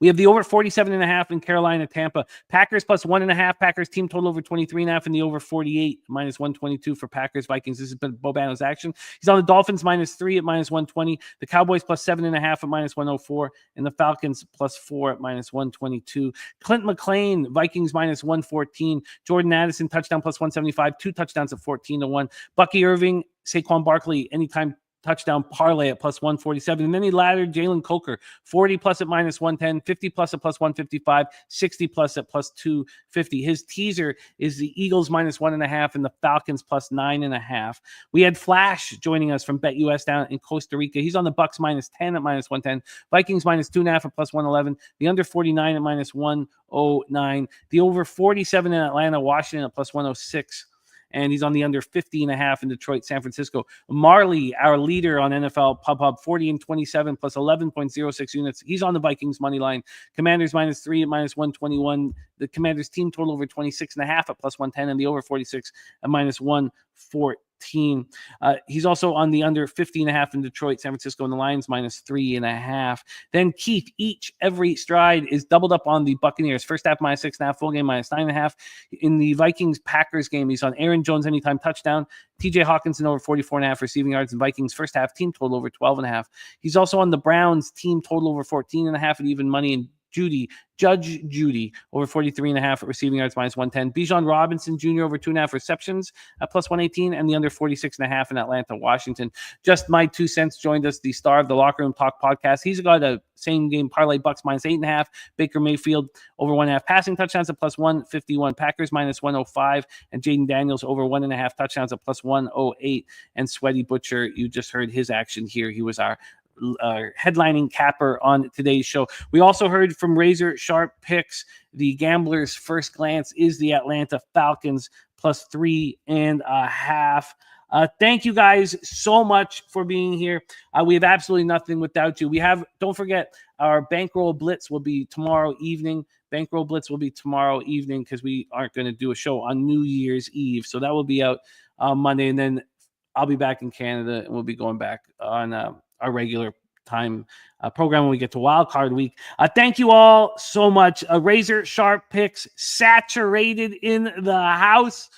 B: We have the over 47.5 in Carolina, Tampa. Packers plus 1.5. Packers team total over 23.5 and the over 48 -122 for Packers Vikings. This has been Bobano's action. He's on the Dolphins -3 at -120. The Cowboys plus 7.5 at -104 and the Falcons plus 4 at -122. Clint McLean, Vikings -114. Jordan Addison touchdown plus 175. 2 touchdowns at 14-1. Bucky Irving, Saquon Barkley anytime touchdown parlay at plus 147. And then he laddered Jalen Coker, 40 plus at -110, 50 plus at plus 155, 60 plus at plus 250. His teaser is the Eagles -1.5 and the Falcons plus 9.5. We had Flash joining us from BetUS down in Costa Rica. He's on the Bucs -10 at -110, Vikings -2.5 at plus 111, the under 49 at -109, the over 47 in Atlanta, Washington at plus 106. And he's on the under 50.5 in Detroit, San Francisco. Marley, our leader on NFL Pub Hub, 40-27 plus 11.06 units. He's on the Vikings money line. Commanders -3 at -121. The Commanders team total over 26.5 at plus 110 and the over 46 at -114. He's also on the under 50.5 in Detroit, San Francisco, and the Lions -3.5. Then Keith, every stride is doubled up on the Buccaneers. First half -6.5, full game -9.5. In the Vikings Packers game, he's on Aaron Jones anytime touchdown. TJ Hawkinson over 44.5 receiving yards. And Vikings first half team total over 12.5. He's also on the Browns team total over 14.5 at even money and Judge Judy over 43.5 receiving yards minus 110. Bijan Robinson Jr. over 2.5 receptions at plus 118, and the under 46.5 in Atlanta, Washington. Just my 2 cents joined us, the star of the Locker Room Talk podcast. He's got a same game parlay, Bucs minus 8.5, Baker Mayfield over 1.5 passing touchdowns at plus 151, Packers minus 105, and Jaden Daniels over 1.5 touchdowns at plus 108. And Sweaty Butcher, you just heard his action here. He was our headlining capper on today's show. We also heard from Razor Sharp Picks. The Gambler's first glance is the Atlanta Falcons plus 3.5. Thank you guys so much for being here. We have absolutely nothing without you. Don't forget, our Bankroll Blitz will be tomorrow evening. Bankroll Blitz will be tomorrow evening because we aren't going to do a show on New Year's Eve. So that will be out Monday. And then I'll be back in Canada and we'll be going back on our regular time program when we get to Wild Card Week. Thank you all so much. Razor Sharp Picks saturated in the house.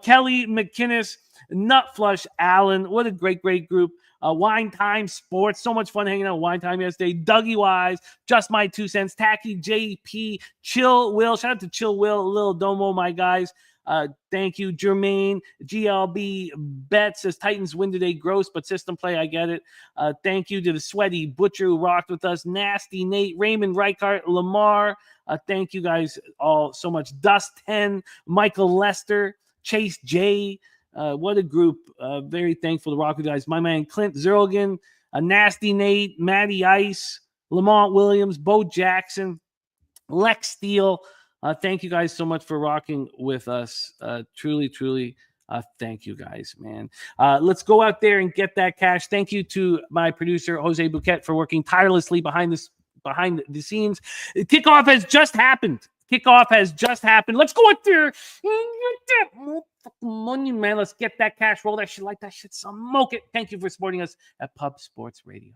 B: Kelly McKinnis, Nutflush Allen. What a great group. Wine Time Sports. So much fun hanging out Wine Time yesterday. Dougie Wise, Just My 2 cents. Tacky JP, Chill Will. Shout out to Chill Will, Lil Domo, my guys. Thank you, Jermaine. GLB Bet says Titans win today. Gross, but system play. I get it. Thank you to the Sweaty Butcher who rocked with us. Nasty Nate, Raymond Reichart, Lamar. Thank you guys all so much. Dust 10, Michael Lester, Chase J. What a group. Very thankful to rock with you guys. My man Clint Zerlgan, Nasty Nate, Matty Ice, Lamont Williams, Bo Jackson, Lex Steele. Thank you guys so much for rocking with us. Truly, thank you guys, man. Let's go out there and get that cash. Thank you to my producer, Jose Bouquet, for working tirelessly behind the scenes. Kickoff has just happened. Let's go out there. Money, man. Let's get that cash. Roll that shit like that shit. Smoke it. Thank you for supporting us at Pub Sports Radio.